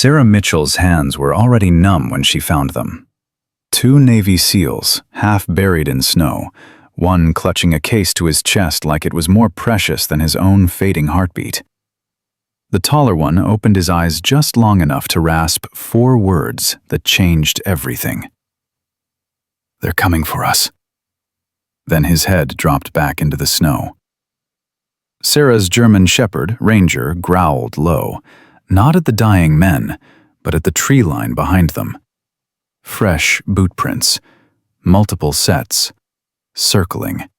Sarah Mitchell's hands were already numb when she found them. Two Navy SEALs, half buried in snow, one clutching a case to his chest like it was more precious than his own fading heartbeat. The taller one opened his eyes just long enough to rasp 4 words that changed everything. "They're coming for us." Then his head dropped back into the snow. Sarah's German Shepherd, Ranger, growled low, not at the dying men, but at the tree line behind them. Fresh boot prints, multiple sets, circling.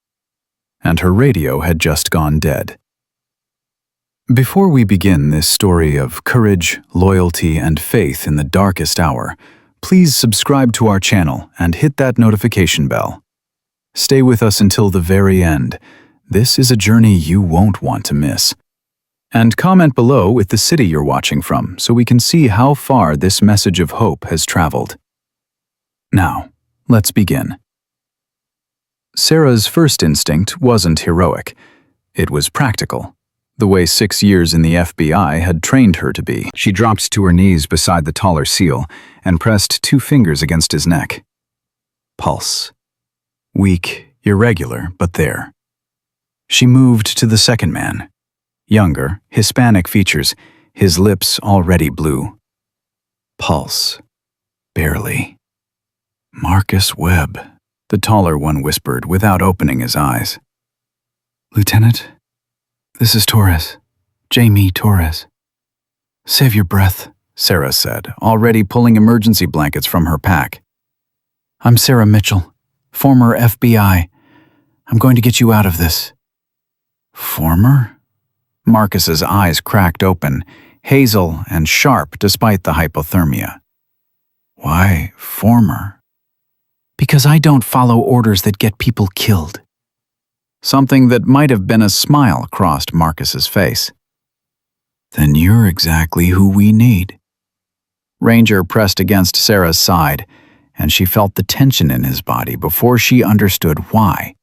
And her radio had just gone dead. Before we begin this story of courage, loyalty, and faith in the darkest hour, please subscribe to our channel and hit that notification bell. Stay with us until the very end. This is a journey you won't want to miss. And comment below with the city you're watching from so we can see how far this message of hope has traveled. Now, let's begin. Sarah's first instinct wasn't heroic. It was practical, the way 6 years in the FBI had trained her to be. She dropped to her knees beside the taller SEAL and pressed 2 fingers against his neck. Pulse. Weak, irregular, but there. She moved to the second man. Younger, Hispanic features, his lips already blue. Pulse. Barely. "Marcus Webb," the taller one whispered without opening his eyes. "Lieutenant, this is Torres. Jamie Torres." "Save your breath," Sarah said, already pulling emergency blankets from her pack. "I'm Sarah Mitchell, former FBI. I'm going to get you out of this." "Former?" Marcus's eyes cracked open, hazel and sharp despite the hypothermia. "Why former?" "Because I don't follow orders that get people killed." Something that might have been a smile crossed Marcus's face. "Then you're exactly who we need." Ranger pressed against Sarah's side, and she felt the tension in his body before she understood why.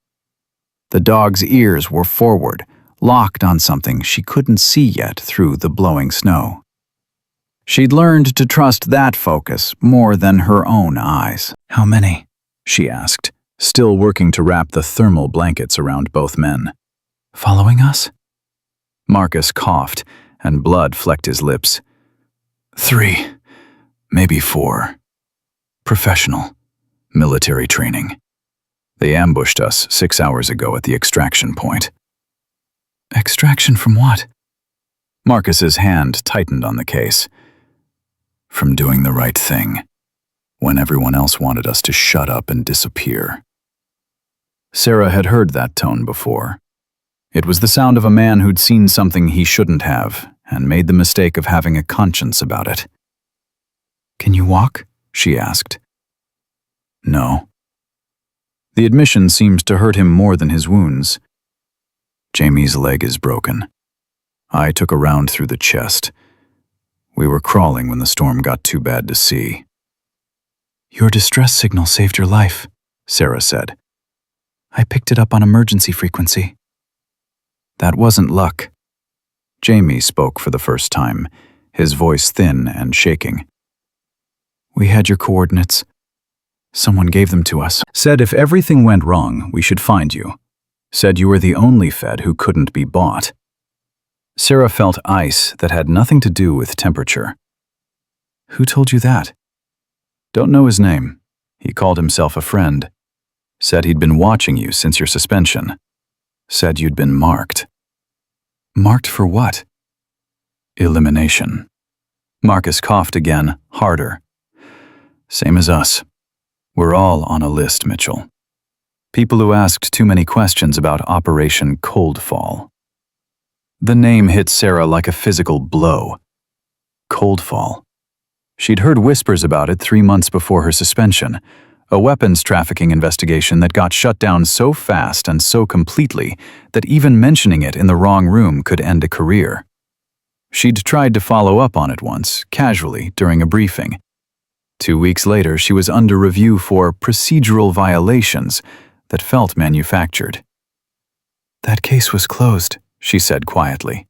The dog's ears were forward, locked on something she couldn't see yet through the blowing snow. She'd learned to trust that focus more than her own eyes. "How many?" she asked, still working to wrap the thermal blankets around both men. "Following us?" Marcus coughed, and blood flecked his lips. 3, maybe 4. Professional. Military training. They ambushed us 6 hours ago at the extraction point." "Extraction from what?" Marcus's hand tightened on the case. "From doing the right thing, when everyone else wanted us to shut up and disappear." Sarah had heard that tone before. It was the sound of a man who'd seen something he shouldn't have and made the mistake of having a conscience about it. "Can you walk?" she asked. "No." The admission seemed to hurt him more than his wounds. "Jamie's leg is broken. I took a round through the chest. We were crawling when the storm got too bad to see." "Your distress signal saved your life," Sarah said. "I picked it up on emergency frequency." "That wasn't luck." Jamie spoke for the first time, his voice thin and shaking. "We had your coordinates. Someone gave them to us. Said if everything went wrong, we should find you. Said you were the only Fed who couldn't be bought." Sarah felt ice that had nothing to do with temperature. "Who told you that?" "Don't know his name. He called himself a friend. Said he'd been watching you since your suspension. Said you'd been marked." "Marked for what?" "Elimination." Marcus coughed again, harder. "Same as us. We're all on a list, Mitchell. People who asked too many questions about Operation Coldfall." The name hit Sarah like a physical blow. Coldfall. She'd heard whispers about it 3 months before her suspension, a weapons trafficking investigation that got shut down so fast and so completely that even mentioning it in the wrong room could end a career. She'd tried to follow up on it once, casually, during a briefing. 2 weeks later, she was under review for procedural violations that felt manufactured. "That case was closed," she said quietly.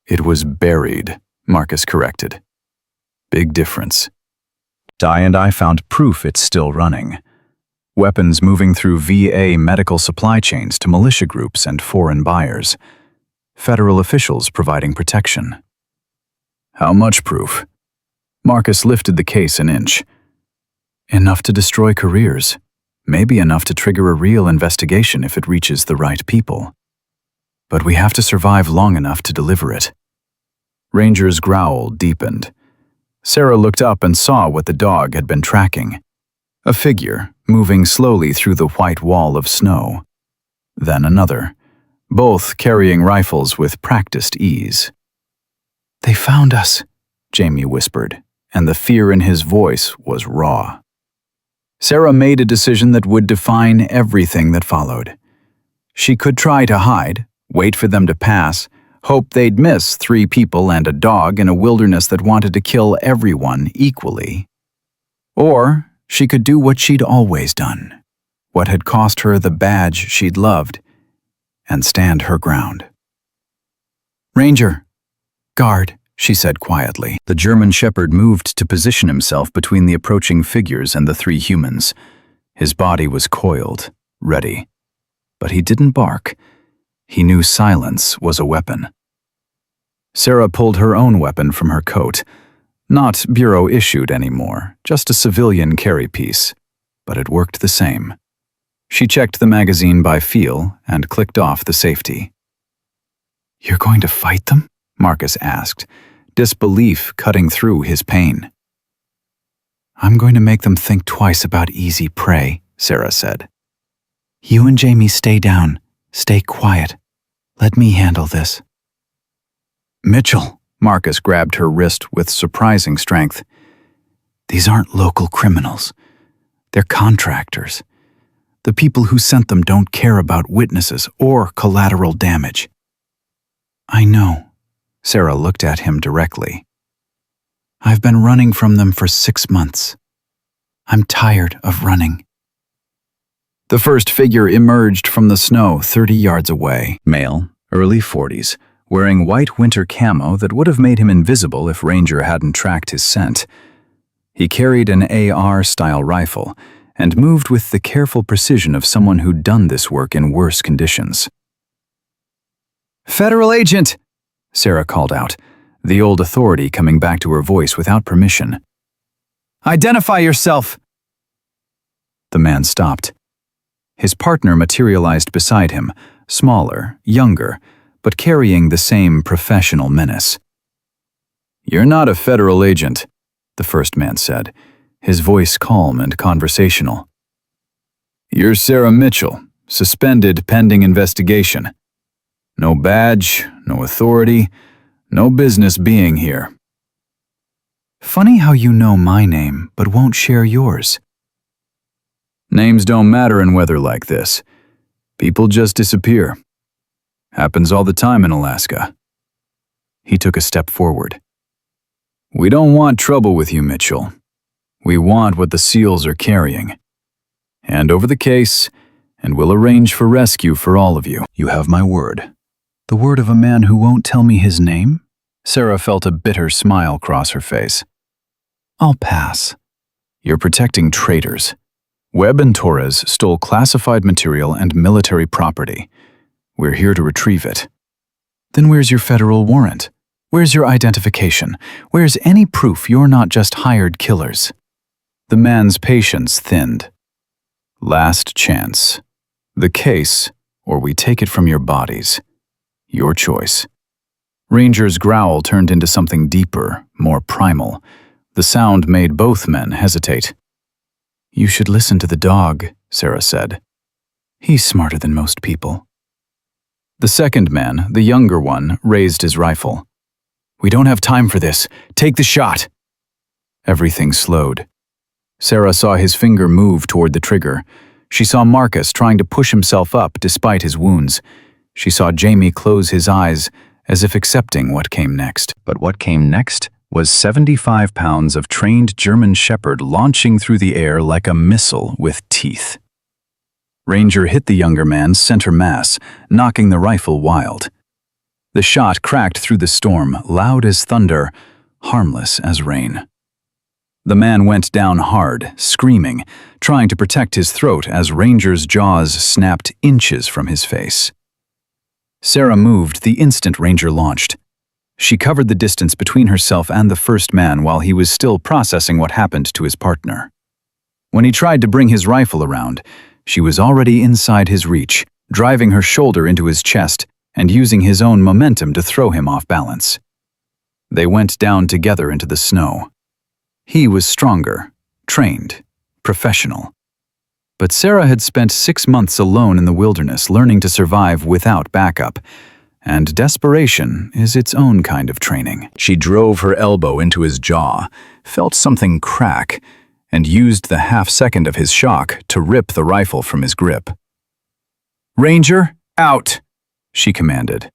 "It was buried," Marcus corrected. Big difference. Di and I found proof it's still running. Weapons moving through VA medical supply chains to militia groups and foreign buyers. Federal officials providing protection. How much proof? Marcus lifted the case an inch. Enough to destroy careers. Maybe enough to trigger a real investigation if it reaches the right people. But we have to survive long enough to deliver it. Ranger's growl deepened. Sarah looked up and saw what the dog had been tracking. A figure, moving slowly through the white wall of snow. Then another, both carrying rifles with practiced ease. "They found us," Jamie whispered, and the fear in his voice was raw. Sarah made a decision that would define everything that followed. She could try to hide, wait for them to pass, hope they'd miss 3 people and a dog in a wilderness that wanted to kill everyone equally. Or she could do what she'd always done, what had cost her the badge she'd loved, and stand her ground. "Ranger, guard," she said quietly. The German shepherd moved to position himself between the approaching figures and the 3 humans. His body was coiled, ready. But he didn't bark. He knew silence was a weapon. Sarah pulled her own weapon from her coat. Not bureau-issued anymore, just a civilian carry piece. But it worked the same. She checked the magazine by feel and clicked off the safety. "You're going to fight them?" Marcus asked, disbelief cutting through his pain. "I'm going to make them think twice about easy prey," Sarah said. "You and Jamie stay down. Stay quiet. Let me handle this." "Mitchell," Marcus grabbed her wrist with surprising strength. "These aren't local criminals. They're contractors. The people who sent them don't care about witnesses or collateral damage." "I know." Sarah looked at him directly. "I've been running from them for 6 months. I'm tired of running." The first figure emerged from the snow 30 yards away. Male, early 40s, wearing white winter camo that would have made him invisible if Ranger hadn't tracked his scent. He carried an AR-style rifle and moved with the careful precision of someone who'd done this work in worse conditions. "Federal agent!" Sarah called out, the old authority coming back to her voice without permission. "Identify yourself!" The man stopped. His partner materialized beside him, smaller, younger, but carrying the same professional menace. "You're not a federal agent," the first man said, his voice calm and conversational. "You're Sarah Mitchell, suspended pending investigation. No badge, no authority, no business being here." "Funny how you know my name, but won't share yours." "Names don't matter in weather like this. People just disappear. Happens all the time in Alaska." He took a step forward. "We don't want trouble with you, Mitchell. We want what the SEALs are carrying. Hand over the case, and we'll arrange for rescue for all of you." "You have my word." "The word of a man who won't tell me his name?" Sarah felt a bitter smile cross her face. "I'll pass." "You're protecting traitors. Webb and Torres stole classified material and military property. We're here to retrieve it." "Then where's your federal warrant? Where's your identification? Where's any proof you're not just hired killers?" The man's patience thinned. "Last chance. The case, or we take it from your bodies. Your choice." Ranger's growl turned into something deeper, more primal. The sound made both men hesitate. "You should listen to the dog," Sarah said. "He's smarter than most people." The second man, the younger one, raised his rifle. "We don't have time for this. Take the shot." Everything slowed. Sarah saw his finger move toward the trigger. She saw Marcus trying to push himself up despite his wounds. She saw Jamie close his eyes as if accepting what came next. But what came next was 75 pounds of trained German shepherd launching through the air like a missile with teeth. Ranger hit the younger man's center mass, knocking the rifle wild. The shot cracked through the storm, loud as thunder, harmless as rain. The man went down hard, screaming, trying to protect his throat as Ranger's jaws snapped inches from his face. Sarah moved the instant Ranger launched. She covered the distance between herself and the first man while he was still processing what happened to his partner. When he tried to bring his rifle around, she was already inside his reach, driving her shoulder into his chest and using his own momentum to throw him off balance. They went down together into the snow. He was stronger, trained, professional. But Sarah had spent 6 months alone in the wilderness learning to survive without backup, and desperation is its own kind of training. She drove her elbow into his jaw, felt something crack, and used the half-second of his shock to rip the rifle from his grip. "Ranger, out!" she commanded.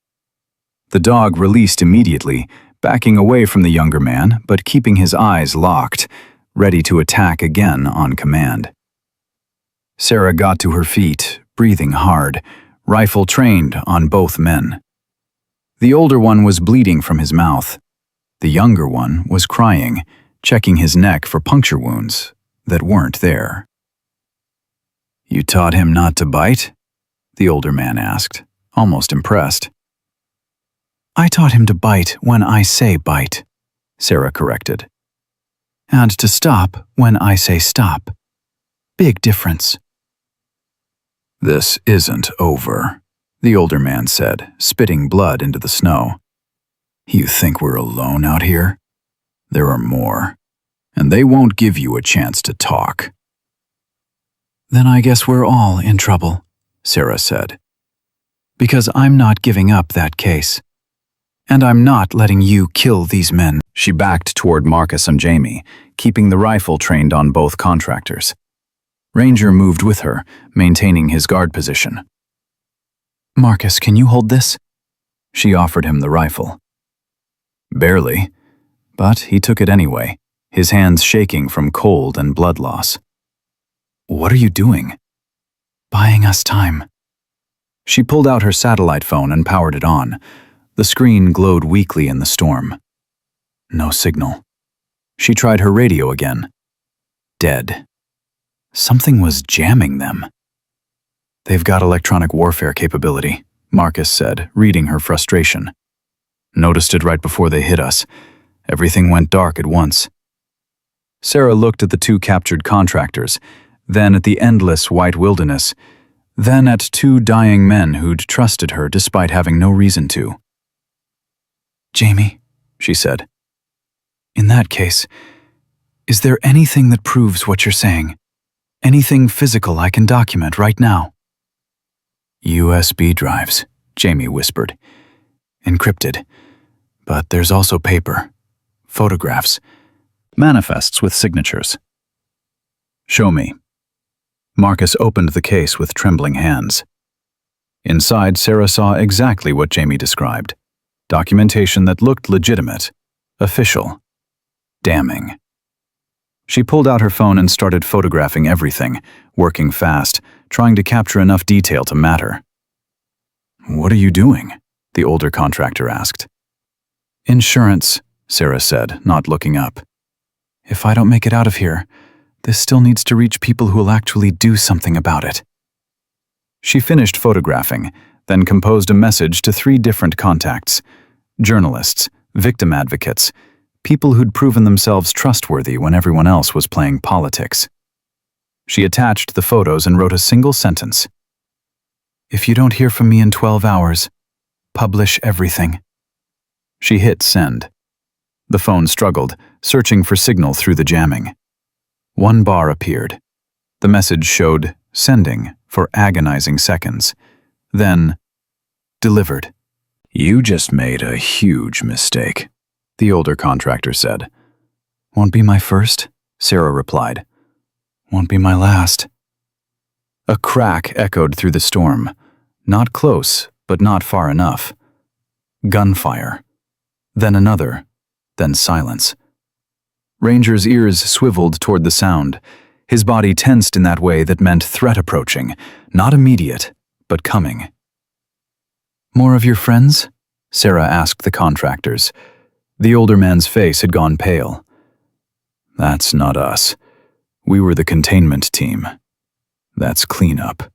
The dog released immediately, backing away from the younger man, but keeping his eyes locked, ready to attack again on command. Sarah got to her feet, breathing hard, rifle trained on both men. The older one was bleeding from his mouth. The younger one was crying, checking his neck for puncture wounds that weren't there. "You taught him not to bite?" the older man asked, almost impressed. "I taught him to bite when I say bite," Sarah corrected. "And to stop when I say stop. Big difference." "This isn't over," the older man said, spitting blood into the snow. "You think we're alone out here? There are more, and they won't give you a chance to talk." "Then I guess we're all in trouble," Sarah said. "Because I'm not giving up that case. And I'm not letting you kill these men." She backed toward Marcus and Jamie, keeping the rifle trained on both contractors. Ranger moved with her, maintaining his guard position. "Marcus, can you hold this?" She offered him the rifle. Barely, but he took it anyway, his hands shaking from cold and blood loss. "What are you doing?" "Buying us time." She pulled out her satellite phone and powered it on. The screen glowed weakly in the storm. No signal. She tried her radio again. Dead. Something was jamming them. "They've got electronic warfare capability," Marcus said, reading her frustration. "Noticed it right before they hit us. Everything went dark at once." Sarah looked at the 2 captured contractors, then at the endless white wilderness, then at 2 dying men who'd trusted her despite having no reason to. "Jamie," she said, "in that case, is there anything that proves what you're saying? Anything physical I can document right now?" "USB drives," Jamie whispered. "Encrypted. But there's also paper. Photographs. Manifests with signatures." "Show me." Marcus opened the case with trembling hands. Inside, Sarah saw exactly what Jamie described. Documentation that looked legitimate, official, damning. She pulled out her phone and started photographing everything, working fast, trying to capture enough detail to matter. "What are you doing?" the older contractor asked. "Insurance," Sarah said, not looking up. "If I don't make it out of here, this still needs to reach people who will actually do something about it." She finished photographing, then composed a message to 3 different contacts: journalists, victim advocates, people who'd proven themselves trustworthy when everyone else was playing politics. She attached the photos and wrote a single sentence. "If you don't hear from me in 12 hours, publish everything." She hit send. The phone struggled, searching for signal through the jamming. 1 bar appeared. The message showed sending for agonizing seconds. Then, delivered. "You just made a huge mistake," the older contractor said. "Won't be my first," Sarah replied. "Won't be my last." A crack echoed through the storm. Not close, but not far enough. Gunfire. Then another. Then silence. Ranger's ears swiveled toward the sound. His body tensed in that way that meant threat approaching, not immediate, but coming. "More of your friends?" Sarah asked the contractors. The older man's face had gone pale. That's not us. We were the containment team. That's cleanup.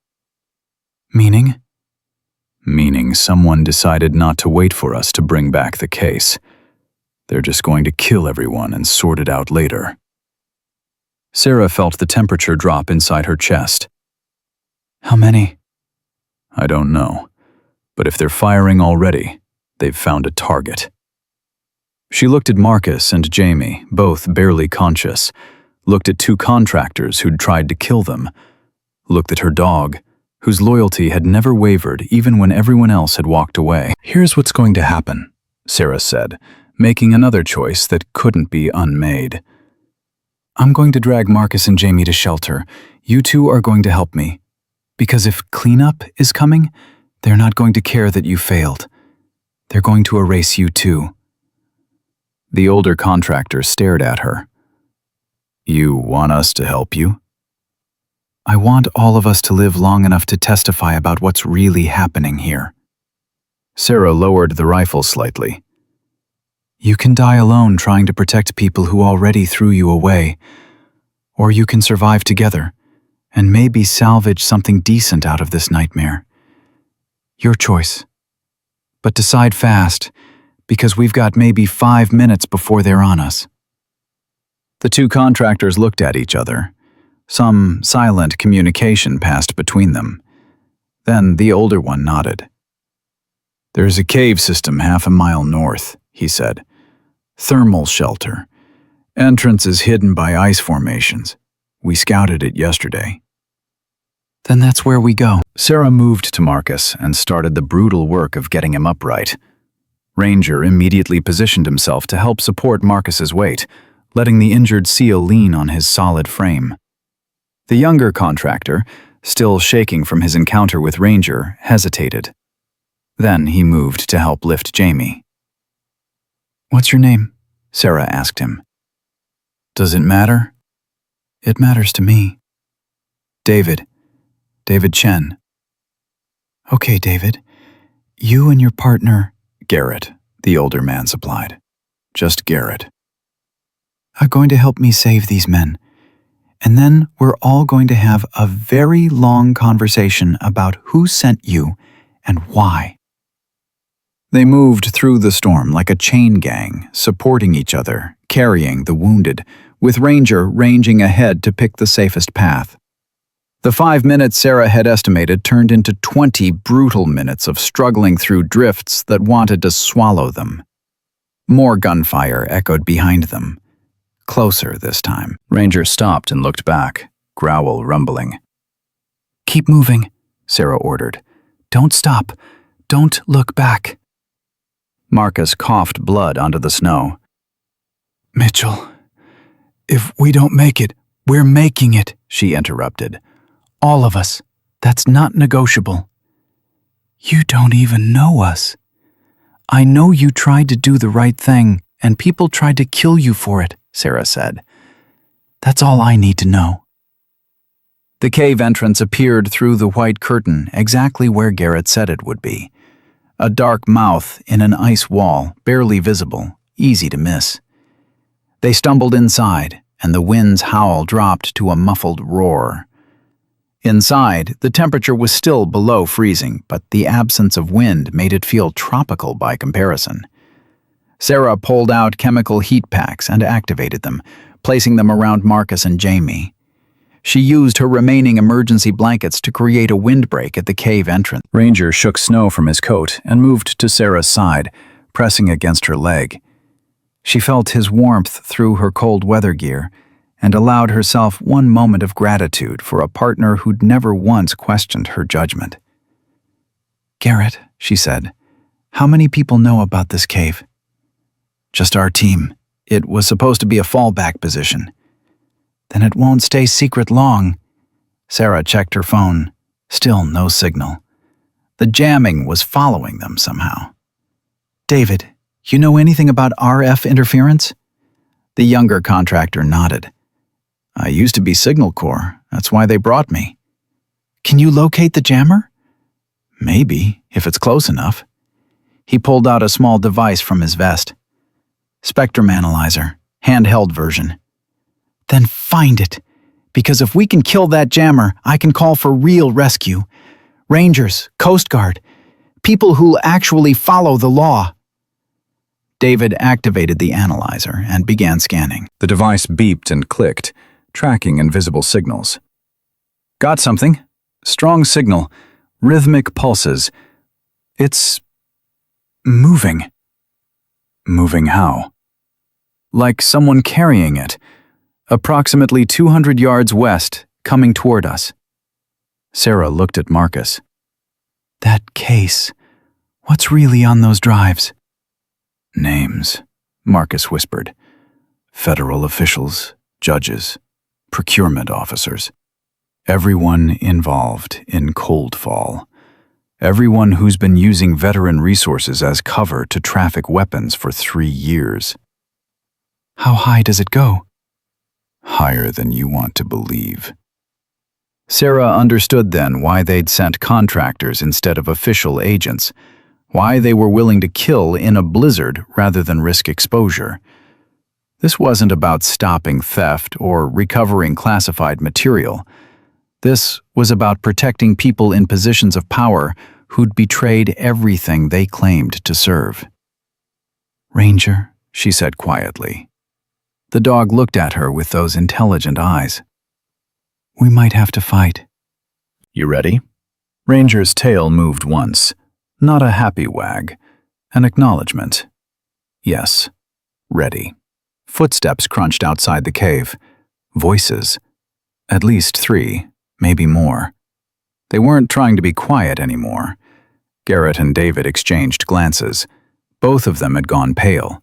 Meaning? Meaning someone decided not to wait for us to bring back the case. They're just going to kill everyone and sort it out later. Sarah felt the temperature drop inside her chest. How many? I don't know, but if they're firing already, they've found a target. She looked at Marcus and Jamie, both barely conscious, looked at two contractors who'd tried to kill them, looked at her dog, whose loyalty had never wavered even when everyone else had walked away. Here's what's going to happen, Sarah said, making another choice that couldn't be unmade. I'm going to drag Marcus and Jamie to shelter. You two are going to help me. Because if cleanup is coming, they're not going to care that you failed. They're going to erase you too. The older contractor stared at her. You want us to help you? I want all of us to live long enough to testify about what's really happening here. Sarah lowered the rifle slightly. You can die alone trying to protect people who already threw you away. Or you can survive together and maybe salvage something decent out of this nightmare. Your choice. But decide fast, because we've got maybe 5 minutes before they're on us. The two contractors looked at each other. Some silent communication passed between them. Then the older one nodded. There's a cave system half a mile north, he said. Thermal shelter. Entrance is hidden by ice formations. We scouted it yesterday. Then that's where we go. Sarah moved to Marcus and started the brutal work of getting him upright. Ranger immediately positioned himself to help support Marcus's weight, letting the injured SEAL lean on his solid frame. The younger contractor, still shaking from his encounter with Ranger, hesitated. Then he moved to help lift Jamie. What's your name? Sarah asked him. Does it matter? It matters to me. David Chen. Okay, David. You and your partner... Garrett, the older man supplied. Just Garrett. Are going to help me save these men. And then we're all going to have a very long conversation about who sent you and why. They moved through the storm like a chain gang, supporting each other, carrying the wounded, with Ranger ranging ahead to pick the safest path. The 5 minutes Sarah had estimated turned into 20 brutal minutes of struggling through drifts that wanted to swallow them. More gunfire echoed behind them. Closer this time. Ranger stopped and looked back, growl rumbling. Keep moving, Sarah ordered. Don't stop. Don't look back. Marcus coughed blood onto the snow. Mitchell, if we don't make it, we're making it, she interrupted. All of us. That's not negotiable. You don't even know us. I know you tried to do the right thing, and people tried to kill you for it, Sarah said. That's all I need to know. The cave entrance appeared through the white curtain exactly where Garrett said it would be. A dark mouth in an ice wall, barely visible, easy to miss. They stumbled inside, and the wind's howl dropped to a muffled roar. Inside, the temperature was still below freezing, but the absence of wind made it feel tropical by comparison. Sarah pulled out chemical heat packs and activated them, placing them around Marcus and Jamie. She used her remaining emergency blankets to create a windbreak at the cave entrance. Ranger shook snow from his coat and moved to Sarah's side, pressing against her leg. She felt his warmth through her cold weather gear and allowed herself one moment of gratitude for a partner who'd never once questioned her judgment. Garrett, she said, how many people know about this cave? Just our team. It was supposed to be a fallback position. Then it won't stay secret long. Sarah checked her phone. Still no signal. The jamming was following them somehow. David, you know anything about RF interference? The younger contractor nodded. I used to be Signal Corps. That's why they brought me. Can you locate the jammer? Maybe, if it's close enough. He pulled out a small device from his vest. Spectrum analyzer, handheld version. Then find it. Because if we can kill that jammer, I can call for real rescue. Rangers, Coast Guard, people who'll actually follow the law. David activated the analyzer and began scanning. The device beeped and clicked, tracking invisible signals. Got something. Strong signal. Rhythmic pulses. It's moving. Moving how? Like someone carrying it. Approximately 200 yards west, coming toward us. Sarah looked at Marcus. That case. What's really on those drives? Names, Marcus whispered. Federal officials, judges, procurement officers. Everyone involved in Coldfall. Everyone who's been using veteran resources as cover to traffic weapons for 3 years. How high does it go? Higher than you want to believe. Sarah understood then why they'd sent contractors instead of official agents, why they were willing to kill in a blizzard rather than risk exposure. This wasn't about stopping theft or recovering classified material. This was about protecting people in positions of power who'd betrayed everything they claimed to serve. Ranger, she said quietly. The dog looked at her with those intelligent eyes. We might have to fight. You ready? Ranger's tail moved once, not a happy wag, an acknowledgement. Yes, ready. Footsteps crunched outside the cave. Voices. At least 3, maybe more. They weren't trying to be quiet anymore. Garrett and David exchanged glances. Both of them had gone pale.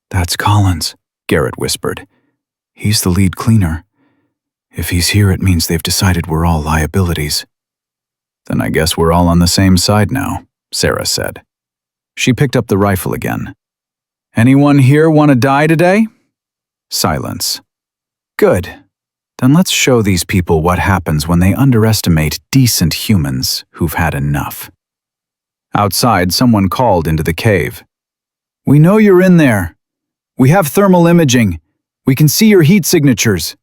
That's Collins, Garrett whispered. He's the lead cleaner. If he's here, it means they've decided we're all liabilities. Then I guess we're all on the same side now, Sarah said. She picked up the rifle again. Anyone here want to die today? Silence. Good. Then let's show these people what happens when they underestimate decent humans who've had enough. Outside, someone called into the cave. We know you're in there. We have thermal imaging. We can see your heat signatures.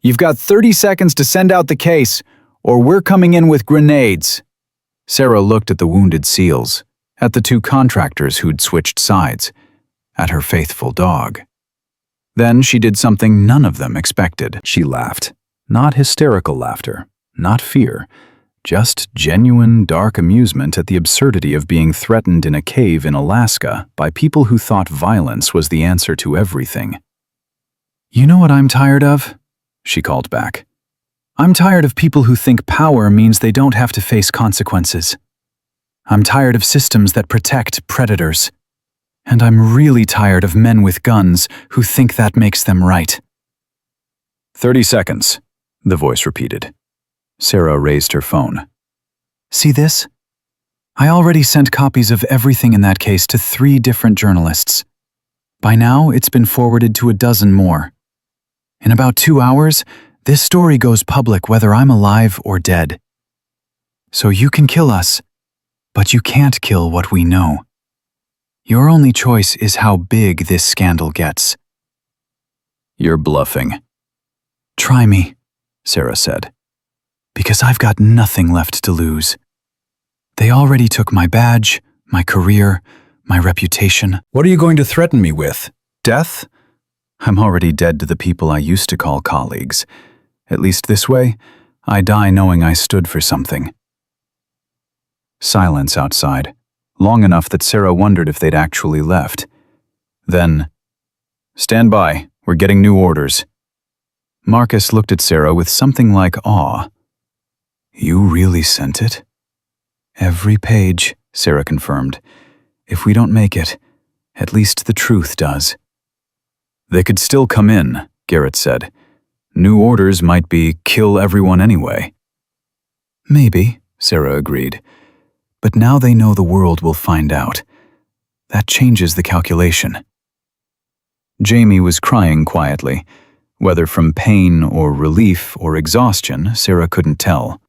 You've got 30 seconds to send out the case, or we're coming in with grenades. Sarah looked at the wounded SEALs, at the 2 contractors who'd switched sides, at her faithful dog. Then she did something none of them expected. She laughed. Not hysterical laughter, not fear, just genuine, dark amusement at the absurdity of being threatened in a cave in Alaska by people who thought violence was the answer to everything. You know what I'm tired of? She called back. I'm tired of people who think power means they don't have to face consequences. I'm tired of systems that protect predators. And I'm really tired of men with guns who think that makes them right. 30 seconds, the voice repeated. Sarah raised her phone. See this? I already sent copies of everything in that case to 3 different journalists. By now, it's been forwarded to a dozen more. In about 2 hours, this story goes public whether I'm alive or dead. So you can kill us, but you can't kill what we know. Your only choice is how big this scandal gets. You're bluffing. Try me, Sarah said, because I've got nothing left to lose. They already took my badge, my career, my reputation. What are you going to threaten me with? Death? I'm already dead to the people I used to call colleagues. At least this way, I die knowing I stood for something. Silence outside, long enough that Sarah wondered if they'd actually left. Then, stand by, we're getting new orders. Marcus looked at Sarah with something like awe. You really sent it? Every page, Sarah confirmed. If we don't make it, at least the truth does. They could still come in, Garrett said. New orders might be kill everyone anyway. Maybe, Sarah agreed. But now they know the world will find out. That changes the calculation. Jamie was crying quietly. Whether from pain or relief or exhaustion, Sarah couldn't tell.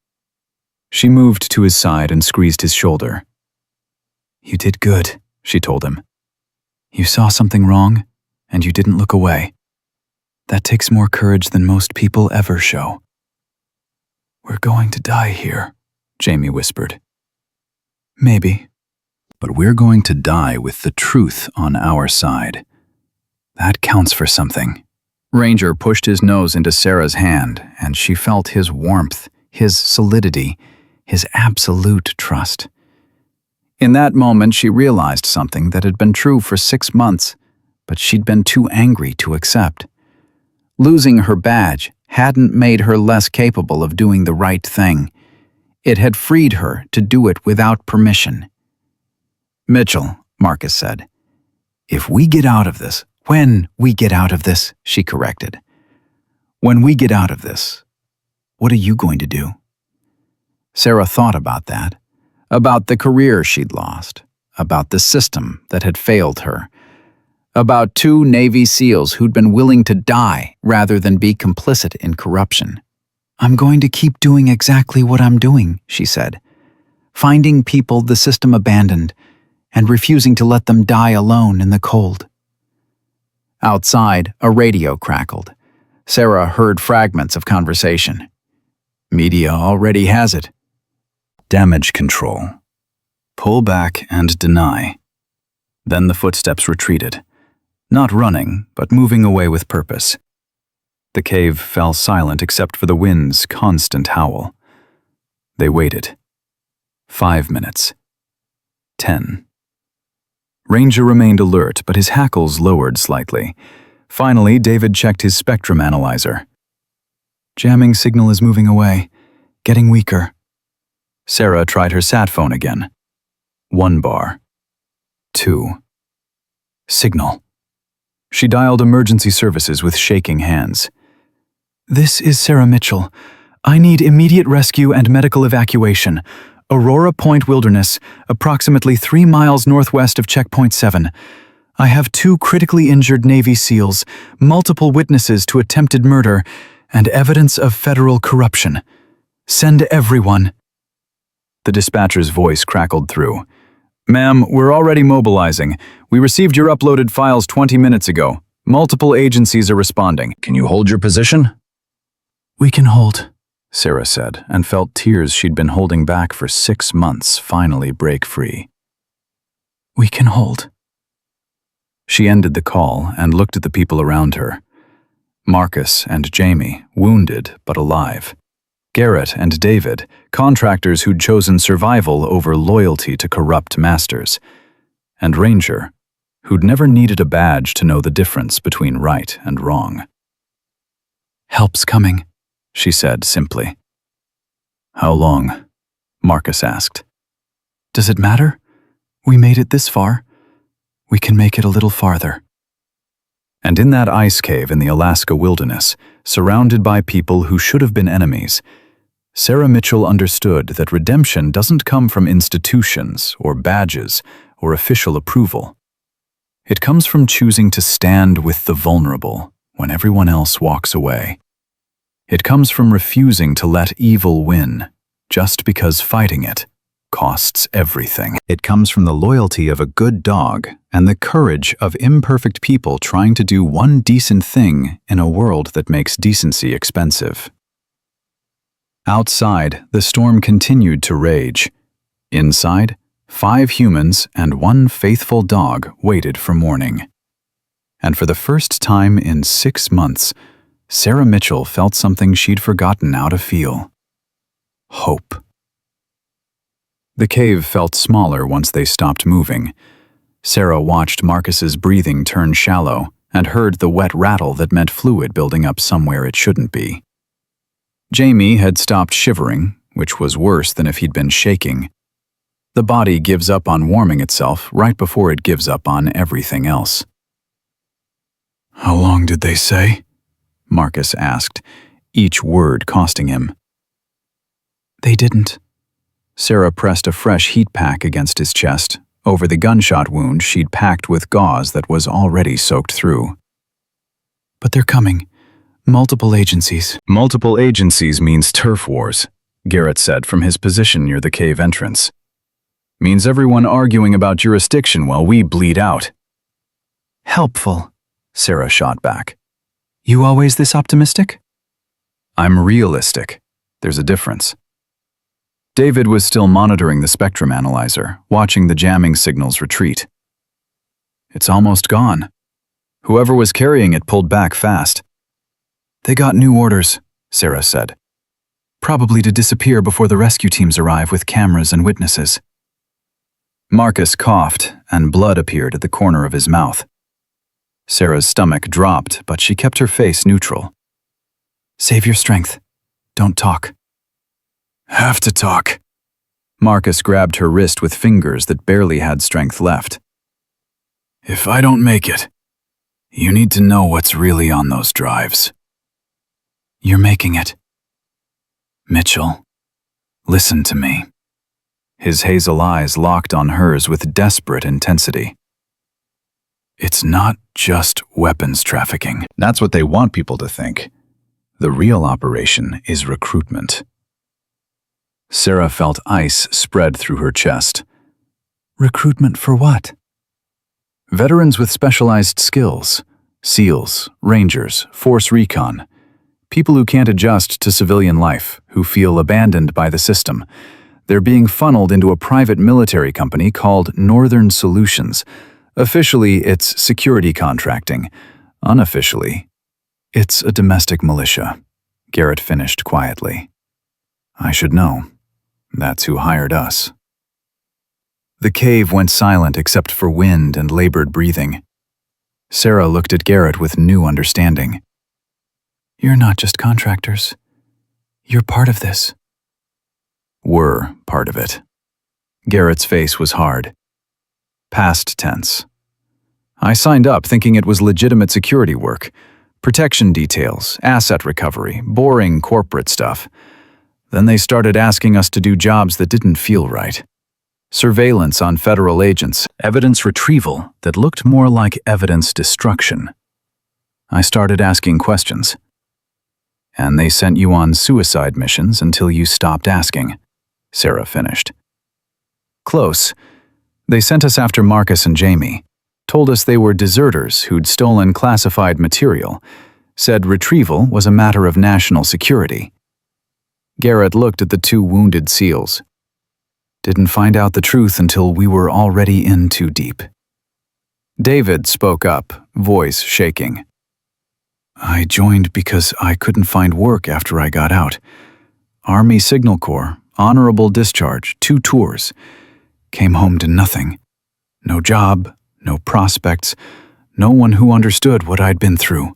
She moved to his side and squeezed his shoulder. You did good, she told him. You saw something wrong, and you didn't look away. That takes more courage than most people ever show. We're going to die here, Jamie whispered. Maybe. But we're going to die with the truth on our side. That counts for something. Ranger pushed his nose into Sarah's hand, and she felt his warmth, his solidity, his absolute trust. In that moment, she realized something that had been true for 6 months, but she'd been too angry to accept. Losing her badge hadn't made her less capable of doing the right thing. It had freed her to do it without permission. "Mitchell," Marcus said, "if we get out of this, when we get out of this," she corrected. "When we get out of this, what are you going to do?" Sarah thought about that, about the career she'd lost, about the system that had failed her, about 2 Navy SEALs who'd been willing to die rather than be complicit in corruption. "I'm going to keep doing exactly what I'm doing," she said, "finding people the system abandoned and refusing to let them die alone in the cold." Outside, a radio crackled. Sarah heard fragments of conversation. "Media already has it. Damage control. Pull back and deny." Then the footsteps retreated. Not running, but moving away with purpose. The cave fell silent except for the wind's constant howl. They waited. 5 minutes. 10. Ranger remained alert, but his hackles lowered slightly. Finally, David checked his spectrum analyzer. "Jamming signal is moving away, getting weaker." Sarah tried her sat phone again. 1 bar. 2. Signal. She dialed emergency services with shaking hands. "This is Sarah Mitchell. I need immediate rescue and medical evacuation. Aurora Point Wilderness, approximately 3 miles northwest of Checkpoint 7. I have 2 critically injured Navy SEALs, multiple witnesses to attempted murder, and evidence of federal corruption. Send everyone." The dispatcher's voice crackled through. "Ma'am, we're already mobilizing. We received your uploaded files 20 minutes ago. Multiple agencies are responding. Can you hold your position?" "We can hold," Sarah said, and felt tears she'd been holding back for 6 months finally break free. "We can hold." She ended the call and looked at the people around her. Marcus and Jamie, wounded but alive. Garrett and David, contractors who'd chosen survival over loyalty to corrupt masters. And Ranger, who'd never needed a badge to know the difference between right and wrong. "Help's coming," she said simply. "How long?" Marcus asked. "Does it matter? We made it this far. We can make it a little farther." And in that ice cave in the Alaska wilderness, surrounded by people who should have been enemies, Sarah Mitchell understood that redemption doesn't come from institutions or badges or official approval. It comes from choosing to stand with the vulnerable when everyone else walks away. It comes from refusing to let evil win, just because fighting it costs everything. It comes from the loyalty of a good dog and the courage of imperfect people trying to do one decent thing in a world that makes decency expensive. Outside, the storm continued to rage. Inside, 5 humans and 1 faithful dog waited for morning. And for the first time in 6 months, Sarah Mitchell felt something she'd forgotten how to feel. Hope. The cave felt smaller once they stopped moving. Sarah watched Marcus's breathing turn shallow and heard the wet rattle that meant fluid building up somewhere it shouldn't be. Jamie had stopped shivering, which was worse than if he'd been shaking. The body gives up on warming itself right before it gives up on everything else. "How long did they say?" Marcus asked, each word costing him. "They didn't." Sarah pressed a fresh heat pack against his chest, over the gunshot wound she'd packed with gauze that was already soaked through. "But they're coming. Multiple agencies." "Multiple agencies means turf wars," Garrett said from his position near the cave entrance. "Means everyone arguing about jurisdiction while we bleed out." "Helpful," Sarah shot back. You always this optimistic? I'm realistic. There's a difference. David was still monitoring the spectrum analyzer, watching the jamming signals retreat. It's almost gone. Whoever was carrying it pulled back fast. They got new orders, Sarah said. Probably to disappear before the rescue teams arrive with cameras and witnesses. Marcus coughed, and blood appeared at the corner of his mouth. Sarah's stomach dropped, but she kept her face neutral. Save your strength. Don't talk. Have to talk. Marcus grabbed her wrist with fingers that barely had strength left. If I don't make it, you need to know what's really on those drives. You're making it. Mitchell, listen to me. His hazel eyes locked on hers with desperate intensity. It's not just weapons trafficking. That's what they want people to think. The real operation is recruitment. Sarah felt ice spread through her chest. Recruitment for what? Veterans with specialized skills. SEALs, Rangers, Force Recon. People who can't adjust to civilian life, who feel abandoned by the system. They're being funneled into a private military company called Northern Solutions. Officially, it's security contracting. Unofficially, it's a domestic militia. Garrett finished quietly. I should know. That's who hired us. The cave went silent except for wind and labored breathing. Sarah looked at Garrett with new understanding. You're not just contractors. You're part of this. We're part of it. Garrett's face was hard. Past tense. I signed up thinking it was legitimate security work. Protection details, asset recovery, boring corporate stuff. Then they started asking us to do jobs that didn't feel right. Surveillance on federal agents, evidence retrieval that looked more like evidence destruction. I started asking questions. And they sent you on suicide missions until you stopped asking, Sarah finished. Close. They sent us after Marcus and Jamie, told us they were deserters who'd stolen classified material, said retrieval was a matter of national security. Garrett looked at the two wounded SEALs. Didn't find out the truth until we were already in too deep. David spoke up, voice shaking. I joined because I couldn't find work after I got out. Army Signal Corps, honorable discharge, 2 tours. Came home to nothing. No job, no prospects, no one who understood what I'd been through.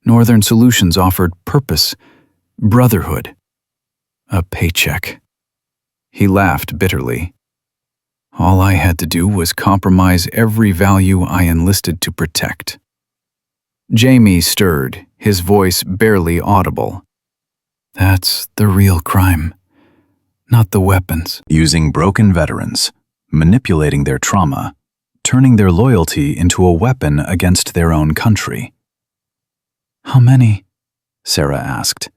Northern Solutions offered purpose, brotherhood, a paycheck. He laughed bitterly. All I had to do was compromise every value I enlisted to protect. Jamie stirred, his voice barely audible. That's the real crime, not the weapons. Using broken veterans, manipulating their trauma, turning their loyalty into a weapon against their own country. How many? Sarah asked.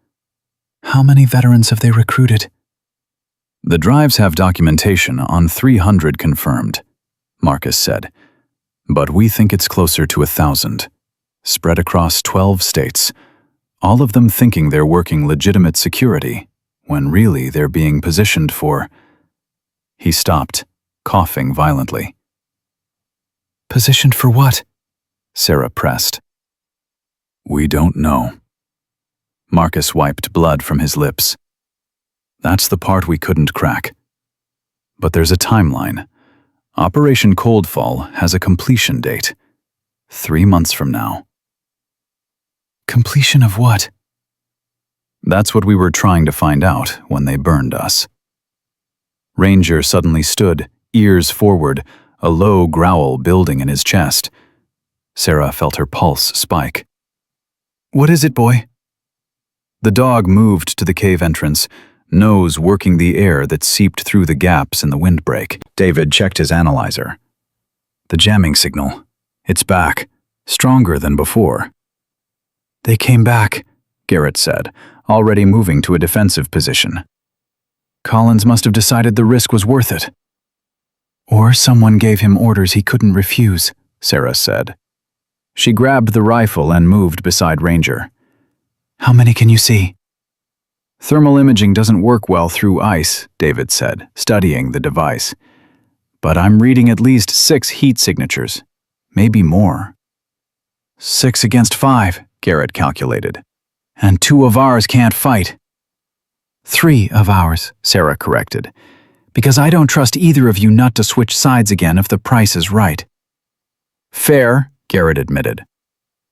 How many veterans have they recruited? The drives have documentation on 300 confirmed, Marcus said. But we think it's closer to 1,000, spread across 12 states, all of them thinking they're working legitimate security, when really they're being positioned for... He stopped, coughing violently. Positioned for what? Sarah pressed. We don't know. Marcus wiped blood from his lips. That's the part we couldn't crack. But there's a timeline. Operation Coldfall has a completion date. 3 months from now. Completion of what? That's what we were trying to find out when they burned us. Ranger suddenly stood, ears forward, a low growl building in his chest. Sarah felt her pulse spike. What is it, boy? The dog moved to the cave entrance, nose working the air that seeped through the gaps in the windbreak. David checked his analyzer. The jamming signal. It's back, stronger than before. They came back, Garrett said, already moving to a defensive position. Collins must have decided the risk was worth it. Or someone gave him orders he couldn't refuse, Sarah said. She grabbed the rifle and moved beside Ranger. How many can you see? Thermal imaging doesn't work well through ice, David said, studying the device. But I'm reading at least 6 heat signatures. Maybe more. 6 against 5, Garrett calculated. And 2 of ours can't fight. 3 of ours, Sarah corrected. Because I don't trust either of you not to switch sides again if the price is right. Fair, Garrett admitted.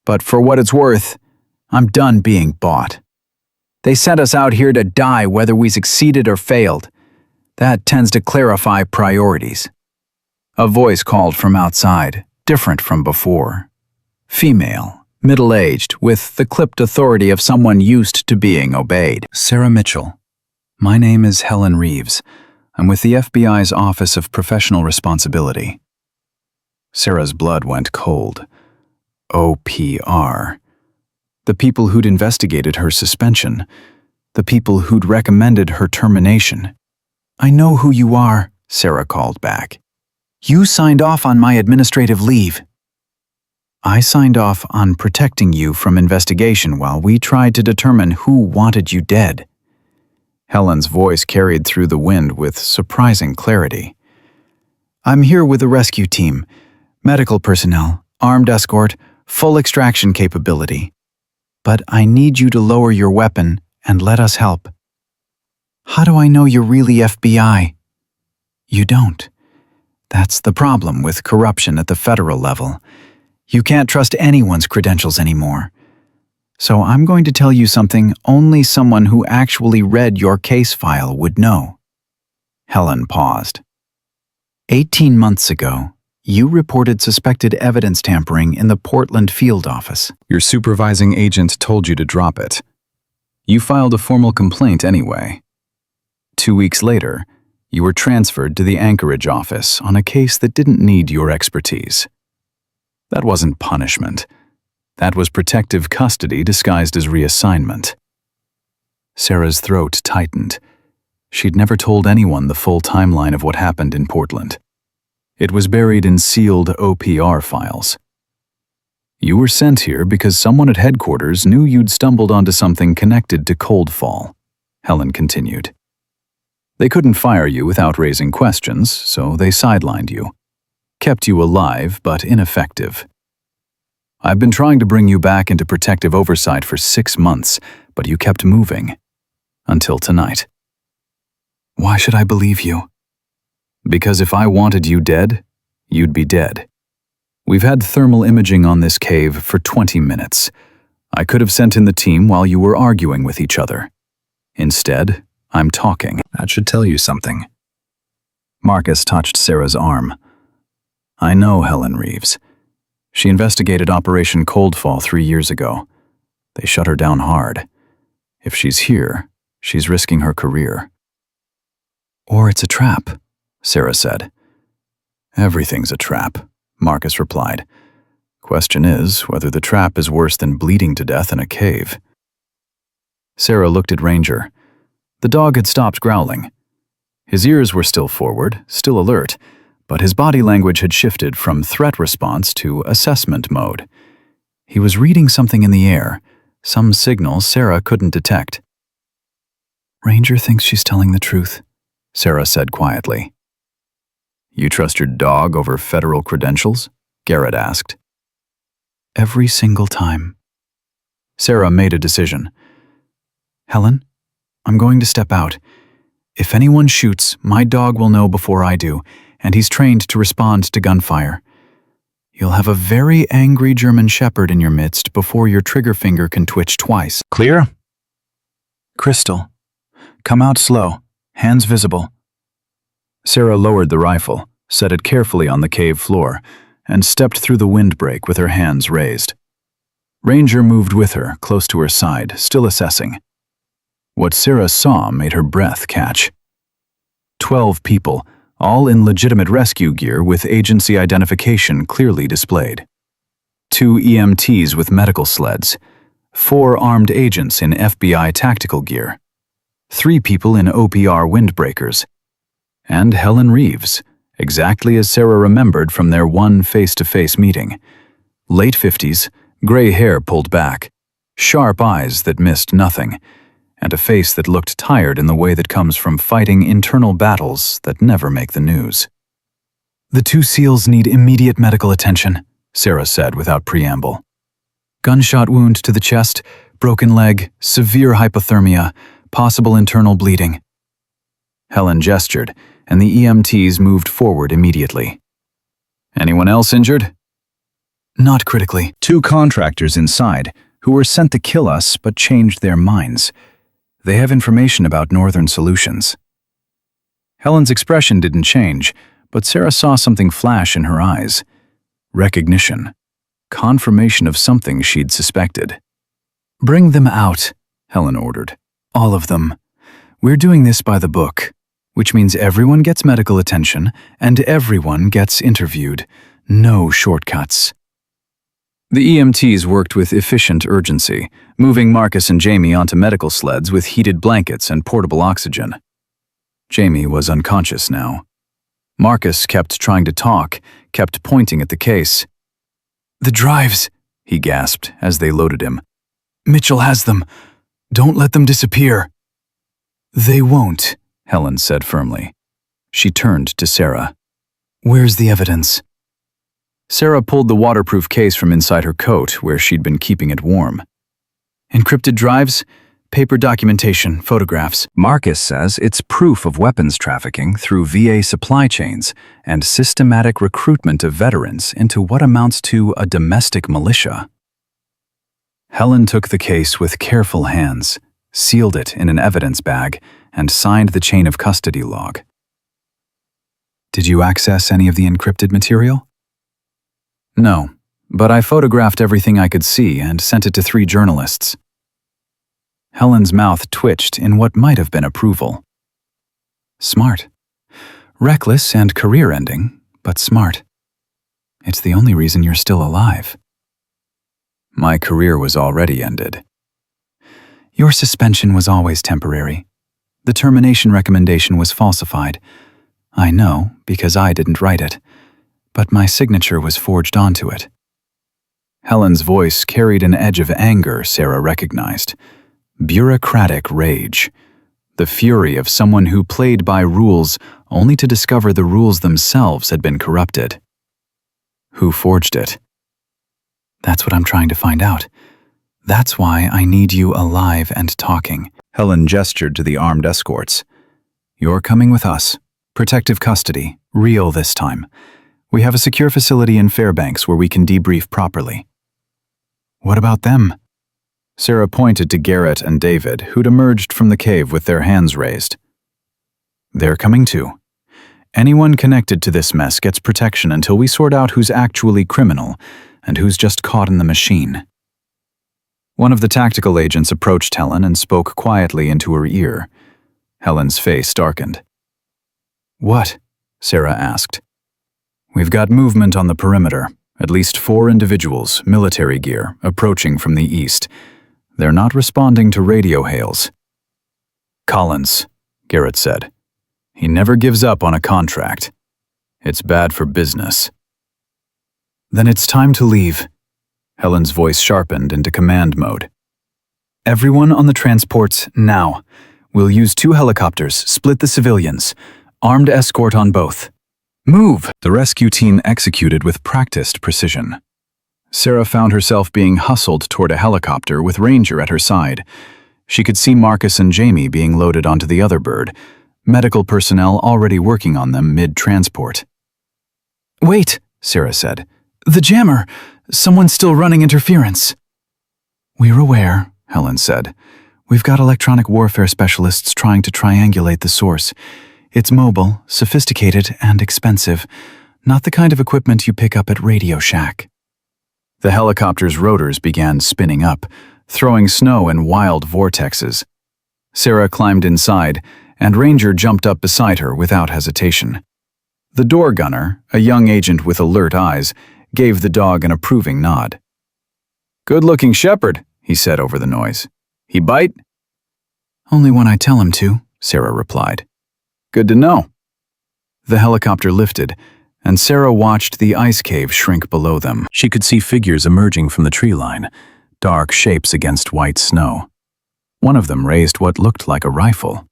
But for what it's worth, I'm done being bought. They sent us out here to die whether we succeeded or failed. That tends to clarify priorities. A voice called from outside, different from before. Female, middle-aged, with the clipped authority of someone used to being obeyed. Sarah Mitchell. My name is Helen Reeves. I'm with the FBI's Office of Professional Responsibility. Sarah's blood went cold. OPR. The people who'd investigated her suspension. The people who'd recommended her termination. I know who you are, Sarah called back. You signed off on my administrative leave. I signed off on protecting you from investigation while we tried to determine who wanted you dead. Helen's voice carried through the wind with surprising clarity. I'm here with a rescue team, medical personnel, armed escort, full extraction capability. But I need you to lower your weapon and let us help. How do I know you're really FBI? You don't. That's the problem with corruption at the federal level. You can't trust anyone's credentials anymore. So I'm going to tell you something only someone who actually read your case file would know. Helen paused. 18 months ago, you reported suspected evidence tampering in the Portland field office. Your supervising agent told you to drop it. You filed a formal complaint anyway. 2 weeks later, you were transferred to the Anchorage office on a case that didn't need your expertise. That wasn't punishment. That was protective custody disguised as reassignment. Sarah's throat tightened. She'd never told anyone the full timeline of what happened in Portland. It was buried in sealed OPR files. You were sent here because someone at headquarters knew you'd stumbled onto something connected to Coldfall, Helen continued. They couldn't fire you without raising questions, so they sidelined you. Kept you alive, but ineffective. I've been trying to bring you back into protective oversight for 6 months, but you kept moving. Until tonight. Why should I believe you? Because if I wanted you dead, you'd be dead. We've had thermal imaging on this cave for 20 minutes. I could have sent in the team while you were arguing with each other. Instead, I'm talking. That should tell you something. Marcus touched Sarah's arm. I know Helen Reeves. She investigated Operation Coldfall 3 years ago. They shut her down hard. If she's here, she's risking her career. Or it's a trap, Sarah said. Everything's a trap, Marcus replied. Question is whether the trap is worse than bleeding to death in a cave. Sarah looked at Ranger. The dog had stopped growling. His ears were still forward, still alert, but his body language had shifted from threat response to assessment mode. He was reading something in the air, some signal Sarah couldn't detect. Ranger thinks she's telling the truth, Sarah said quietly. You trust your dog over federal credentials? Garrett asked. Every single time. Sarah made a decision. Helen, I'm going to step out. If anyone shoots, my dog will know before I do, and he's trained to respond to gunfire. You'll have a very angry German Shepherd in your midst before your trigger finger can twitch twice. Clear? Crystal, come out slow, hands visible. Sarah lowered the rifle, set it carefully on the cave floor, and stepped through the windbreak with her hands raised. Ranger moved with her, close to her side, still assessing. What Sarah saw made her breath catch. 12 people, all in legitimate rescue gear with agency identification clearly displayed. 2 EMTs with medical sleds. 4 armed agents in FBI tactical gear. 3 people in OPR windbreakers. And Helen Reeves, exactly as Sarah remembered from their one face-to-face meeting, Late 50s, gray hair pulled back, sharp eyes that missed nothing, and a face that looked tired in the way that comes from fighting internal battles that never make the news. "The 2 SEALs need immediate medical attention," Sarah said without preamble. "Gunshot wound to the chest, broken leg, severe hypothermia, possible internal bleeding." Helen gestured, and the EMTs moved forward immediately. "Anyone else injured?" "Not critically." 2 contractors inside, who were sent to kill us but changed their minds. They have information about Northern Solutions. Helen's expression didn't change, but Sarah saw something flash in her eyes. Recognition. Confirmation of something she'd suspected. "Bring them out," Helen ordered. "All of them. We're doing this by the book, which means everyone gets medical attention and everyone gets interviewed. No shortcuts." The EMTs worked with efficient urgency, moving Marcus and Jamie onto medical sleds with heated blankets and portable oxygen. Jamie was unconscious now. Marcus kept trying to talk, kept pointing at the case. "The drives," he gasped as they loaded him. "Mitchell has them. Don't let them disappear." "They won't," Helen said firmly. She turned to Sarah. "Where's the evidence?" Sarah pulled the waterproof case from inside her coat, where she'd been keeping it warm. "Encrypted drives, paper documentation, photographs." Marcus says it's proof of weapons trafficking through VA supply chains and systematic recruitment of veterans into what amounts to a domestic militia. Helen took the case with careful hands, sealed it in an evidence bag, and signed the chain of custody log. "Did you access any of the encrypted material?" "No, but I photographed everything I could see and sent it to 3 journalists." Helen's mouth twitched in what might have been approval. "Smart. Reckless and career-ending, but smart. It's the only reason you're still alive." My career was already ended. "Your suspension was always temporary. The termination recommendation was falsified. I know, because I didn't write it. But my signature was forged onto it." Helen's voice carried an edge of anger Sarah recognized. Bureaucratic rage. The fury of someone who played by rules only to discover the rules themselves had been corrupted. Who forged it? "That's what I'm trying to find out. That's why I need you alive and talking." Helen gestured to the armed escorts. "You're coming with us. Protective custody, real this time. We have a secure facility in Fairbanks where we can debrief properly." "What about them?" Sarah pointed to Garrett and David, who'd emerged from the cave with their hands raised. "They're coming too. Anyone connected to this mess gets protection until we sort out who's actually criminal and who's just caught in the machine." One of the tactical agents approached Helen and spoke quietly into her ear. Helen's face darkened. "What?" Sarah asked. "We've got movement on the perimeter. At least 4 individuals, military gear, approaching from the east. They're not responding to radio hails." "Collins," Garrett said. "He never gives up on a contract. It's bad for business." "Then it's time to leave." Helen's voice sharpened into command mode. "Everyone on the transports, now. We'll use 2 helicopters, split the civilians. Armed escort on both. Move!" The rescue team executed with practiced precision. Sarah found herself being hustled toward a helicopter with Ranger at her side. She could see Marcus and Jamie being loaded onto the other bird, medical personnel already working on them mid-transport. "Wait," Sarah said. "The jammer! Someone's still running interference." "We're aware," Helen said. "We've got electronic warfare specialists trying to triangulate the source. It's mobile, sophisticated, and expensive. Not the kind of equipment you pick up at Radio Shack." The helicopter's rotors began spinning up, throwing snow in wild vortexes. Sarah climbed inside, and Ranger jumped up beside her without hesitation. The door gunner, a young agent with alert eyes, gave the dog an approving nod. "Good-looking shepherd," he said over the noise. "He bite?" "Only when I tell him to," Sarah replied. "Good to know." The helicopter lifted, and Sarah watched the ice cave shrink below them. She could see figures emerging from the tree line, dark shapes against white snow. One of them raised what looked like a rifle.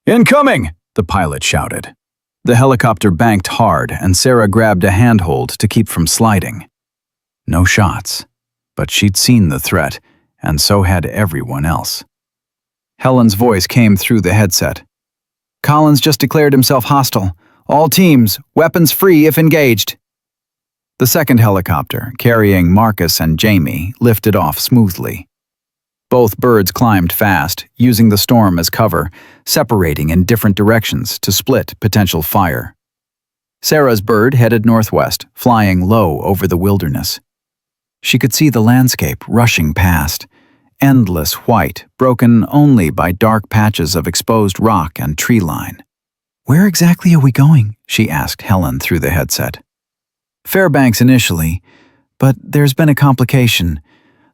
"Incoming!" the pilot shouted. The helicopter banked hard, and Sarah grabbed a handhold to keep from sliding. No shots, but she'd seen the threat, and so had everyone else. Helen's voice came through the headset. "Collins just declared himself hostile. All teams, weapons free if engaged." The second helicopter, carrying Marcus and Jamie, lifted off smoothly. Both birds climbed fast, using the storm as cover, separating in different directions to split potential fire. Sarah's bird headed northwest, flying low over the wilderness. She could see the landscape rushing past, endless white, broken only by dark patches of exposed rock and tree line. "Where exactly are we going?" she asked Helen through the headset. "Fairbanks initially, but there's been a complication.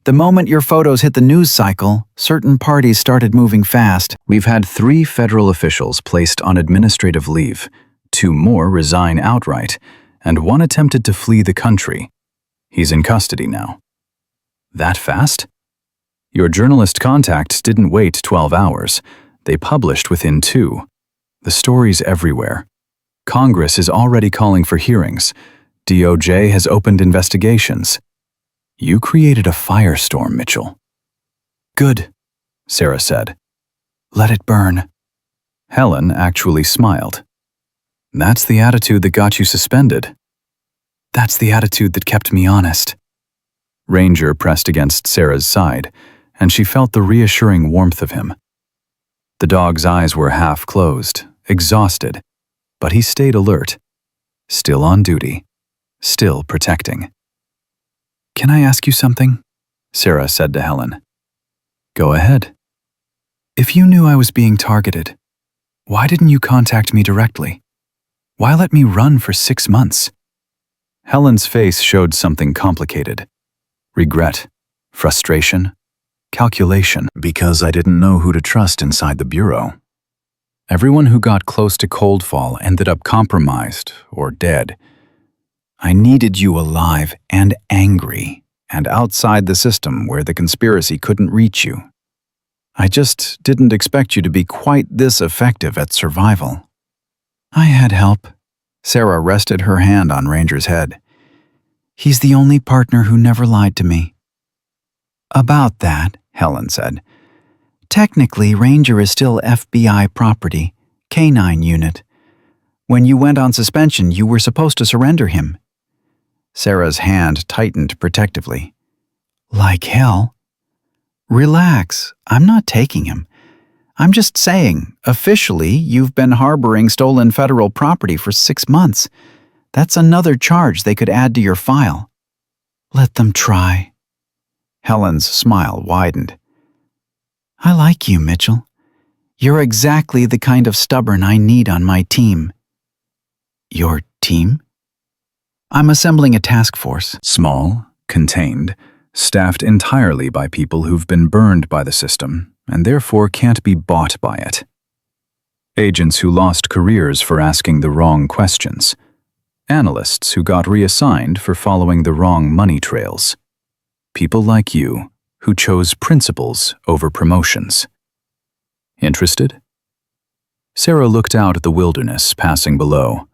The moment your photos hit the news cycle, certain parties started moving fast." We've had 3 federal officials placed on administrative leave, 2 more resign outright, and 1 attempted to flee the country. He's in custody now. That fast? Your journalist contacts didn't wait 12 hours. They published within 2. The story's everywhere. Congress is already calling for hearings. DOJ has opened investigations. You created a firestorm, Mitchell. "Good," Sarah said. "Let it burn." Helen actually smiled. "That's the attitude that got you suspended." "That's the attitude that kept me honest." Ranger pressed against Sarah's side, and she felt the reassuring warmth of him. The dog's eyes were half closed, exhausted, but he stayed alert, still on duty, still protecting. "Can I ask you something?" Sarah said to Helen. "Go ahead." "If you knew I was being targeted, why didn't you contact me directly? Why let me run for 6 months?" Helen's face showed something complicated. Regret, frustration, calculation. "Because I didn't know who to trust inside the bureau. Everyone who got close to Coldfall ended up compromised or dead. I needed you alive and angry, and outside the system where the conspiracy couldn't reach you. I just didn't expect you to be quite this effective at survival." "I had help." Sarah rested her hand on Ranger's head. "He's the only partner who never lied to me." "About that," Helen said. "Technically, Ranger is still FBI property, K-9 unit. When you went on suspension, you were supposed to surrender him." Sarah's hand tightened protectively. "Like hell." "Relax, I'm not taking him. I'm just saying, officially, you've been harboring stolen federal property for 6 months. That's another charge they could add to your file." "Let them try." Helen's smile widened. "I like you, Mitchell. You're exactly the kind of stubborn I need on my team." "Your team?" "I'm assembling a task force." Small, contained, staffed entirely by people who've been burned by the system and therefore can't be bought by it. Agents who lost careers for asking the wrong questions. Analysts who got reassigned for following the wrong money trails. People like you who chose principles over promotions. Interested? Sarah looked out at the wilderness passing below.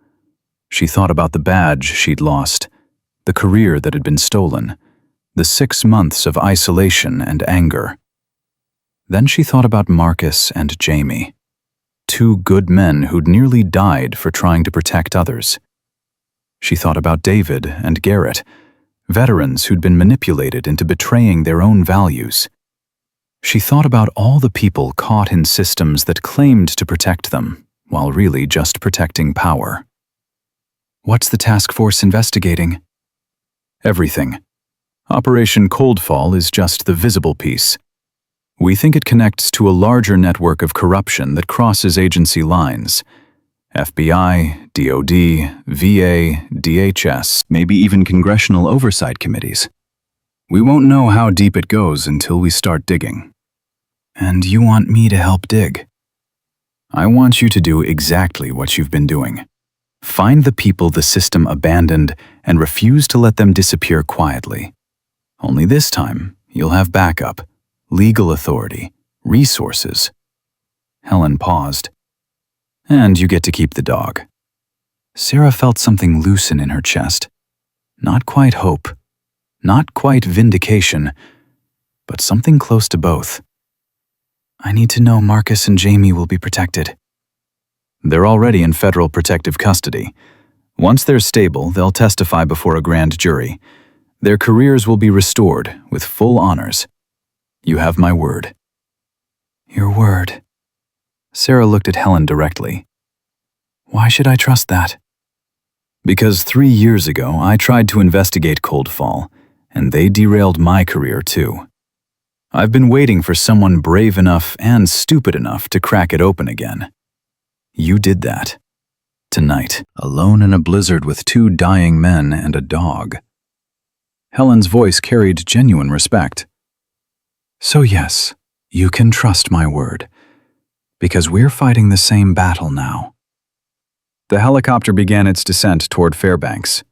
She thought about the badge she'd lost, the career that had been stolen, the 6 months of isolation and anger. Then she thought about Marcus and Jamie, 2 good men who'd nearly died for trying to protect others. She thought about David and Garrett, veterans who'd been manipulated into betraying their own values. She thought about all the people caught in systems that claimed to protect them, while really just protecting power. "What's the task force investigating?" Everything. Operation Coldfall is just the visible piece. We think it connects to a larger network of corruption that crosses agency lines. FBI, DOD, VA, DHS, maybe even congressional oversight committees. We won't know how deep it goes until we start digging. "And you want me to help dig?" I want you to do exactly what you've been doing. Find the people the system abandoned and refuse to let them disappear quietly. Only this time, you'll have backup, legal authority, resources. Helen paused. And you get to keep the dog. Sarah felt something loosen in her chest. Not quite hope, not quite vindication, but something close to both. I need to know Marcus and Jamie will be protected. They're already in federal protective custody. Once they're stable, they'll testify before a grand jury. Their careers will be restored with full honors. You have my word. Your word. Sarah looked at Helen directly. Why should I trust that? Because 3 years ago, I tried to investigate Coldfall, and they derailed my career too. I've been waiting for someone brave enough and stupid enough to crack it open again. You did that. Tonight, alone in a blizzard with 2 dying men and a dog. Helen's voice carried genuine respect. So yes, you can trust my word, because we're fighting the same battle now. The helicopter began its descent toward Fairbanks.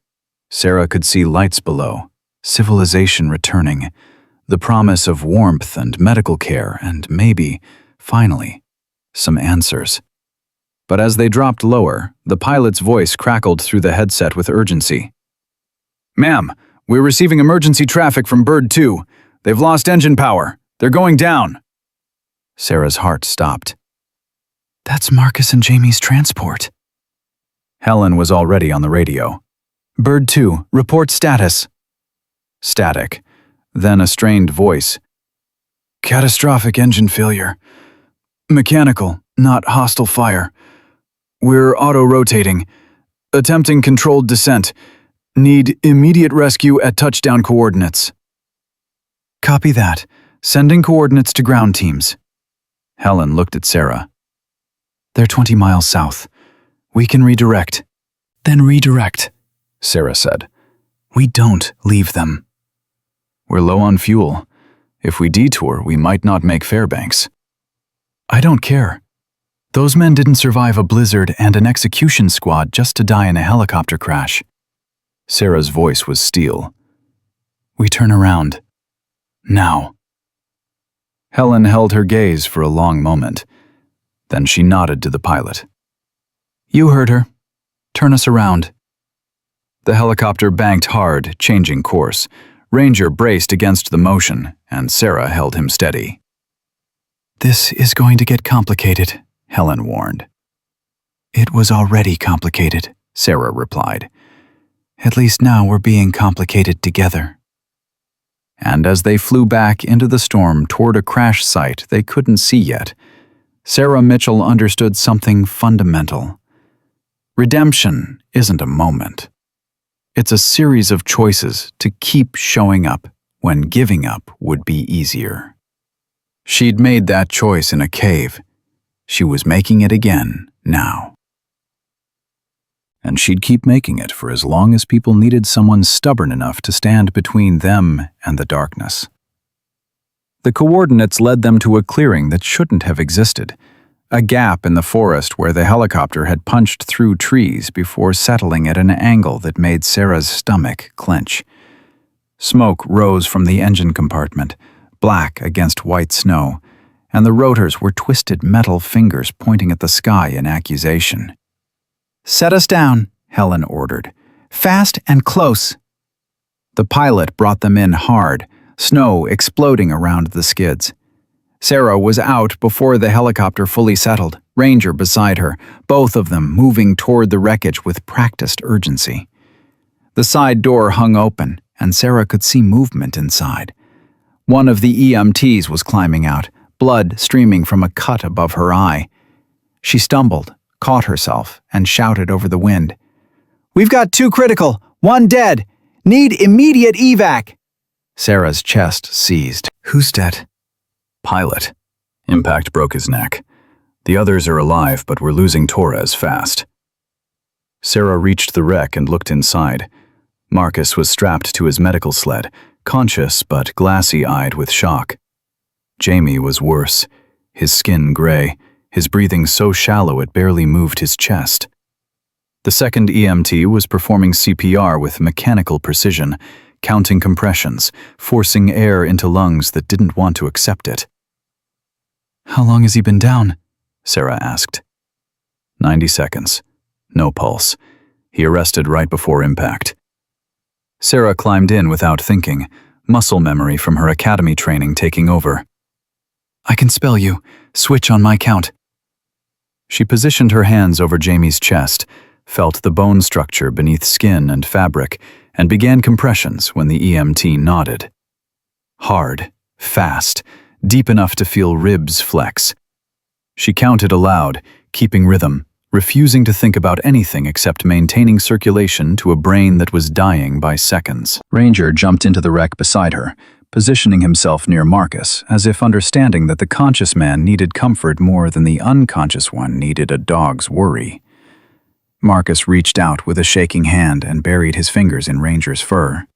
Sarah could see lights below, civilization returning, the promise of warmth and medical care, and maybe, finally, some answers. But as they dropped lower, the pilot's voice crackled through the headset with urgency. Ma'am, we're receiving emergency traffic from Bird 2. They've lost engine power. They're going down. Sarah's heart stopped. That's Marcus and Jamie's transport. Helen was already on the radio. Bird 2, report status. Static. Then a strained voice. Catastrophic engine failure. Mechanical, not hostile fire. We're auto-rotating. Attempting controlled descent. Need immediate rescue at touchdown coordinates. Copy that. Sending coordinates to ground teams. Helen looked at Sarah. They're 20 miles south. We can redirect. Then redirect, Sarah said. We don't leave them. We're low on fuel. If we detour, we might not make Fairbanks. I don't care. Those men didn't survive a blizzard and an execution squad just to die in a helicopter crash. Sarah's voice was steel. We turn around. Now. Helen held her gaze for a long moment. Then she nodded to the pilot. You heard her. Turn us around. The helicopter banked hard, changing course. Ranger braced against the motion, and Sarah held him steady. This is going to get complicated, Helen warned. It was already complicated, Sarah replied. At least now we're being complicated together. And as they flew back into the storm toward a crash site they couldn't see yet, Sarah Mitchell understood something fundamental. Redemption isn't a moment. It's a series of choices to keep showing up when giving up would be easier. She'd made that choice in a cave. She was making it again now. And she'd keep making it for as long as people needed someone stubborn enough to stand between them and the darkness. The coordinates led them to a clearing that shouldn't have existed, a gap in the forest where the helicopter had punched through trees before settling at an angle that made Sarah's stomach clench. Smoke rose from the engine compartment, black against white snow, and the rotors were twisted metal fingers pointing at the sky in accusation. Set us down, Helen ordered. Fast and close. The pilot brought them in hard, snow exploding around the skids. Sarah was out before the helicopter fully settled, Ranger beside her, both of them moving toward the wreckage with practiced urgency. The side door hung open, and Sarah could see movement inside. One of the EMTs was climbing out, blood streaming from a cut above her eye. She stumbled, caught herself, and shouted over the wind. We've got 2 critical, 1 dead. Need immediate evac. Sarah's chest seized. Who's dead? Pilot. Impact broke his neck. The others are alive, but we're losing Torres fast. Sarah reached the wreck and looked inside. Marcus was strapped to his medical sled, conscious but glassy-eyed with shock. Jamie was worse, his skin gray, his breathing so shallow it barely moved his chest. The second EMT was performing CPR with mechanical precision, counting compressions, forcing air into lungs that didn't want to accept it. "How long has he been down?" Sarah asked. 90 seconds. No pulse. He arrested right before impact. Sarah climbed in without thinking, muscle memory from her academy training taking over. "I can spell you. Switch on my count." She positioned her hands over Jamie's chest, felt the bone structure beneath skin and fabric, and began compressions when the EMT nodded. Hard, fast, deep enough to feel ribs flex. She counted aloud, keeping rhythm, refusing to think about anything except maintaining circulation to a brain that was dying by seconds. Ranger jumped into the wreck beside her, positioning himself near Marcus, as if understanding that the conscious man needed comfort more than the unconscious one needed a dog's worry. Marcus reached out with a shaking hand and buried his fingers in Ranger's fur.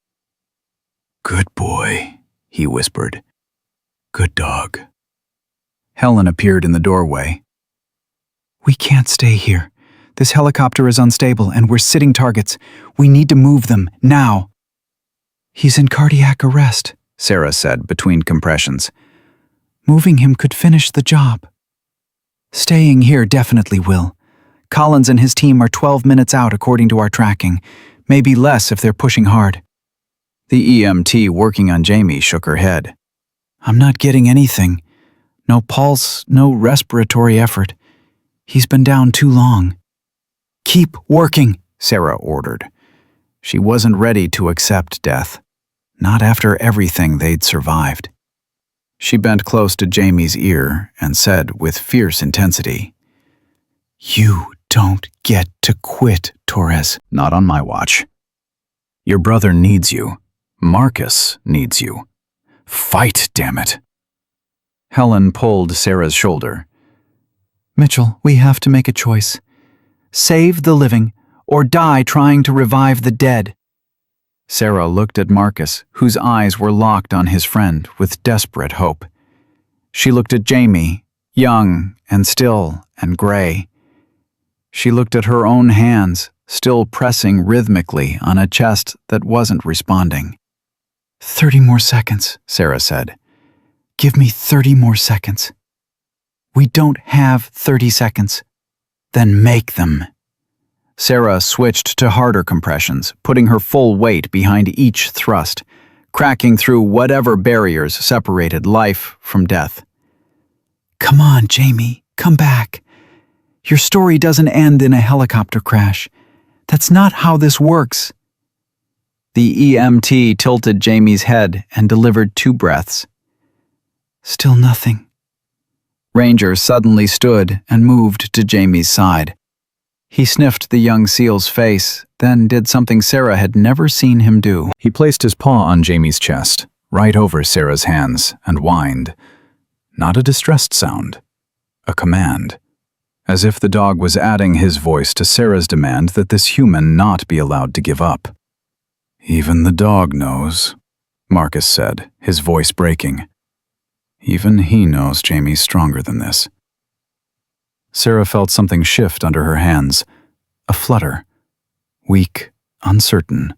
"Good boy," he whispered. "Good dog." Helen appeared in the doorway. "We can't stay here. This helicopter is unstable and we're sitting targets. We need to move them, now." "He's in cardiac arrest," Sarah said between compressions. "Moving him could finish the job." "Staying here definitely will. Collins and his team are 12 minutes out according to our tracking, maybe less if they're pushing hard." The EMT working on Jamie shook her head. "I'm not getting anything. No pulse, no respiratory effort. He's been down too long." "Keep working," Sarah ordered. She wasn't ready to accept death. Not after everything they'd survived. She bent close to Jamie's ear and said with fierce intensity, "You don't get to quit, Torres." "Not on my watch. Your brother needs you. Marcus needs you. Fight, damn it." Helen pulled Sarah's shoulder. "Mitchell, we have to make a choice. Save the living or die trying to revive the dead." Sarah looked at Marcus, whose eyes were locked on his friend with desperate hope. She looked at Jamie, young and still and gray. She looked at her own hands, still pressing rhythmically on a chest that wasn't responding. 30 more seconds, Sarah said. "Give me 30 more seconds." "We don't have 30 seconds." "Then make them." Sarah switched to harder compressions, putting her full weight behind each thrust, cracking through whatever barriers separated life from death. "Come on, Jamie, come back. Your story doesn't end in a helicopter crash. That's not how this works." The EMT tilted Jamie's head and delivered 2 breaths. "Still nothing." Ranger suddenly stood and moved to Jamie's side. He sniffed the young SEAL's face, then did something Sarah had never seen him do. He placed his paw on Jamie's chest, right over Sarah's hands, and whined. Not a distressed sound, a command. As if the dog was adding his voice to Sarah's demand that this human not be allowed to give up. "Even the dog knows," Marcus said, his voice breaking. "Even he knows Jamie's stronger than this." Sarah felt something shift under her hands, a flutter. Weak, uncertain,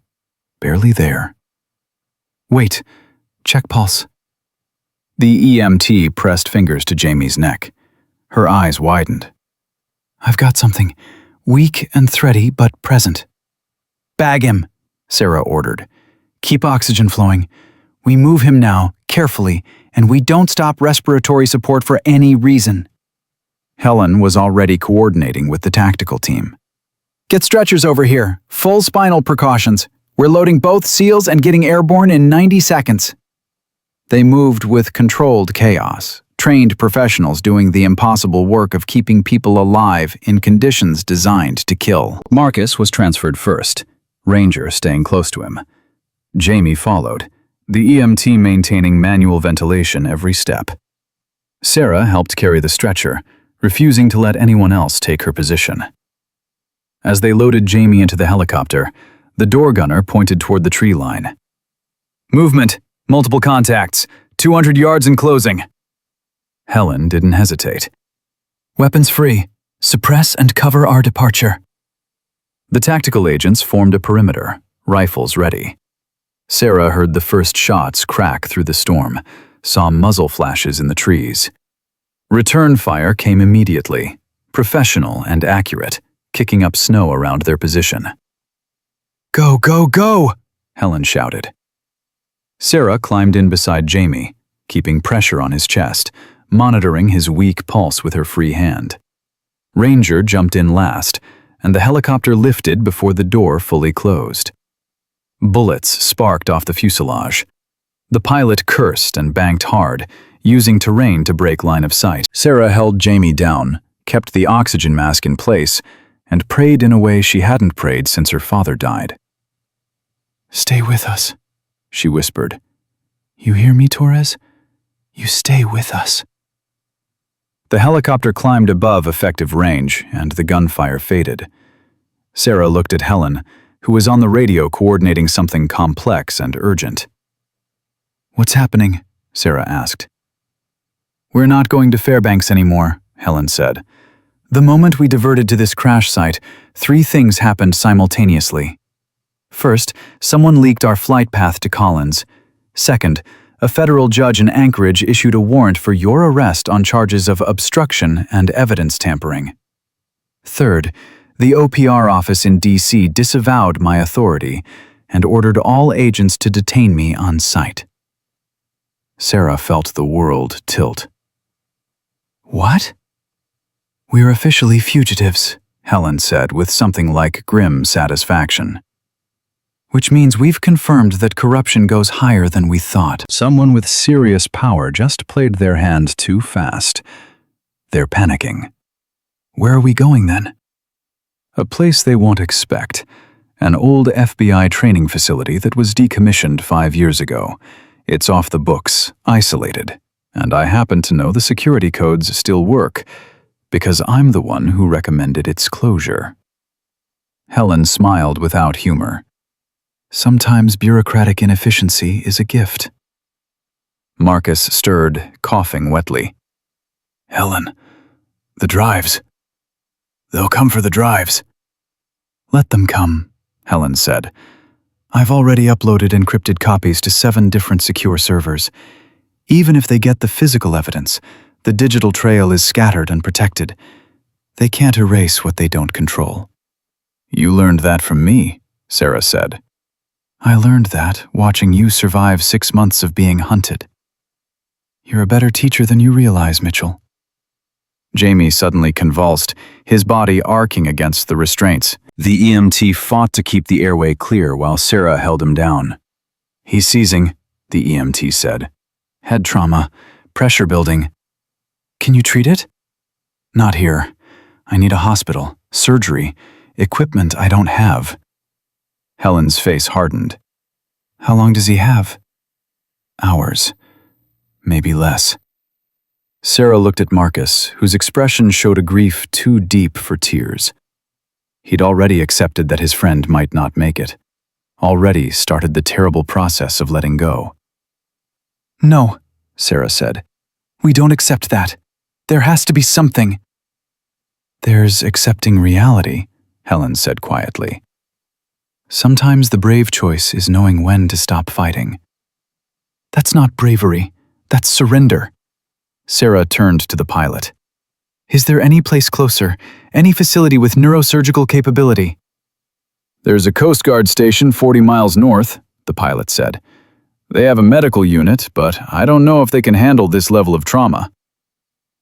barely there. "Wait, check pulse." The EMT pressed fingers to Jamie's neck. Her eyes widened. "I've got something. Weak and thready, but present." "Bag him," Sarah ordered. "Keep oxygen flowing. We move him now, carefully, and we don't stop respiratory support for any reason." Helen was already coordinating with the tactical team. "Get stretchers over here. Full spinal precautions. We're loading both SEALs and getting airborne in 90 seconds. They moved with controlled chaos, trained professionals doing the impossible work of keeping people alive in conditions designed to kill. Marcus was transferred first, Ranger staying close to him. Jamie followed, the EMT maintaining manual ventilation every step. Sarah helped carry the stretcher, refusing to let anyone else take her position. As they loaded Jamie into the helicopter, the door gunner pointed toward the tree line. "Movement! Multiple contacts! 200 yards and closing!" Helen didn't hesitate. "Weapons free. Suppress and cover our departure." The tactical agents formed a perimeter, rifles ready. Sarah heard the first shots crack through the storm, saw muzzle flashes in the trees. Return fire came immediately, professional and accurate, kicking up snow around their position. Go, go, go! Helen shouted. Sarah climbed in beside Jamie, keeping pressure on his chest, monitoring his weak pulse with her free hand. Ranger jumped in last, and the helicopter lifted before the door fully closed. Bullets sparked off the fuselage. The pilot cursed and banked hard, using terrain to break line of sight. Sarah held Jamie down, kept the oxygen mask in place, and prayed in a way she hadn't prayed since her father died. Stay with us, she whispered. You hear me, Torres? You stay with us. The helicopter climbed above effective range, and the gunfire faded. Sarah looked at Helen, who was on the radio coordinating something complex and urgent. What's happening? Sarah asked. We're not going to Fairbanks anymore, Helen said. The moment we diverted to this crash site, 3 things happened simultaneously. First, someone leaked our flight path to Collins. Second, a federal judge in Anchorage issued a warrant for your arrest on charges of obstruction and evidence tampering. Third, the OPR office in D.C. disavowed my authority and ordered all agents to detain me on site. Sarah felt the world tilt. What? We're officially fugitives, Helen said with something like grim satisfaction. Which means we've confirmed that corruption goes higher than we thought. Someone with serious power just played their hand too fast. They're panicking. Where are we going then? A place they won't expect. An old FBI training facility that was decommissioned 5 years ago. It's off the books, isolated, and I happen to know the security codes still work, because I'm the one who recommended its closure. Helen smiled without humor. Sometimes bureaucratic inefficiency is a gift. Marcus stirred, coughing wetly. Helen, the drives. They'll come for the drives. Let them come, Helen said. I've already uploaded encrypted copies to 7 different secure servers. Even if they get the physical evidence, the digital trail is scattered and protected. They can't erase what they don't control. You learned that from me, Sarah said. I learned that watching you survive 6 months of being hunted. You're a better teacher than you realize, Mitchell. Jamie suddenly convulsed, his body arcing against the restraints. The EMT fought to keep the airway clear while Sarah held him down. He's seizing, the EMT said. Head trauma, pressure building. Can you treat it? Not here. I need a hospital, surgery, equipment I don't have. Helen's face hardened. How long does he have? Hours. Maybe less. Sarah looked at Marcus, whose expression showed a grief too deep for tears. He'd already accepted that his friend might not make it. Already started the terrible process of letting go. No, Sarah said. We don't accept that. There has to be something. There's accepting reality, Helen said quietly. Sometimes the brave choice is knowing when to stop fighting. That's not bravery. That's surrender. Sarah turned to the pilot. Is there any place closer, any facility with neurosurgical capability? There's a Coast Guard station 40 miles north, the pilot said. They have a medical unit, but I don't know if they can handle this level of trauma.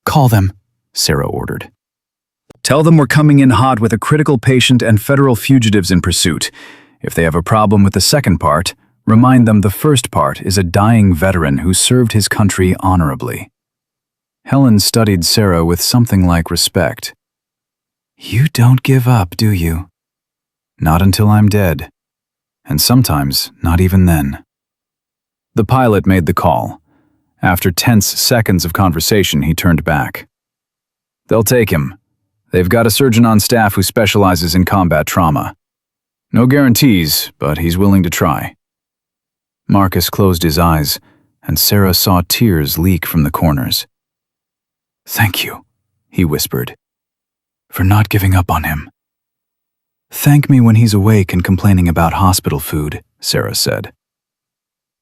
Call them, Sarah ordered. Tell them we're coming in hot with a critical patient and federal fugitives in pursuit. If they have a problem with the second part, remind them the first part is a dying veteran who served his country honorably. Helen studied Sarah with something like respect. You don't give up, do you? Not until I'm dead. And sometimes not even then. The pilot made the call. After tense seconds of conversation, he turned back. They'll take him. They've got a surgeon on staff who specializes in combat trauma. No guarantees, but he's willing to try. Marcus closed his eyes, and Sarah saw tears leak from the corners. Thank you, he whispered, for not giving up on him. Thank me when he's awake and complaining about hospital food, Sarah said.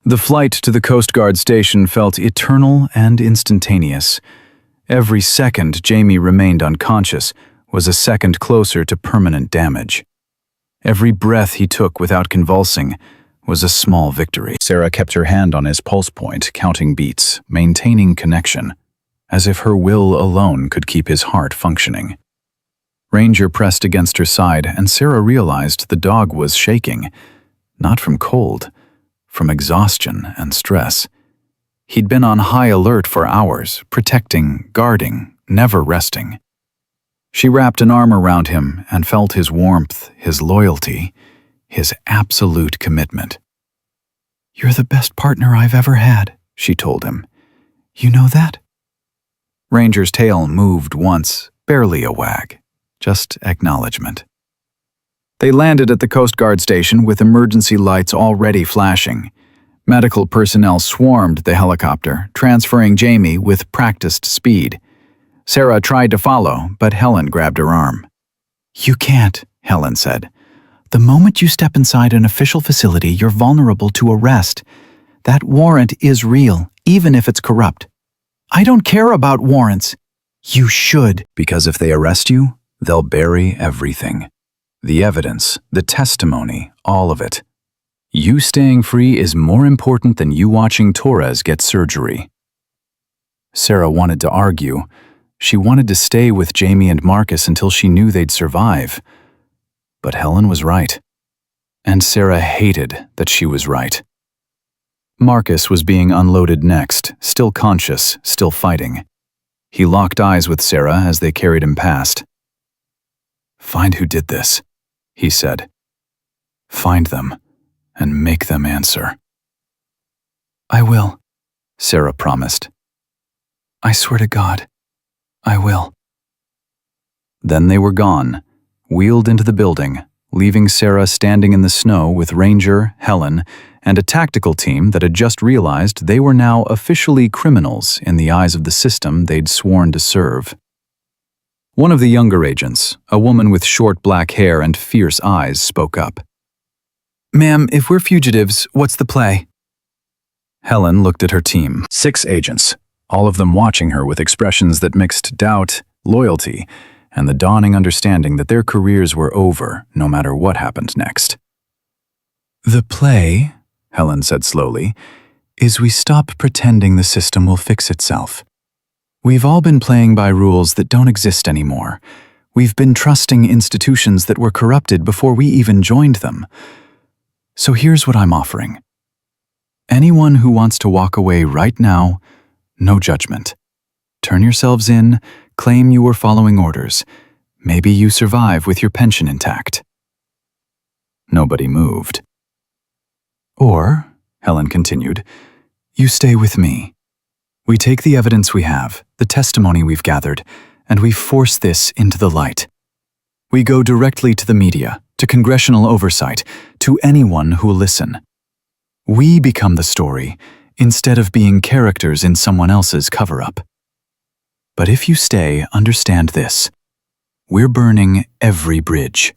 The flight to the Coast Guard station felt eternal and instantaneous. Every second Jamie remained unconscious was a second closer to permanent damage. Every breath he took without convulsing was a small victory. Sarah kept her hand on his pulse point, counting beats, maintaining connection, as if her will alone could keep his heart functioning. Ranger pressed against her side, and Sarah realized the dog was shaking, not from cold, from exhaustion and stress. He'd been on high alert for hours, protecting, guarding, never resting. She wrapped an arm around him and felt his warmth, his loyalty, his absolute commitment. You're the best partner I've ever had, she told him. You know that? Ranger's tail moved once, barely a wag, just acknowledgement. They landed at the Coast Guard station with emergency lights already flashing. Medical personnel swarmed the helicopter, transferring Jamie with practiced speed. Sarah tried to follow, but Helen grabbed her arm. You can't, Helen said. The moment you step inside an official facility, you're vulnerable to arrest. That warrant is real, even if it's corrupt. I don't care about warrants. You should. Because if they arrest you, they'll bury everything. The evidence, the testimony, all of it. You staying free is more important than you watching Torres get surgery. Sarah wanted to argue. She wanted to stay with Jamie and Marcus until she knew they'd survive. But Helen was right. And Sarah hated that she was right. Marcus was being unloaded next, still conscious, still fighting. He locked eyes with Sarah as they carried him past. Find who did this, he said. Find them and make them answer. I will, Sarah promised. I swear to God, I will. Then they were gone, wheeled into the building, leaving Sarah standing in the snow with Ranger, Helen, and a tactical team that had just realized they were now officially criminals in the eyes of the system they'd sworn to serve. One of the younger agents, a woman with short black hair and fierce eyes, spoke up. Ma'am, if we're fugitives, what's the play? Helen looked at her team. 6 agents, all of them watching her with expressions that mixed doubt, loyalty, and the dawning understanding that their careers were over no matter what happened next. The play, Helen said slowly, is we stop pretending the system will fix itself. We've all been playing by rules that don't exist anymore. We've been trusting institutions that were corrupted before we even joined them. So here's what I'm offering. Anyone who wants to walk away right now, no judgment. Turn yourselves in, claim you were following orders. Maybe you survive with your pension intact. Nobody moved. Or, Helen continued, you stay with me. We take the evidence we have, the testimony we've gathered, and we force this into the light. We go directly to the media, to congressional oversight, to anyone who'll listen. We become the story, instead of being characters in someone else's cover-up. But if you stay, understand this. We're burning every bridge.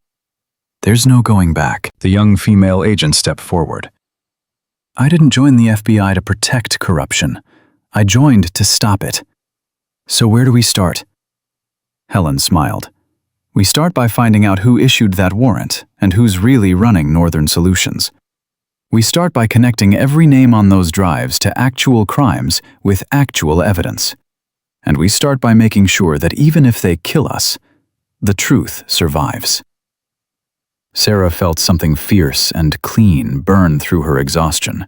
There's no going back. The young female agent stepped forward. I didn't join the FBI to protect corruption. I joined to stop it. So where do we start? Helen smiled. We start by finding out who issued that warrant and who's really running Northern Solutions. We start by connecting every name on those drives to actual crimes with actual evidence. And we start by making sure that even if they kill us, the truth survives. Sarah felt something fierce and clean burn through her exhaustion.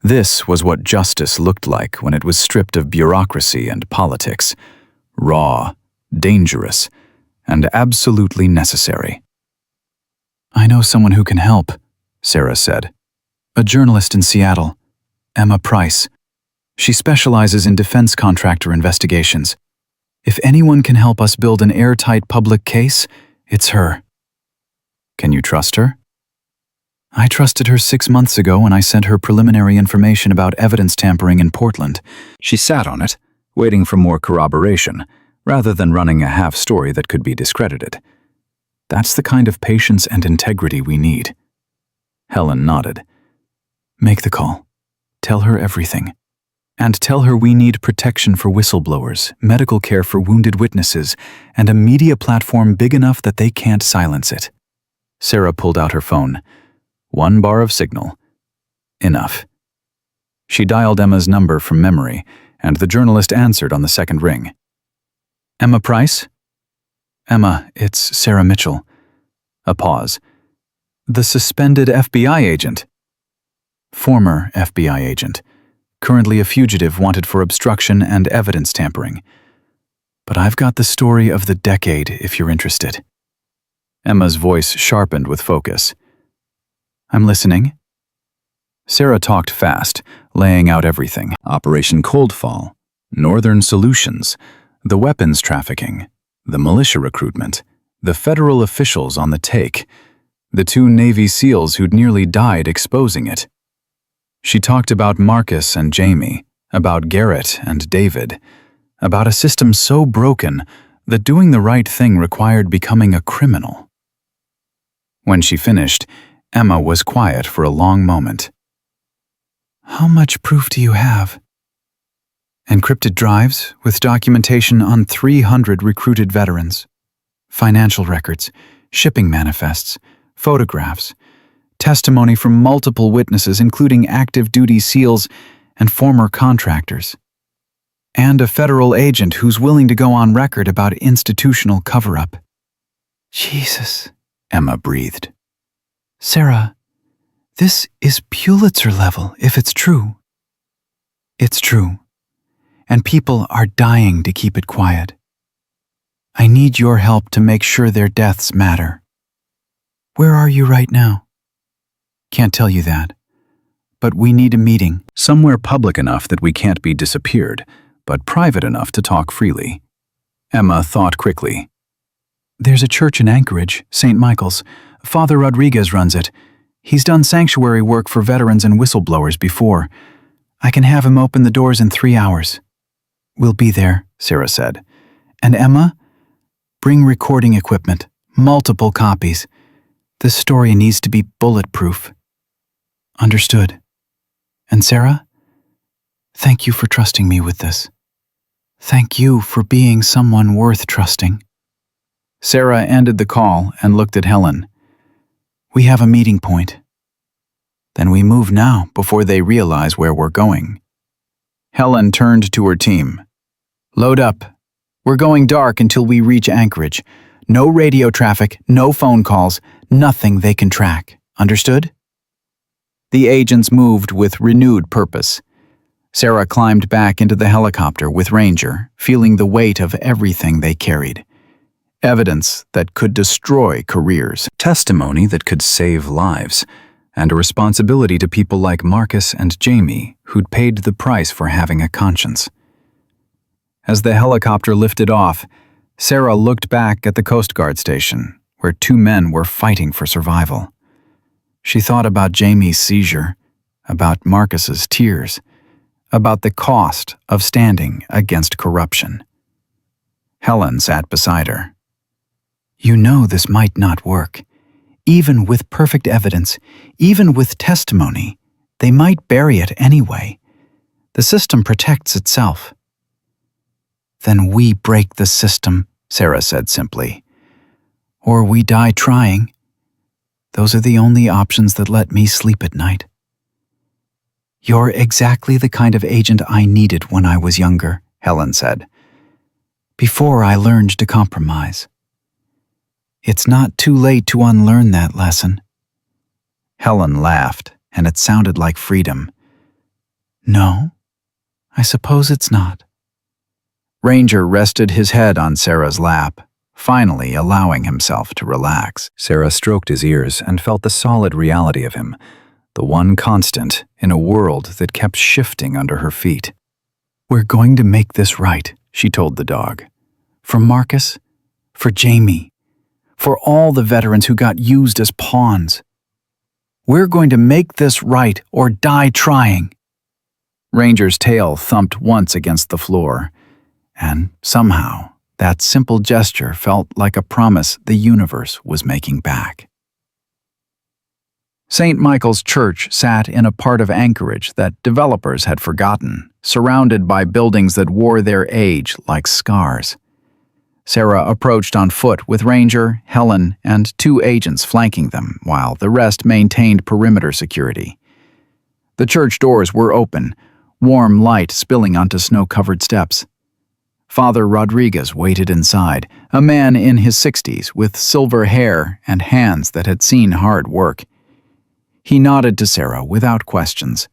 This was what justice looked like when it was stripped of bureaucracy and politics. Raw, dangerous, and absolutely necessary. I know someone who can help, Sarah said. A journalist in Seattle, Emma Price. She specializes in defense contractor investigations. If anyone can help us build an airtight public case, it's her. Can you trust her? I trusted her 6 months ago when I sent her preliminary information about evidence tampering in Portland. She sat on it, waiting for more corroboration, rather than running a half story that could be discredited. That's the kind of patience and integrity we need. Helen nodded. Make the call. Tell her everything. And tell her we need protection for whistleblowers, medical care for wounded witnesses, and a media platform big enough that they can't silence it. Sarah pulled out her phone. 1 bar of signal. Enough. She dialed Emma's number from memory, and the journalist answered on the second ring. Emma Price? Emma, it's Sarah Mitchell. A pause. The suspended FBI agent. Former FBI agent. Currently a fugitive wanted for obstruction and evidence tampering. But I've got the story of the decade if you're interested. Emma's voice sharpened with focus. I'm listening. Sarah talked fast, laying out everything. Operation Coldfall, Northern Solutions, the weapons trafficking, the militia recruitment, the federal officials on the take, the 2 Navy SEALs who'd nearly died exposing it. She talked about Marcus and Jamie, about Garrett and David, about a system so broken that doing the right thing required becoming a criminal. When she finished, Emma was quiet for a long moment. How much proof do you have? Encrypted drives with documentation on 300 recruited veterans, financial records, shipping manifests, photographs, testimony from multiple witnesses including active duty SEALs and former contractors, and a federal agent who's willing to go on record about institutional cover-up. Jesus, Emma breathed. Sarah, this is Pulitzer level if it's true. It's true, and people are dying to keep it quiet. I need your help to make sure their deaths matter. Where are you right now? Can't tell you that. But we need a meeting. Somewhere public enough that we can't be disappeared, but private enough to talk freely. Emma thought quickly. There's a church in Anchorage, St. Michael's. Father Rodriguez runs it. He's done sanctuary work for veterans and whistleblowers before. I can have him open the doors in 3 hours. We'll be there, Sarah said. And Emma, bring recording equipment, multiple copies. This story needs to be bulletproof. Understood. And Sarah, thank you for trusting me with this. Thank you for being someone worth trusting. Sarah ended the call and looked at Helen. We have a meeting point. Then we move now before they realize where we're going. Helen turned to her team. Load up. We're going dark until we reach Anchorage. No radio traffic, no phone calls, nothing they can track. Understood? The agents moved with renewed purpose. Sarah climbed back into the helicopter with Ranger, feeling the weight of everything they carried. Evidence that could destroy careers, testimony that could save lives, and a responsibility to people like Marcus and Jamie who'd paid the price for having a conscience. As the helicopter lifted off, Sarah looked back at the Coast Guard station, where 2 men were fighting for survival. She thought about Jamie's seizure, about Marcus's tears, about the cost of standing against corruption. Helen sat beside her. You know this might not work. Even with perfect evidence, even with testimony, they might bury it anyway. The system protects itself. Then we break the system, Sarah said simply. Or we die trying. Those are the only options that let me sleep at night. You're exactly the kind of agent I needed when I was younger, Helen said. Before I learned to compromise. It's not too late to unlearn that lesson. Helen laughed, and it sounded like freedom. No, I suppose it's not. Ranger rested his head on Sarah's lap, finally allowing himself to relax. Sarah stroked his ears and felt the solid reality of him, the one constant in a world that kept shifting under her feet. We're going to make this right, she told the dog. For Marcus, for Jamie, for all the veterans who got used as pawns. We're going to make this right or die trying. Ranger's tail thumped once against the floor, and somehow That simple gesture felt like a promise the universe was making back. St. Michael's Church sat in a part of Anchorage that developers had forgotten, surrounded by buildings that wore their age like scars. Sarah approached on foot with Ranger, Helen, and 2 agents flanking them, while the rest maintained perimeter security. The church doors were open, warm light spilling onto snow-covered steps. Father Rodriguez waited inside, a man in his 60s with silver hair and hands that had seen hard work. He nodded to Sarah without questions,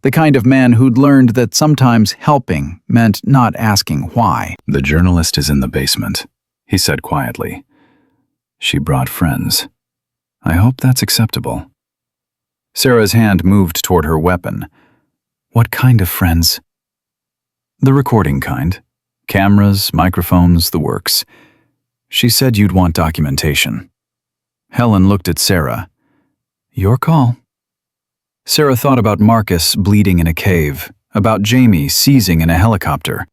the kind of man who'd learned that sometimes helping meant not asking why. "The journalist is in the basement," he said quietly. "She brought friends. I hope that's acceptable." Sarah's hand moved toward her weapon. "What kind of friends?" "The recording kind. Cameras, microphones, the works. She said you'd want documentation." Helen looked at Sarah. "Your call." Sarah thought about Marcus bleeding in a cave, about Jamie seizing in a helicopter,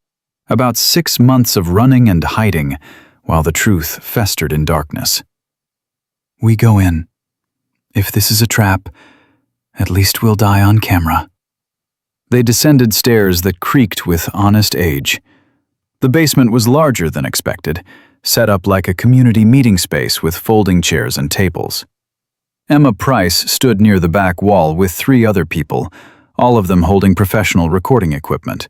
about 6 months of running and hiding while the truth festered in darkness. "We go in. If this is a trap, at least we'll die on camera." They descended stairs that creaked with honest age. The basement was larger than expected, set up like a community meeting space with folding chairs and tables. Emma Price stood near the back wall with 3 other people, all of them holding professional recording equipment.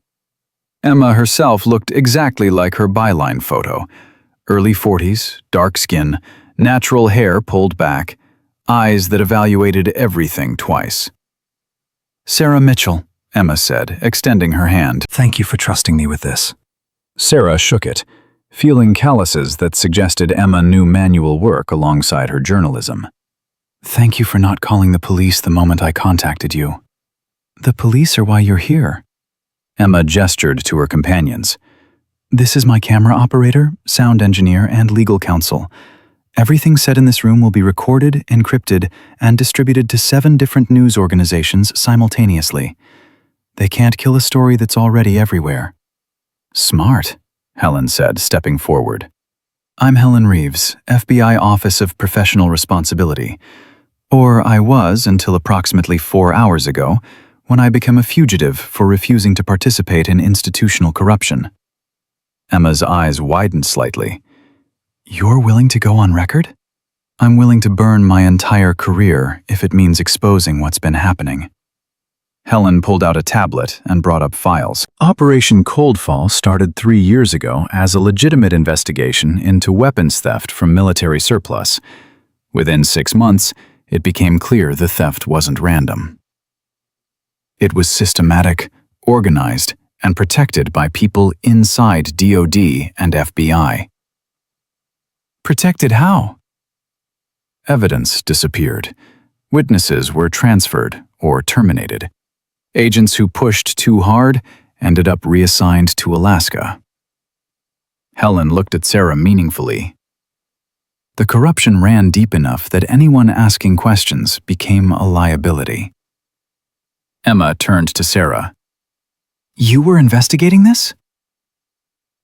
Emma herself looked exactly like her byline photo. Early 40s, dark skin, natural hair pulled back, eyes that evaluated everything twice. "Sarah Mitchell," Emma said, extending her hand. "Thank you for trusting me with this." Sarah shook it, feeling calluses that suggested Emma knew manual work alongside her journalism. "Thank you for not calling the police the moment I contacted you." "The police are why you're here." Emma gestured to her companions. "This is my camera operator, sound engineer, and legal counsel. Everything said in this room will be recorded, encrypted, and distributed to 7 different news organizations simultaneously. They can't kill a story that's already everywhere." "Smart," Helen said, stepping forward. "I'm Helen Reeves, FBI Office of Professional Responsibility. Or I was until approximately 4 hours ago, when I became a fugitive for refusing to participate in institutional corruption." Emma's eyes widened slightly. "You're willing to go on record?" "I'm willing to burn my entire career if it means exposing what's been happening." Helen pulled out a tablet and brought up files. Operation Coldfall started 3 years ago as a legitimate investigation into weapons theft from military surplus. Within 6 months, it became clear the theft wasn't random. It was systematic, organized, and protected by people inside DoD and FBI. "Protected how?" Evidence disappeared. Witnesses were transferred or terminated. Agents who pushed too hard ended up reassigned to Alaska. Helen looked at Sarah meaningfully. "The corruption ran deep enough that anyone asking questions became a liability." Emma turned to Sarah. "You were investigating this?"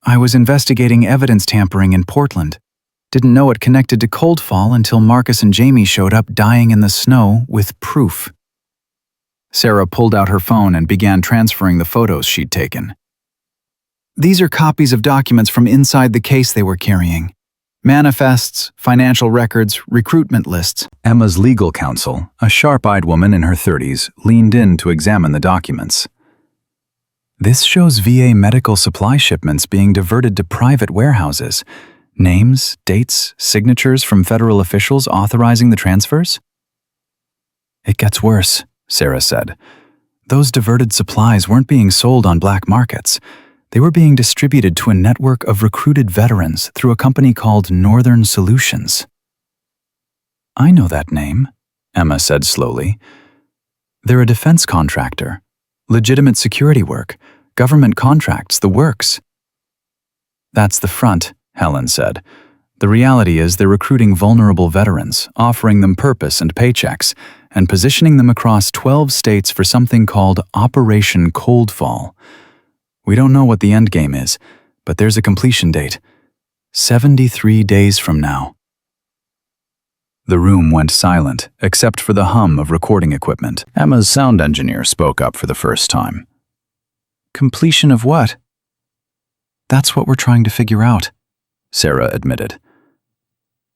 "I was investigating evidence tampering in Portland. Didn't know it connected to Coldfall until Marcus and Jamie showed up dying in the snow with proof." Sarah pulled out her phone and began transferring the photos she'd taken. "These are copies of documents from inside the case they were carrying. Manifests, financial records, recruitment lists." Emma's legal counsel, a sharp-eyed woman in her 30s, leaned in to examine the documents. "This shows VA medical supply shipments being diverted to private warehouses. Names, dates, signatures from federal officials authorizing the transfers?" "It gets worse," Sarah said. "Those diverted supplies weren't being sold on black markets. They were being distributed to a network of recruited veterans through a company called Northern Solutions." "I know that name," Emma said slowly. "They're a defense contractor. Legitimate security work, government contracts, the works." "That's the front," Helen said. "The reality is they're recruiting vulnerable veterans, offering them purpose and paychecks, and positioning them across 12 states for something called Operation Coldfall. We don't know what the end game is, but there's a completion date. 73 days from now. The room went silent, except for the hum of recording equipment. Emma's sound engineer spoke up for the first time. Completion of what? That's what we're trying to figure out, Sarah admitted.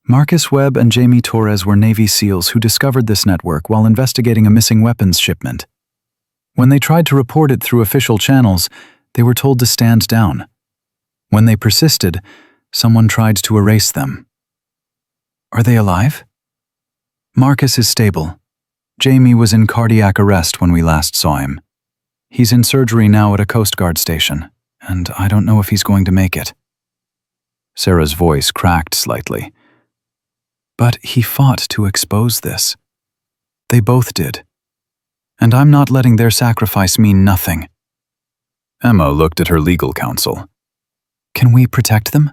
Marcus Webb and Jamie Torres were Navy SEALs who discovered this network while investigating a missing weapons shipment. When they tried to report it through official channels, they were told to stand down. When they persisted, someone tried to erase them. Are they alive? Marcus is stable. Jamie was in cardiac arrest when we last saw him. He's in surgery now at a Coast Guard station, and I don't know if he's going to make it. Sarah's voice cracked slightly. But he fought to expose this. They both did. And I'm not letting their sacrifice mean nothing. Emma looked at her legal counsel. Can we protect them?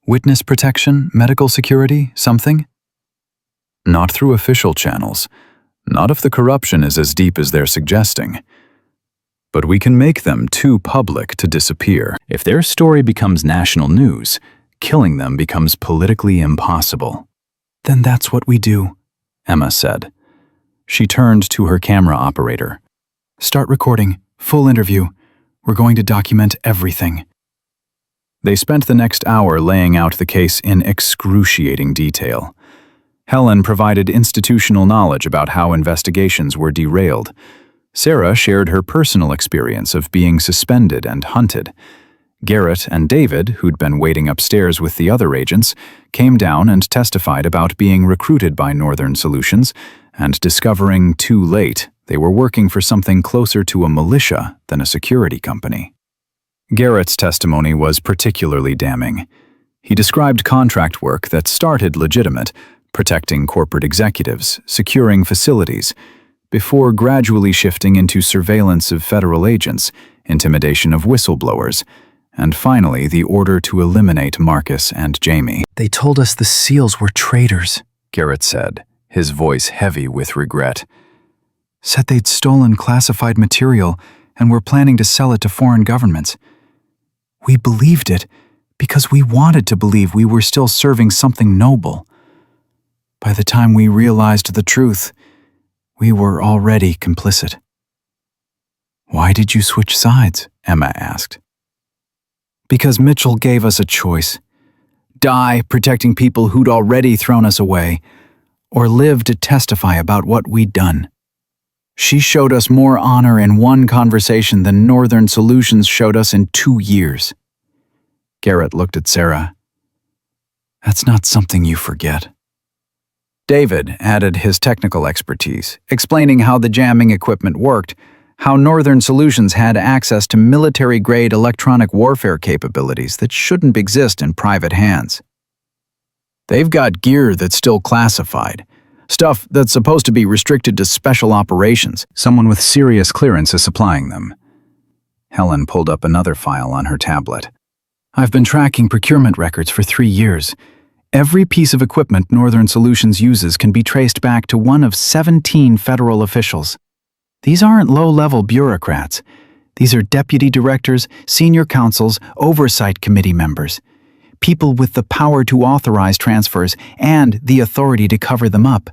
Witness protection, medical security, something? Not through official channels. Not if the corruption is as deep as they're suggesting. But we can make them too public to disappear. If their story becomes national news, killing them becomes politically impossible. Then that's what we do, Emma said. She turned to her camera operator. Start recording, full interview. We're going to document everything. They spent the next hour laying out the case in excruciating detail. Helen provided institutional knowledge about how investigations were derailed. Sarah shared her personal experience of being suspended and hunted. Garrett and David, who'd been waiting upstairs with the other agents, came down and testified about being recruited by Northern Solutions and discovering too late they were working for something closer to a militia than a security company. Garrett's testimony was particularly damning. He described contract work that started legitimate, protecting corporate executives, securing facilities, before gradually shifting into surveillance of federal agents, intimidation of whistleblowers, and finally the order to eliminate Marcus and Jamie. They told us the SEALs were traitors, Garrett said, his voice heavy with regret. Said they'd stolen classified material and were planning to sell it to foreign governments. We believed it because we wanted to believe we were still serving something noble. By the time we realized the truth, we were already complicit. Why did you switch sides? Emma asked. Because Mitchell gave us a choice. Die protecting people who'd already thrown us away, or live to testify about what we'd done. She showed us more honor in one conversation than Northern Solutions showed us in 2 years. Garrett looked at Sarah. That's not something you forget. David added his technical expertise, explaining how the jamming equipment worked, how Northern Solutions had access to military-grade electronic warfare capabilities that shouldn't exist in private hands. They've got gear that's still classified, stuff that's supposed to be restricted to special operations. Someone with serious clearance is supplying them. Helen pulled up another file on her tablet. I've been tracking procurement records for 3 years. Every piece of equipment Northern Solutions uses can be traced back to one of 17 federal officials. These aren't low-level bureaucrats. These are deputy directors, senior counsels, oversight committee members. People with the power to authorize transfers and the authority to cover them up.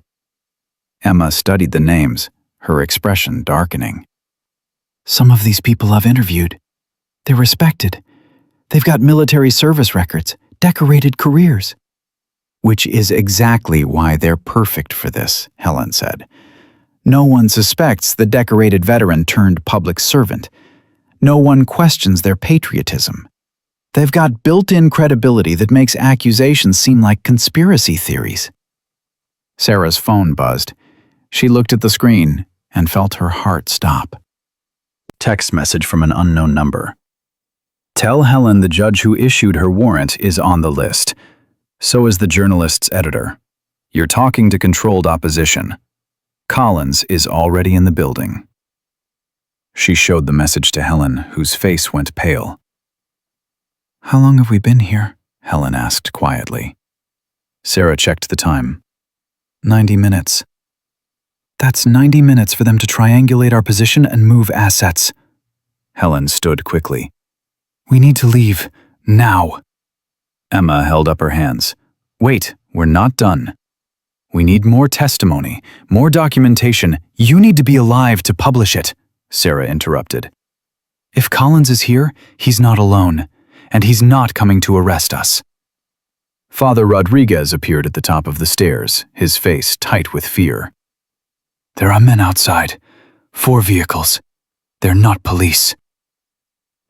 Emma studied the names, her expression darkening. Some of these people I've interviewed. They're respected. They've got military service records, decorated careers. Which is exactly why they're perfect for this, Helen said. No one suspects the decorated veteran turned public servant. No one questions their patriotism. They've got built-in credibility that makes accusations seem like conspiracy theories. Sarah's phone buzzed. She looked at the screen and felt her heart stop. Text message from an unknown number. Tell Helen the judge who issued her warrant is on the list. So is the journalist's editor. You're talking to controlled opposition. Collins is already in the building. She showed the message to Helen, whose face went pale. How long have we been here? Helen asked quietly. Sarah checked the time. 90 minutes. That's 90 minutes for them to triangulate our position and move assets. Helen stood quickly. We need to leave, now. Emma held up her hands. Wait, we're not done. We need more testimony, more documentation. You need to be alive to publish it, Sarah interrupted. If Collins is here, he's not alone, and he's not coming to arrest us. Father Rodriguez appeared at the top of the stairs, his face tight with fear. There are men outside. 4 vehicles. They're not police.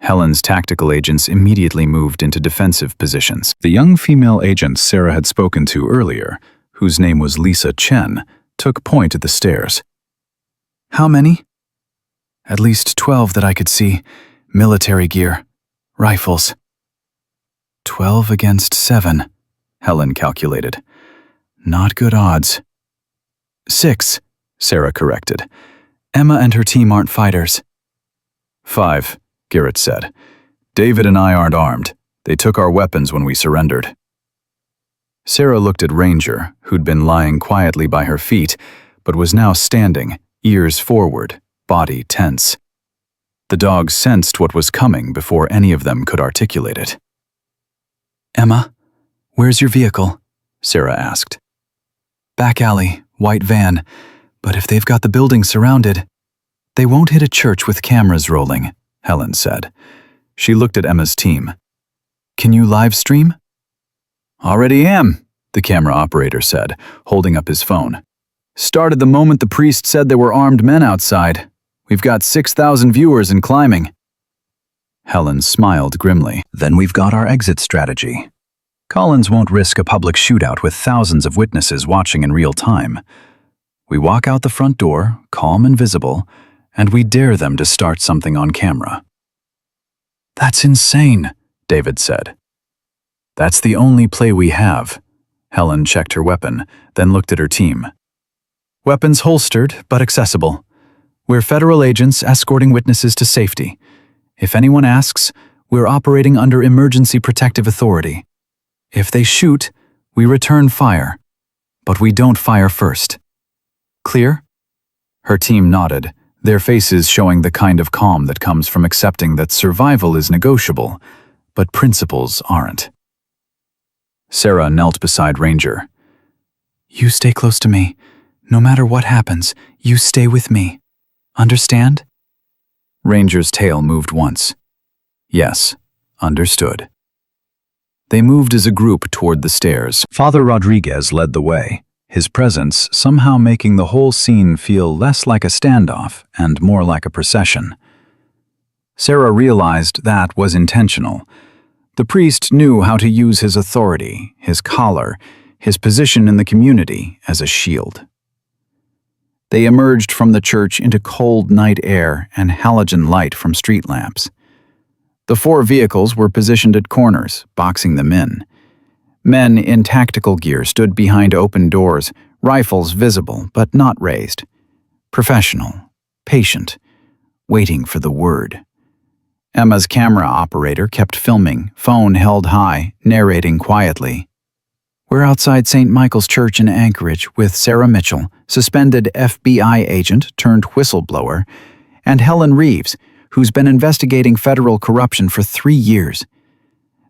Helen's tactical agents immediately moved into defensive positions. The young female agent Sarah had spoken to earlier, whose name was Lisa Chen, took point at the stairs. How many? At least 12 that I could see. Military gear. Rifles. 12 against 7, Helen calculated. Not good odds. 6, Sarah corrected. Emma and her team aren't fighters. 5, Garrett said. David and I aren't armed. They took our weapons when we surrendered. Sarah looked at Ranger, who'd been lying quietly by her feet, but was now standing, ears forward, body tense. The dogs sensed what was coming before any of them could articulate it. Emma, where's your vehicle? Sarah asked. Back alley, white van, but if they've got the building surrounded, they won't hit a church with cameras rolling, Helen said. She looked at Emma's team. Can you live stream? Already am, the camera operator said, holding up his phone. Started the moment the priest said there were armed men outside. We've got 6,000 viewers and climbing. Helen smiled grimly. Then we've got our exit strategy. Collins won't risk a public shootout with thousands of witnesses watching in real time. We walk out the front door, calm and visible, and we dare them to start something on camera. That's insane, David said. That's the only play we have. Helen checked her weapon, then looked at her team. Weapons holstered, but accessible. We're federal agents escorting witnesses to safety. If anyone asks, we're operating under emergency protective authority. If they shoot, we return fire. But we don't fire first. Clear? Her team nodded, their faces showing the kind of calm that comes from accepting that survival is negotiable, but principles aren't. Sarah knelt beside Ranger. You stay close to me. No matter what happens, you stay with me. Understand? Ranger's tail moved once. Yes, understood. They moved as a group toward the stairs. Father Rodriguez led the way, his presence somehow making the whole scene feel less like a standoff and more like a procession. Sarah realized that was intentional. The priest knew how to use his authority, his collar, his position in the community as a shield. They emerged from the church into cold night air and halogen light from street lamps. The 4 vehicles were positioned at corners, boxing them in. Men in tactical gear stood behind open doors, rifles visible but not raised. Professional, patient, waiting for the word. Emma's camera operator kept filming, phone held high, narrating quietly. We're outside St. Michael's Church in Anchorage with Sarah Mitchell, suspended FBI agent turned whistleblower, and Helen Reeves, who's been investigating federal corruption for 3 years.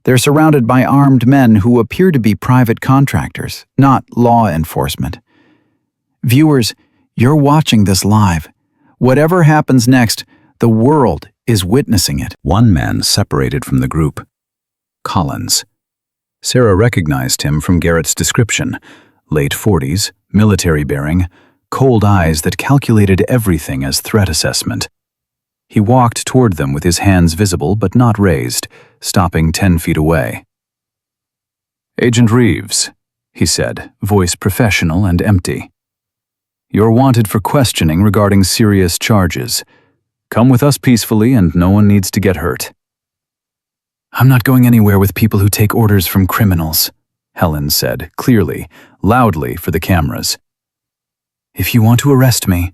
They're surrounded by armed men who appear to be private contractors, not law enforcement. Viewers, you're watching this live. Whatever happens next, the world is witnessing it. One man separated from the group. Collins. Sarah recognized him from Garrett's description. Late 40s, military bearing, cold eyes that calculated everything as threat assessment. He walked toward them with his hands visible but not raised, stopping 10 feet away. Agent Reeves, he said, voice professional and empty. You're wanted for questioning regarding serious charges. Come with us peacefully and no one needs to get hurt. I'm not going anywhere with people who take orders from criminals, Helen said, clearly, loudly for the cameras. If you want to arrest me,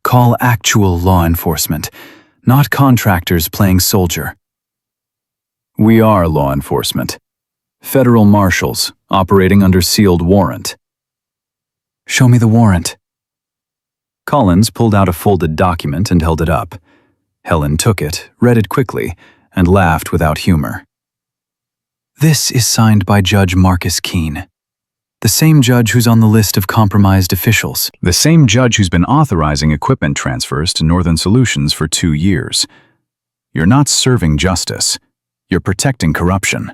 call actual law enforcement, not contractors playing soldier. We are law enforcement. Federal marshals, operating under sealed warrant. Show me the warrant. Collins pulled out a folded document and held it up. Helen took it, read it quickly, and laughed without humor. This is signed by Judge Marcus Keene, the same judge who's on the list of compromised officials. The same judge who's been authorizing equipment transfers to Northern Solutions for 2 years. You're not serving justice. You're protecting corruption.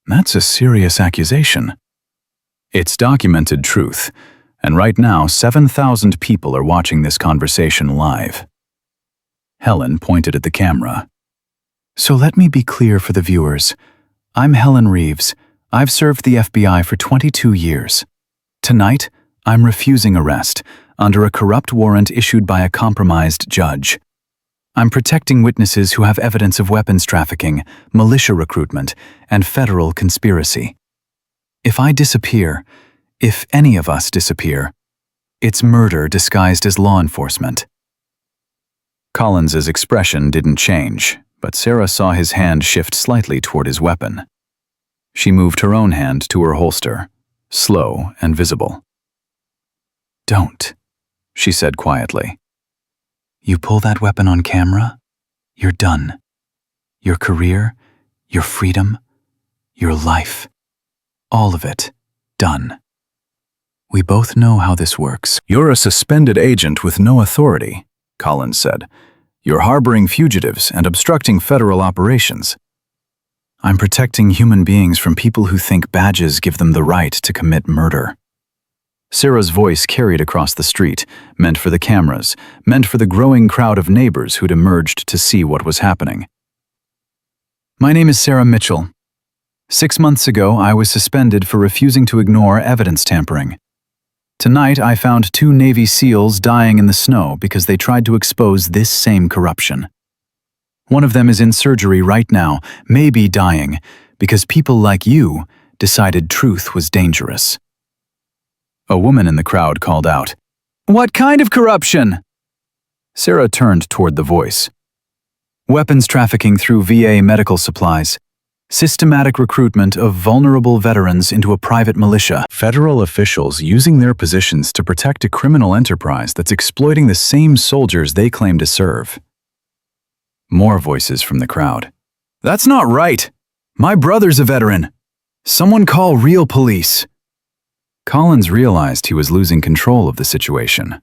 That's a serious accusation. It's documented truth, and right now 7,000 people are watching this conversation live. Helen pointed at the camera. So let me be clear for the viewers. I'm Helen Reeves. I've served the FBI for 22 years. Tonight, I'm refusing arrest under a corrupt warrant issued by a compromised judge. I'm protecting witnesses who have evidence of weapons trafficking, militia recruitment, and federal conspiracy. If I disappear, if any of us disappear, it's murder disguised as law enforcement. Collins's expression didn't change, but Sarah saw his hand shift slightly toward his weapon. She moved her own hand to her holster, slow and visible. Don't, she said quietly. You pull that weapon on camera, you're done. Your career, your freedom, your life, all of it, done. We both know how this works. You're a suspended agent with no authority, Collins said. You're harboring fugitives and obstructing federal operations. I'm protecting human beings from people who think badges give them the right to commit murder. Sarah's voice carried across the street, meant for the cameras, meant for the growing crowd of neighbors who'd emerged to see what was happening. My name is Sarah Mitchell. 6 months ago, I was suspended for refusing to ignore evidence tampering. Tonight, I found 2 Navy SEALs dying in the snow because they tried to expose this same corruption. One of them is in surgery right now, maybe dying, because people like you decided truth was dangerous. A woman in the crowd called out, "What kind of corruption?" Sarah turned toward the voice. Weapons trafficking through VA medical supplies. Systematic recruitment of vulnerable veterans into a private militia. Federal officials using their positions to protect a criminal enterprise that's exploiting the same soldiers they claim to serve. More voices from the crowd. That's not right. My brother's a veteran. Someone call real police. Collins realized he was losing control of the situation.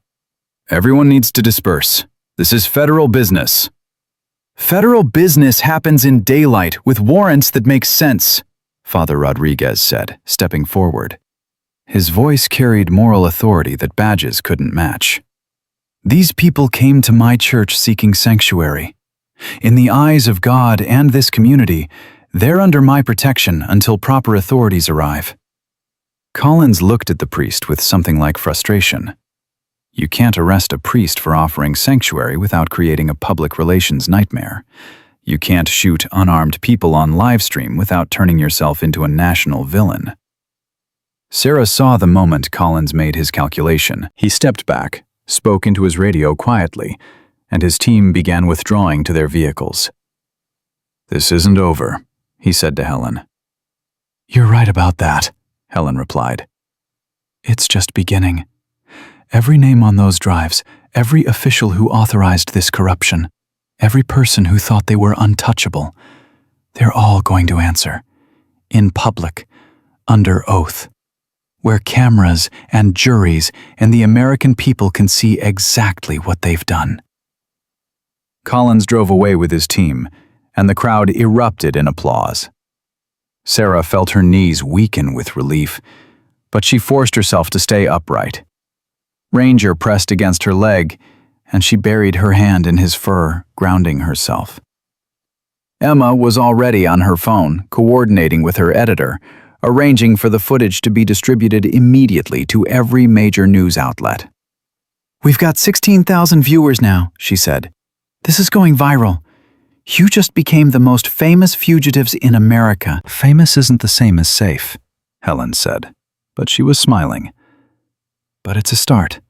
Everyone needs to disperse. This is federal business. Federal business happens in daylight with warrants that make sense, Father Rodriguez said, stepping forward. His voice carried moral authority that badges couldn't match. These people came to my church seeking sanctuary. In the eyes of God and this community, they're under my protection until proper authorities arrive. Collins looked at the priest with something like frustration. You can't arrest a priest for offering sanctuary without creating a public relations nightmare. You can't shoot unarmed people on livestream without turning yourself into a national villain. Sarah saw the moment Collins made his calculation. He stepped back, spoke into his radio quietly, and his team began withdrawing to their vehicles. "This isn't over," he said to Helen. "You're right about that," Helen replied. "It's just beginning. Every name on those drives, every official who authorized this corruption, every person who thought they were untouchable, they're all going to answer. In public, under oath, where cameras and juries and the American people can see exactly what they've done." Collins drove away with his team, and the crowd erupted in applause. Sarah felt her knees weaken with relief, but she forced herself to stay upright. Ranger pressed against her leg, and she buried her hand in his fur, grounding herself. Emma was already on her phone, coordinating with her editor, arranging for the footage to be distributed immediately to every major news outlet. "We've got 16,000 viewers now," she said. "This is going viral. You just became the most famous fugitives in America." "Famous isn't the same as safe," Helen said, but she was smiling. "But it's a start."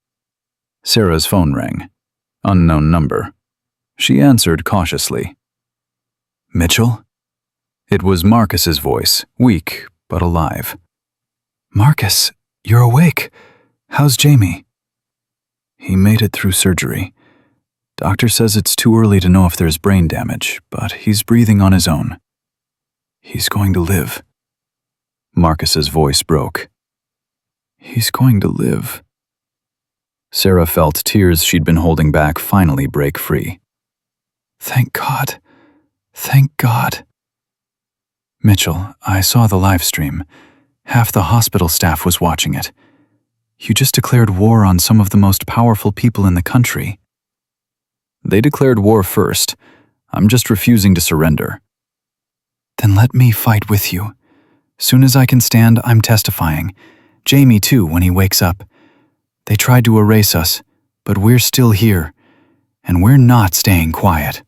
Sarah's phone rang. Unknown number. She answered cautiously. "Mitchell?" It was Marcus's voice, weak but alive. "Marcus, you're awake. How's Jamie?" "He made it through surgery. Doctor says it's too early to know if there's brain damage, but he's breathing on his own." He's going to live. Marcus's voice broke. He's going to live. Sarah felt tears she'd been holding back finally break free. Thank God. Thank God. Mitchell, I saw the live stream. Half the hospital staff was watching it. You just declared war on some of the most powerful people in the country. They declared war first. I'm just refusing to surrender. Then let me fight with you. Soon as I can stand, I'm testifying. Jamie too, when he wakes up. They tried to erase us, but we're still here, and we're not staying quiet.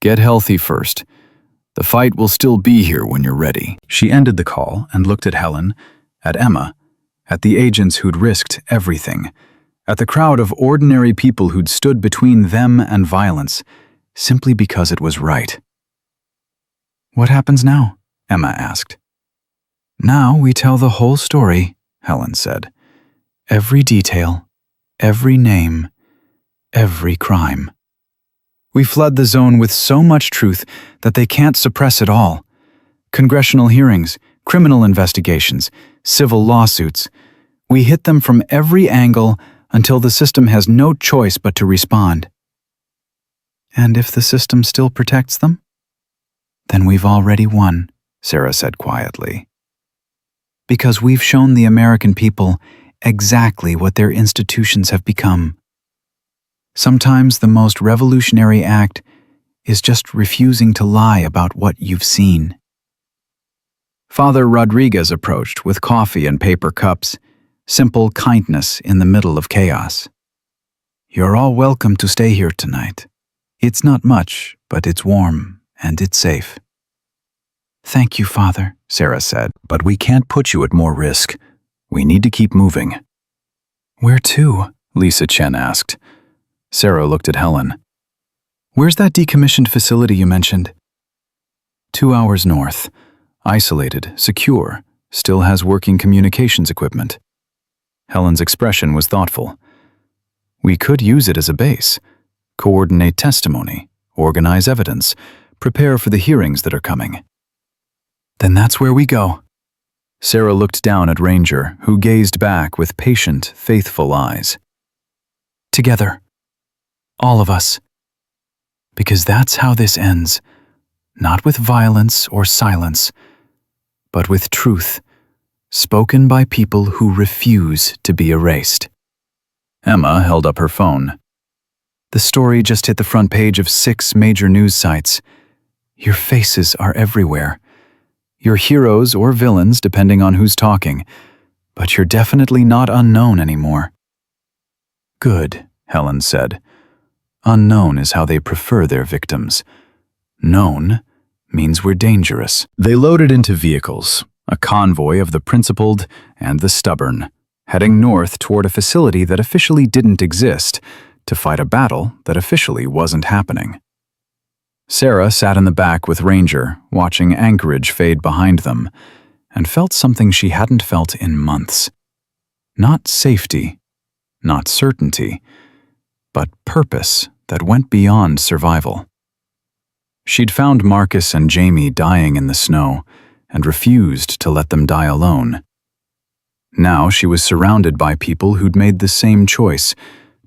Get healthy first. The fight will still be here when you're ready. She ended the call and looked at Helen, at Emma, at the agents who'd risked everything, at the crowd of ordinary people who'd stood between them and violence, simply because it was right. What happens now? Emma asked. Now we tell the whole story, Helen said. Every detail, every name, every crime. We flood the zone with so much truth that they can't suppress it all. Congressional hearings, criminal investigations, civil lawsuits. We hit them from every angle until the system has no choice but to respond. And if the system still protects them? Then we've already won, Sarah said quietly. Because we've shown the American people exactly what their institutions have become. Sometimes the most revolutionary act is just refusing to lie about what you've seen. Father Rodriguez approached with coffee and paper cups, simple kindness in the middle of chaos. You're all welcome to stay here tonight. It's not much, but it's warm and it's safe. Thank you, Father, Sarah said, but we can't put you at more risk. We need to keep moving. Where to? Lisa Chen asked. Sarah looked at Helen. Where's that decommissioned facility you mentioned? 2 hours north. Isolated, secure, still has working communications equipment. Helen's expression was thoughtful. We could use it as a base, coordinate testimony, organize evidence, prepare for the hearings that are coming. Then that's where we go. Sarah looked down at Ranger, who gazed back with patient, faithful eyes. Together. All of us. Because that's how this ends. Not with violence or silence, but with truth, spoken by people who refuse to be erased. Emma held up her phone. The story just hit the front page of 6 major news sites. Your faces are everywhere. You're heroes or villains, depending on who's talking, but you're definitely not unknown anymore. Good, Helen said. Unknown is how they prefer their victims. Known means we're dangerous. They loaded into vehicles, a convoy of the principled and the stubborn, heading north toward a facility that officially didn't exist, to fight a battle that officially wasn't happening. Sarah sat in the back with Ranger, watching Anchorage fade behind them, and felt something she hadn't felt in months. Not safety, not certainty, but purpose that went beyond survival. She'd found Marcus and Jamie dying in the snow, and refused to let them die alone. Now she was surrounded by people who'd made the same choice,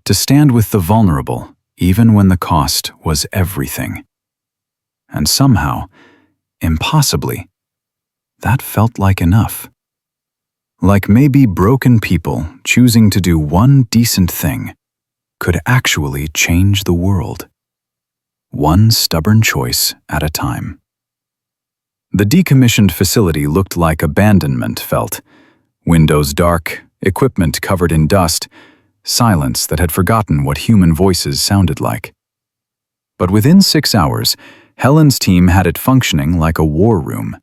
to stand with the vulnerable, even when the cost was everything. And somehow, impossibly, that felt like enough. Like maybe broken people choosing to do one decent thing could actually change the world. One stubborn choice at a time. The decommissioned facility looked like abandonment felt. Windows dark, equipment covered in dust, silence that had forgotten what human voices sounded like. But within 6 hours, Helen's team had it functioning like a war room.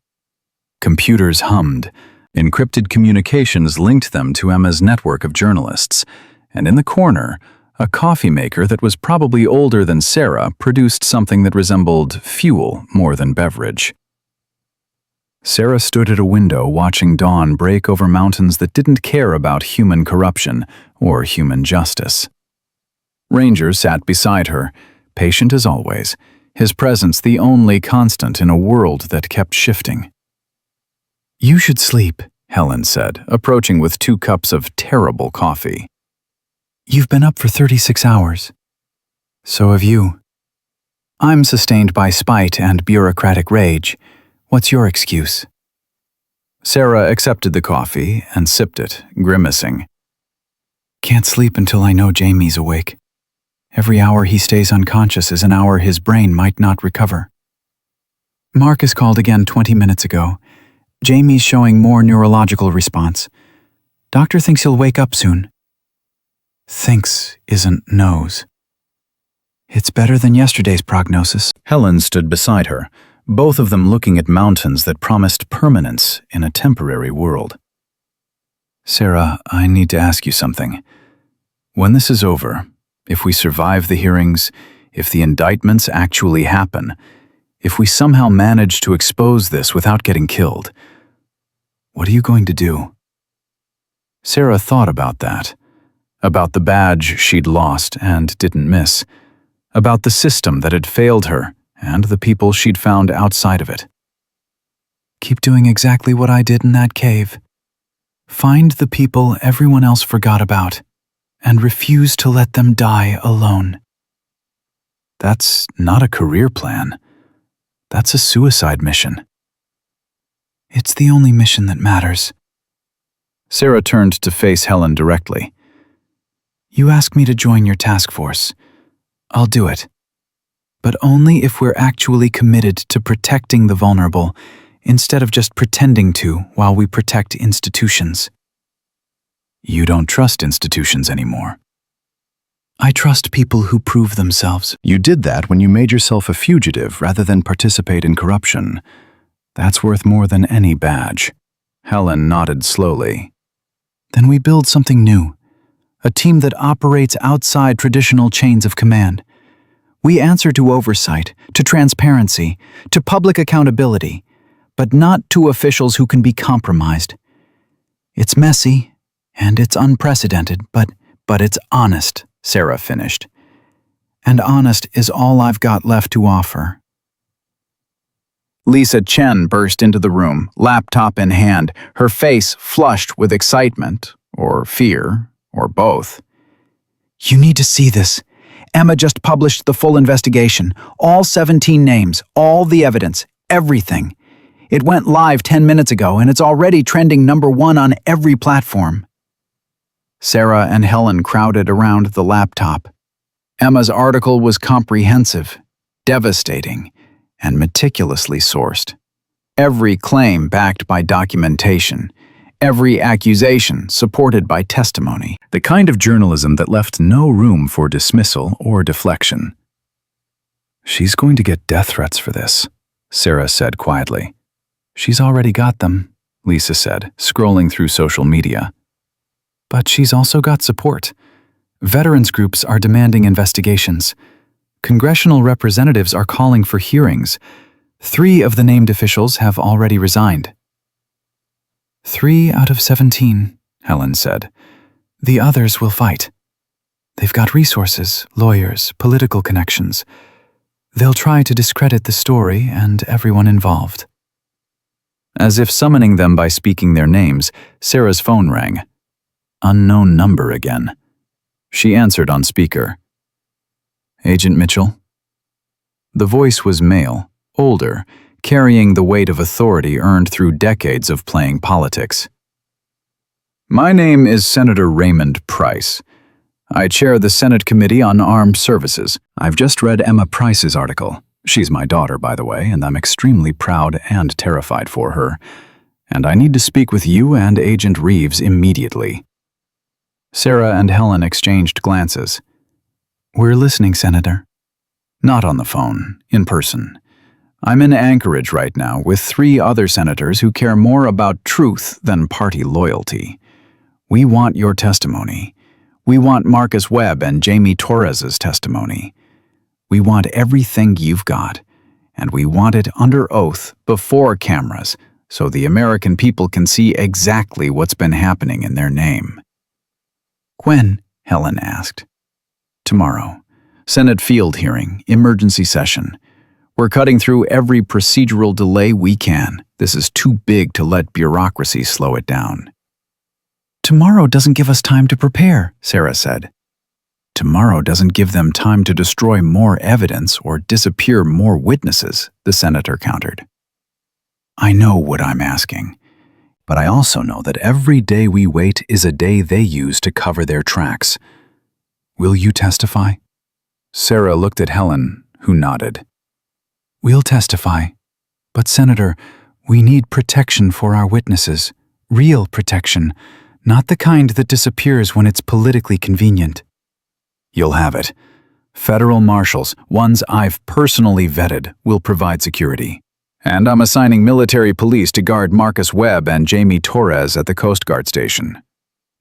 Computers hummed, encrypted communications linked them to Emma's network of journalists, and in the corner, a coffee maker that was probably older than Sarah produced something that resembled fuel more than beverage. Sarah stood at a window watching dawn break over mountains that didn't care about human corruption or human justice. Ranger sat beside her, patient as always, his presence the only constant in a world that kept shifting. "You should sleep," Helen said, approaching with 2 cups of terrible coffee. "You've been up for 36 hours. So have you. I'm sustained by spite and bureaucratic rage. What's your excuse?" Sarah accepted the coffee and sipped it, grimacing. "Can't sleep until I know Jamie's awake. Every hour he stays unconscious is an hour his brain might not recover. Marcus called again 20 minutes ago. Jamie's showing more neurological response. Doctor thinks he'll wake up soon." "Thinks isn't knows." "It's better than yesterday's prognosis." Helen stood beside her, both of them looking at mountains that promised permanence in a temporary world. "Sarah, I need to ask you something. When this is over, if we survive the hearings, if the indictments actually happen, if we somehow manage to expose this without getting killed, what are you going to do?" Sarah thought about that, about the badge she'd lost and didn't miss, about the system that had failed her and the people she'd found outside of it. "Keep doing exactly what I did in that cave. Find the people everyone else forgot about and refuse to let them die alone." That's not a career plan. That's a suicide mission. "It's the only mission that matters." Sarah turned to face Helen directly. "You asked me to join your task force. I'll do it. But only if we're actually committed to protecting the vulnerable, instead of just pretending to while we protect institutions." "You don't trust institutions anymore." "I trust people who prove themselves." "You did that when you made yourself a fugitive rather than participate in corruption. That's worth more than any badge." Helen nodded slowly. "Then we build something new. A team that operates outside traditional chains of command. We answer to oversight, to transparency, to public accountability, but not to officials who can be compromised. It's messy, and it's unprecedented, but it's honest," Sarah finished. "And honest is all I've got left to offer." Lisa Chen burst into the room, laptop in hand, her face flushed with excitement, or fear, or both. "You need to see this. Emma just published the full investigation, all 17 names, all the evidence, everything. It went live 10 minutes ago, and it's already trending #1 on every platform." Sarah and Helen crowded around the laptop. Emma's article was comprehensive, devastating, and meticulously sourced. Every claim backed by documentation, every accusation supported by testimony. The kind of journalism that left no room for dismissal or deflection. "She's going to get death threats for this," Sarah said quietly. "She's already got them," Lisa said, scrolling through social media. "But she's also got support. Veterans groups are demanding investigations. Congressional representatives are calling for hearings. 3 of the named officials have already resigned." 3 out of 17, Helen said. "The others will fight. They've got resources, lawyers, political connections. They'll try to discredit the story and everyone involved." As if summoning them by speaking their names, Sarah's phone rang. Unknown number again. She answered on speaker. "Agent Mitchell?" The voice was male, older, carrying the weight of authority earned through decades of playing politics. "My name is Senator Raymond Price. I chair the Senate Committee on Armed Services. I've just read Emma Price's article. She's my daughter, by the way, and I'm extremely proud and terrified for her. And I need to speak with you and Agent Reeves immediately." Sarah and Helen exchanged glances. "We're listening, Senator." "Not on the phone, in person. I'm in Anchorage right now with 3 other senators who care more about truth than party loyalty. We want your testimony. We want Marcus Webb and Jamie Torres's testimony. We want everything you've got, and we want it under oath before cameras so the American people can see exactly what's been happening in their name." "When?" Helen asked. "Tomorrow. Senate field hearing, emergency session. We're cutting through every procedural delay we can. This is too big to let bureaucracy slow it down." "Tomorrow doesn't give us time to prepare," Sarah said. "Tomorrow doesn't give them time to destroy more evidence or disappear more witnesses," the senator countered. "I know what I'm asking, but I also know that every day we wait is a day they use to cover their tracks. Will you testify?" Sarah looked at Helen, who nodded. "We'll testify. But, Senator, we need protection for our witnesses. Real protection, not the kind that disappears when it's politically convenient." "You'll have it. Federal marshals, ones I've personally vetted, will provide security. And I'm assigning military police to guard Marcus Webb and Jamie Torres at the Coast Guard station.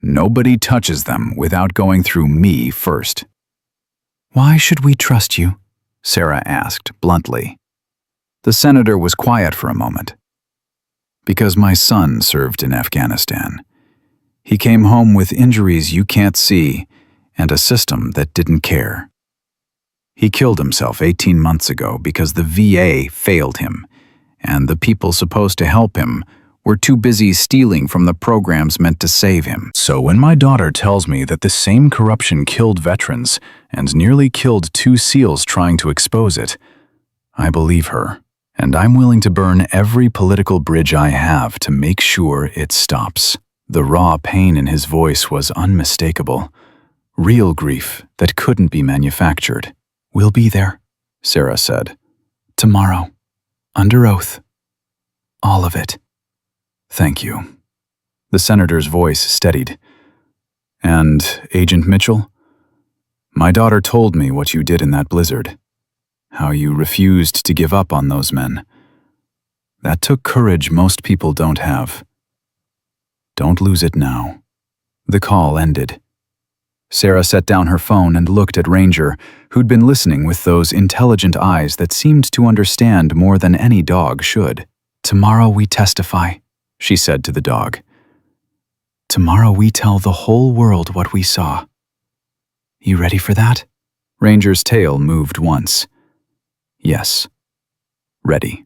Nobody touches them without going through me first." "Why should we trust you?" Sarah asked bluntly. The senator was quiet for a moment. "Because my son served in Afghanistan. He came home with injuries you can't see and a system that didn't care. He killed himself 18 months ago because the VA failed him, and the people supposed to help him were too busy stealing from the programs meant to save him. So when my daughter tells me that the same corruption killed veterans and nearly killed 2 SEALs trying to expose it, I believe her, and I'm willing to burn every political bridge I have to make sure it stops." The raw pain in his voice was unmistakable. Real grief that couldn't be manufactured. "We'll be there," Sarah said. "Tomorrow. Under oath. All of it." "Thank you." The senator's voice steadied. "And, Agent Mitchell, my daughter told me what you did in that blizzard. How you refused to give up on those men. That took courage most people don't have. Don't lose it now." The call ended. Sarah set down her phone and looked at Ranger, who'd been listening with those intelligent eyes that seemed to understand more than any dog should. "Tomorrow we testify," she said to the dog. "Tomorrow we tell the whole world what we saw. You ready for that?" Ranger's tail moved once. "Yes. Ready."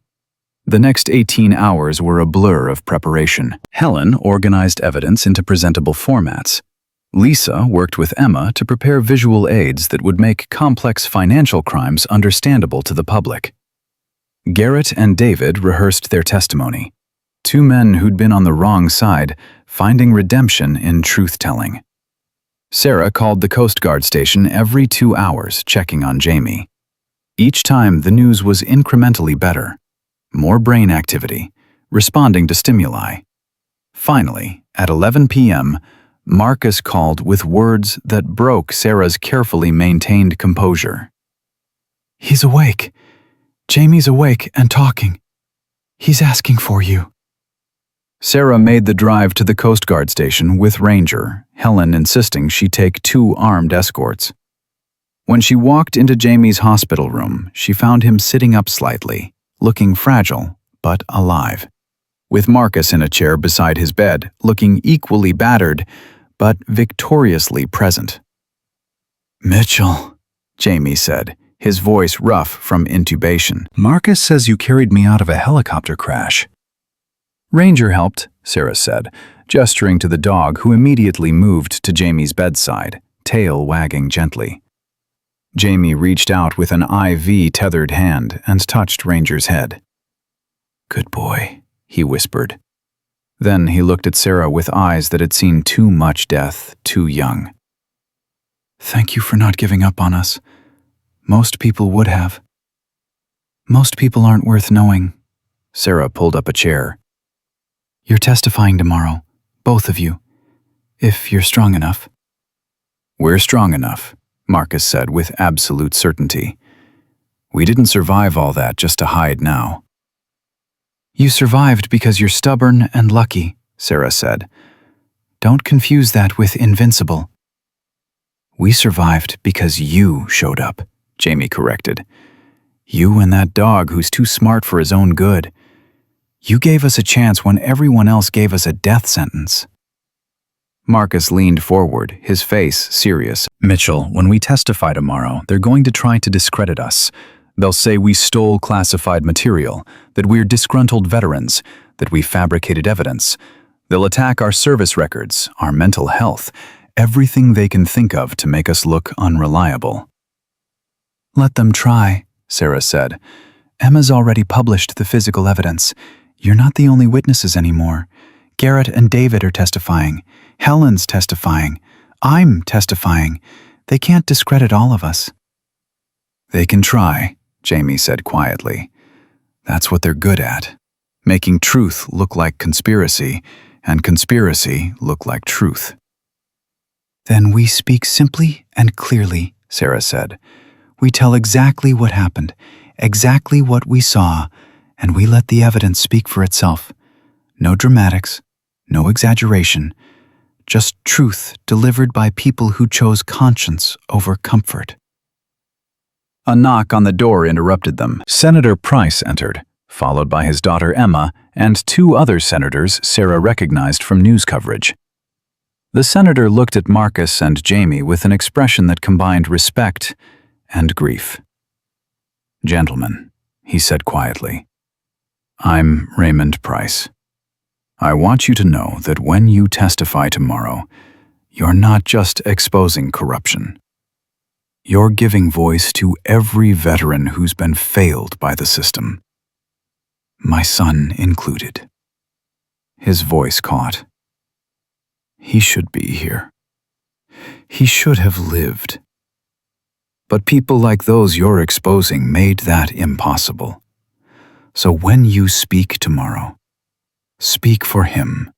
The next 18 hours were a blur of preparation. Helen organized evidence into presentable formats. Lisa worked with Emma to prepare visual aids that would make complex financial crimes understandable to the public. Garrett and David rehearsed their testimony. 2 men who'd been on the wrong side, finding redemption in truth-telling. Sarah called the Coast Guard station every 2 hours, checking on Jamie. Each time the news was incrementally better. More brain activity, responding to stimuli. Finally, at 11 p.m., Marcus called with words that broke Sarah's carefully maintained composure. "He's awake. Jamie's awake and talking. He's asking for you." Sarah made the drive to the Coast Guard station with Ranger, Helen insisting she take 2 armed escorts. When she walked into Jamie's hospital room, she found him sitting up slightly, looking fragile but alive. With Marcus in a chair beside his bed, looking equally battered, but victoriously present. "Mitchell," Jamie said, his voice rough from intubation. "Marcus says you carried me out of a helicopter crash." "Ranger helped," Sarah said, gesturing to the dog who immediately moved to Jamie's bedside, tail wagging gently. Jamie reached out with an IV-tethered hand and touched Ranger's head. "Good boy," he whispered. Then he looked at Sarah with eyes that had seen too much death too young. "Thank you for not giving up on us. Most people would have." "Most people aren't worth knowing." Sarah pulled up a chair. "You're testifying tomorrow, both of you, if you're strong enough." "We're strong enough," Marcus said with absolute certainty. "We didn't survive all that just to hide now." "You survived because you're stubborn and lucky," Sarah said. "Don't confuse that with invincible." "We survived because you showed up," Jamie corrected. "You and that dog who's too smart for his own good. You gave us a chance when everyone else gave us a death sentence." Marcus leaned forward, his face serious. "Mitchell, when we testify tomorrow, they're going to try to discredit us. They'll say we stole classified material, that we're disgruntled veterans, that we fabricated evidence. They'll attack our service records, our mental health, everything they can think of to make us look unreliable. Let them try, Sarah said. Emma's already published the physical evidence. You're not the only witnesses anymore. Garrett and David are testifying. Helen's testifying. I'm testifying. They can't discredit all of us. They can try, Jamie said quietly. That's what they're good at. Making truth look like conspiracy, and conspiracy look like truth. Then we speak simply and clearly, Sarah said. We tell exactly what happened, exactly what we saw, and we let the evidence speak for itself. No dramatics, no exaggeration, just truth delivered by people who chose conscience over comfort. A knock on the door interrupted them. Senator Price entered, followed by his daughter Emma and two other senators Sarah recognized from news coverage. The senator looked at Marcus and Jamie with an expression that combined respect and grief. "Gentlemen," he said quietly, "I'm Raymond Price. I want you to know that when you testify tomorrow, you're not just exposing corruption. You're giving voice to every veteran who's been failed by the system. My son included." His voice caught. He should be here. He should have lived. But people like those you're exposing made that impossible. So when you speak tomorrow, speak for him.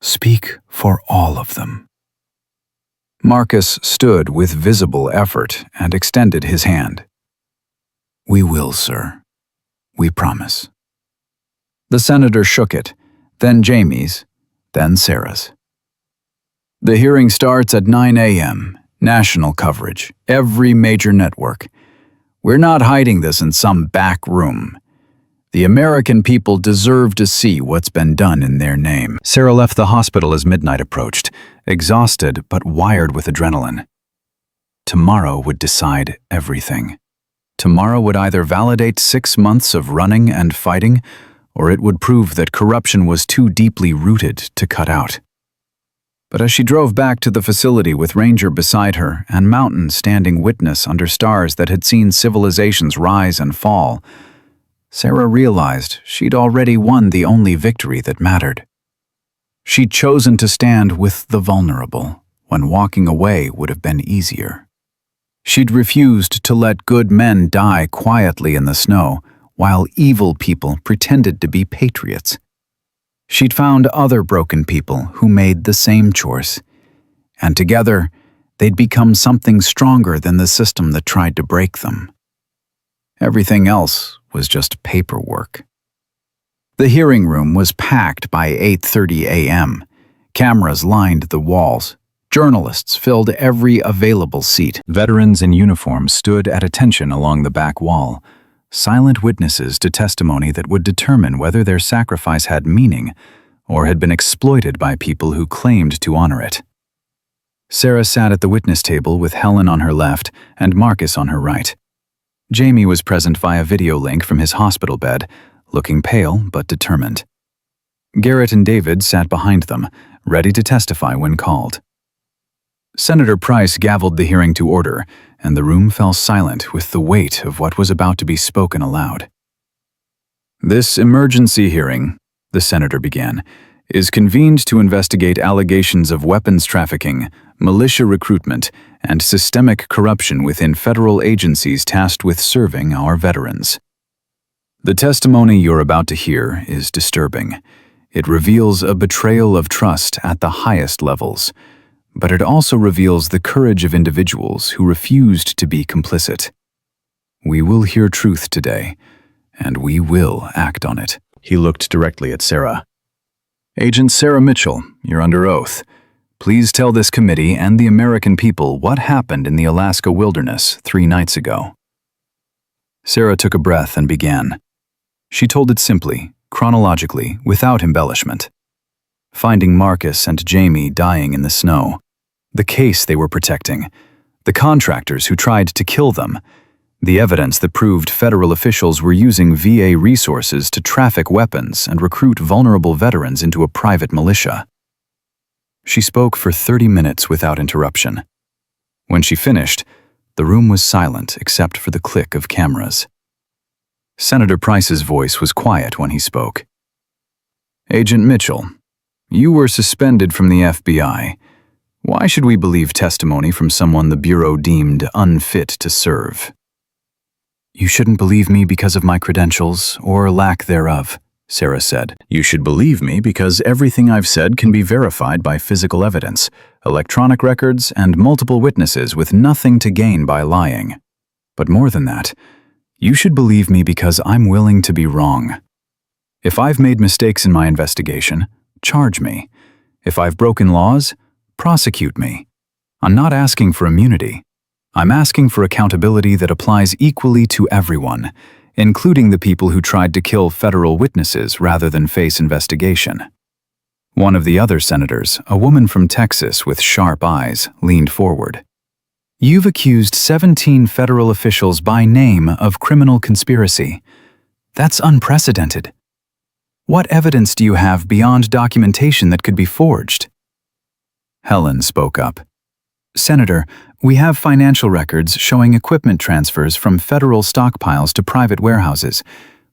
Speak for all of them. Marcus stood with visible effort and extended his hand. "We will, sir. We promise." The senator shook it, then Jamie's, then Sarah's. "The hearing starts at 9 a.m., national coverage, every major network. We're not hiding this in some back room. The American people deserve to see what's been done in their name." Sarah left the hospital as midnight approached, exhausted but wired with adrenaline. Tomorrow would decide everything. Tomorrow would either validate 6 months of running and fighting, or it would prove that corruption was too deeply rooted to cut out. But as she drove back to the facility with Ranger beside her and Mountain standing witness under stars that had seen civilizations rise and fall, Sarah realized she'd already won the only victory that mattered. She'd chosen to stand with the vulnerable when walking away would have been easier. She'd refused to let good men die quietly in the snow while evil people pretended to be patriots. She'd found other broken people who made the same choice, and together they'd become something stronger than the system that tried to break them. Everything else was just paperwork. The hearing room was packed by 8:30 a.m. Cameras lined the walls. Journalists filled every available seat. Veterans in uniform stood at attention along the back wall, silent witnesses to testimony that would determine whether their sacrifice had meaning or had been exploited by people who claimed to honor it. Sarah sat at the witness table with Helen on her left and Marcus on her right. Jamie was present via video link from his hospital bed, looking pale but determined. Garrett and David sat behind them, ready to testify when called. Senator Price gavelled the hearing to order, and the room fell silent with the weight of what was about to be spoken aloud. "This emergency hearing," the senator began, "is convened to investigate allegations of weapons trafficking, militia recruitment, and systemic corruption within federal agencies tasked with serving our veterans. The testimony you're about to hear is disturbing. It reveals a betrayal of trust at the highest levels, but it also reveals the courage of individuals who refused to be complicit. We will hear truth today, and we will act on it." He looked directly at Sarah. "Agent Sarah Mitchell, you're under oath. Please tell this committee and the American people what happened in the Alaska wilderness 3 nights ago." Sarah took a breath and began. She told it simply, chronologically, without embellishment. Finding Marcus and Jamie dying in the snow, the case they were protecting, the contractors who tried to kill them, The evidence that proved federal officials were using VA resources to traffic weapons and recruit vulnerable veterans into a private militia. She spoke for 30 minutes without interruption. When she finished, the room was silent except for the click of cameras. Senator Price's voice was quiet when he spoke. "Agent Mitchell, you were suspended from the FBI. Why should we believe testimony from someone the Bureau deemed unfit to serve?" "You shouldn't believe me because of my credentials, or lack thereof," Sarah said. "You should believe me because everything I've said can be verified by physical evidence, electronic records, and multiple witnesses with nothing to gain by lying. But more than that, you should believe me because I'm willing to be wrong. If I've made mistakes in my investigation, charge me. If I've broken laws, prosecute me. I'm not asking for immunity. I'm asking for accountability that applies equally to everyone, including the people who tried to kill federal witnesses rather than face investigation." One of the other senators, a woman from Texas with sharp eyes, leaned forward. "You've accused 17 federal officials by name of criminal conspiracy. That's unprecedented. What evidence do you have beyond documentation that could be forged?" Helen spoke up. "Senator, we have financial records showing equipment transfers from federal stockpiles to private warehouses.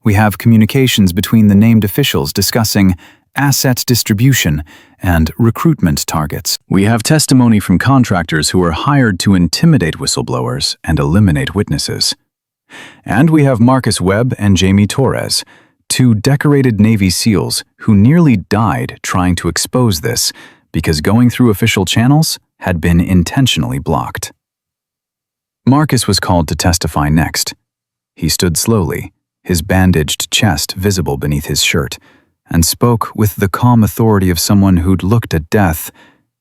We have communications between the named officials discussing asset distribution and recruitment targets. We have testimony from contractors who are hired to intimidate whistleblowers and eliminate witnesses. And we have Marcus Webb and Jamie Torres, two decorated Navy SEALs who nearly died trying to expose this because going through official channels had been intentionally blocked." Marcus was called to testify next. He stood slowly, his bandaged chest visible beneath his shirt, and spoke with the calm authority of someone who'd looked at death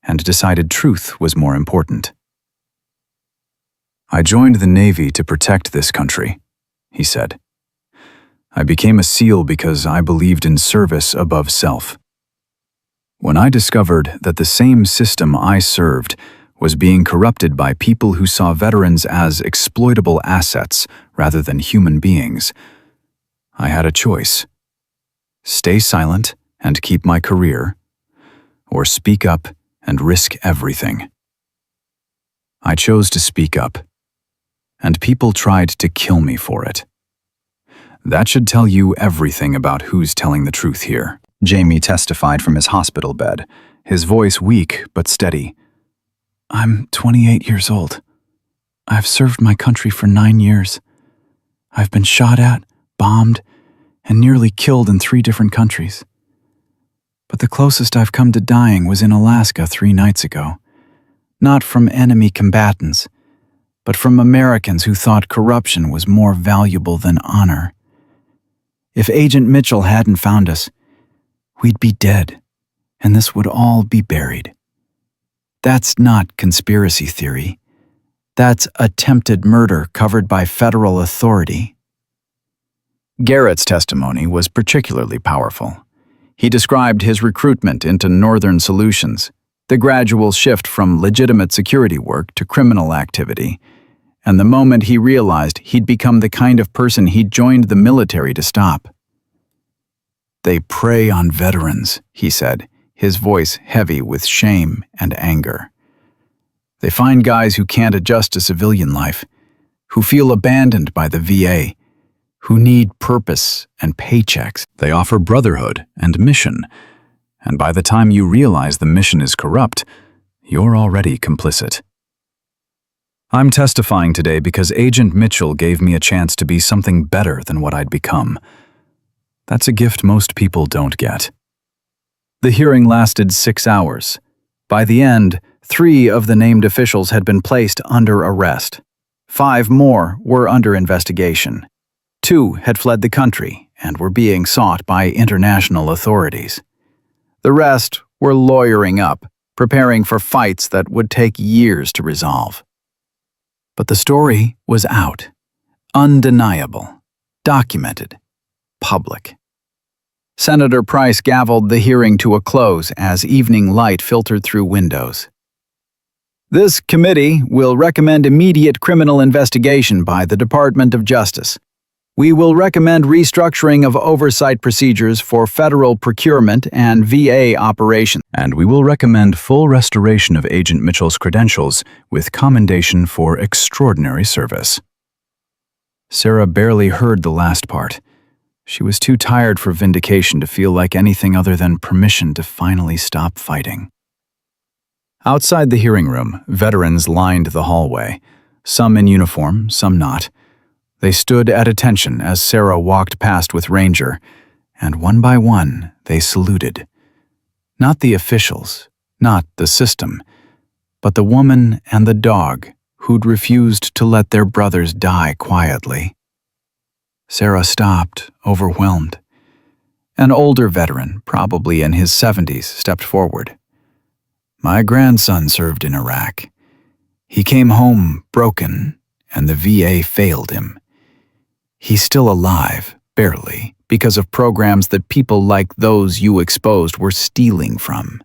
and decided truth was more important. "I joined the Navy to protect this country," he said. "I became a SEAL because I believed in service above self. When I discovered that the same system I served was being corrupted by people who saw veterans as exploitable assets rather than human beings, I had a choice. Stay silent and keep my career, or speak up and risk everything. I chose to speak up, and people tried to kill me for it. That should tell you everything about who's telling the truth here." Jamie testified from his hospital bed, his voice weak but steady. "I'm 28 years old. I've served my country for 9 years. I've been shot at, bombed, and nearly killed in 3 different countries. But the closest I've come to dying was in Alaska 3 nights ago. Not from enemy combatants, but from Americans who thought corruption was more valuable than honor. If Agent Mitchell hadn't found us, we'd be dead, and this would all be buried. That's not conspiracy theory. That's attempted murder covered by federal authority." Garrett's testimony was particularly powerful. He described his recruitment into Northern Solutions, the gradual shift from legitimate security work to criminal activity, and the moment he realized he'd become the kind of person he'd joined the military to stop. "They prey on veterans," he said, his voice heavy with shame and anger. "They find guys who can't adjust to civilian life, who feel abandoned by the VA, who need purpose and paychecks. They offer brotherhood and mission, and by the time you realize the mission is corrupt, you're already complicit. I'm testifying today because Agent Mitchell gave me a chance to be something better than what I'd become. That's a gift most people don't get." The hearing lasted 6 hours. By the end, 3 of the named officials had been placed under arrest. 5 more were under investigation. 2 had fled the country and were being sought by international authorities. The rest were lawyering up, preparing for fights that would take years to resolve. But the story was out, undeniable, documented, public. Senator Price gavelled the hearing to a close as evening light filtered through windows. This committee will recommend immediate criminal investigation by the Department of Justice. We will recommend restructuring of oversight procedures for federal procurement and VA operations. And we will recommend full restoration of Agent Mitchell's credentials with commendation for extraordinary service. Sarah barely heard the last part. She was too tired for vindication to feel like anything other than permission to finally stop fighting. Outside the hearing room, veterans lined the hallway, some in uniform, some not. They stood at attention as Sarah walked past with Ranger, and one by one they saluted. Not the officials, not the system, but the woman and the dog who'd refused to let their brothers die quietly. Sarah stopped, overwhelmed. An older veteran, probably in his 70s, stepped forward. My grandson served in Iraq. He came home broken, and the VA failed him. He's still alive, barely, because of programs that people like those you exposed were stealing from.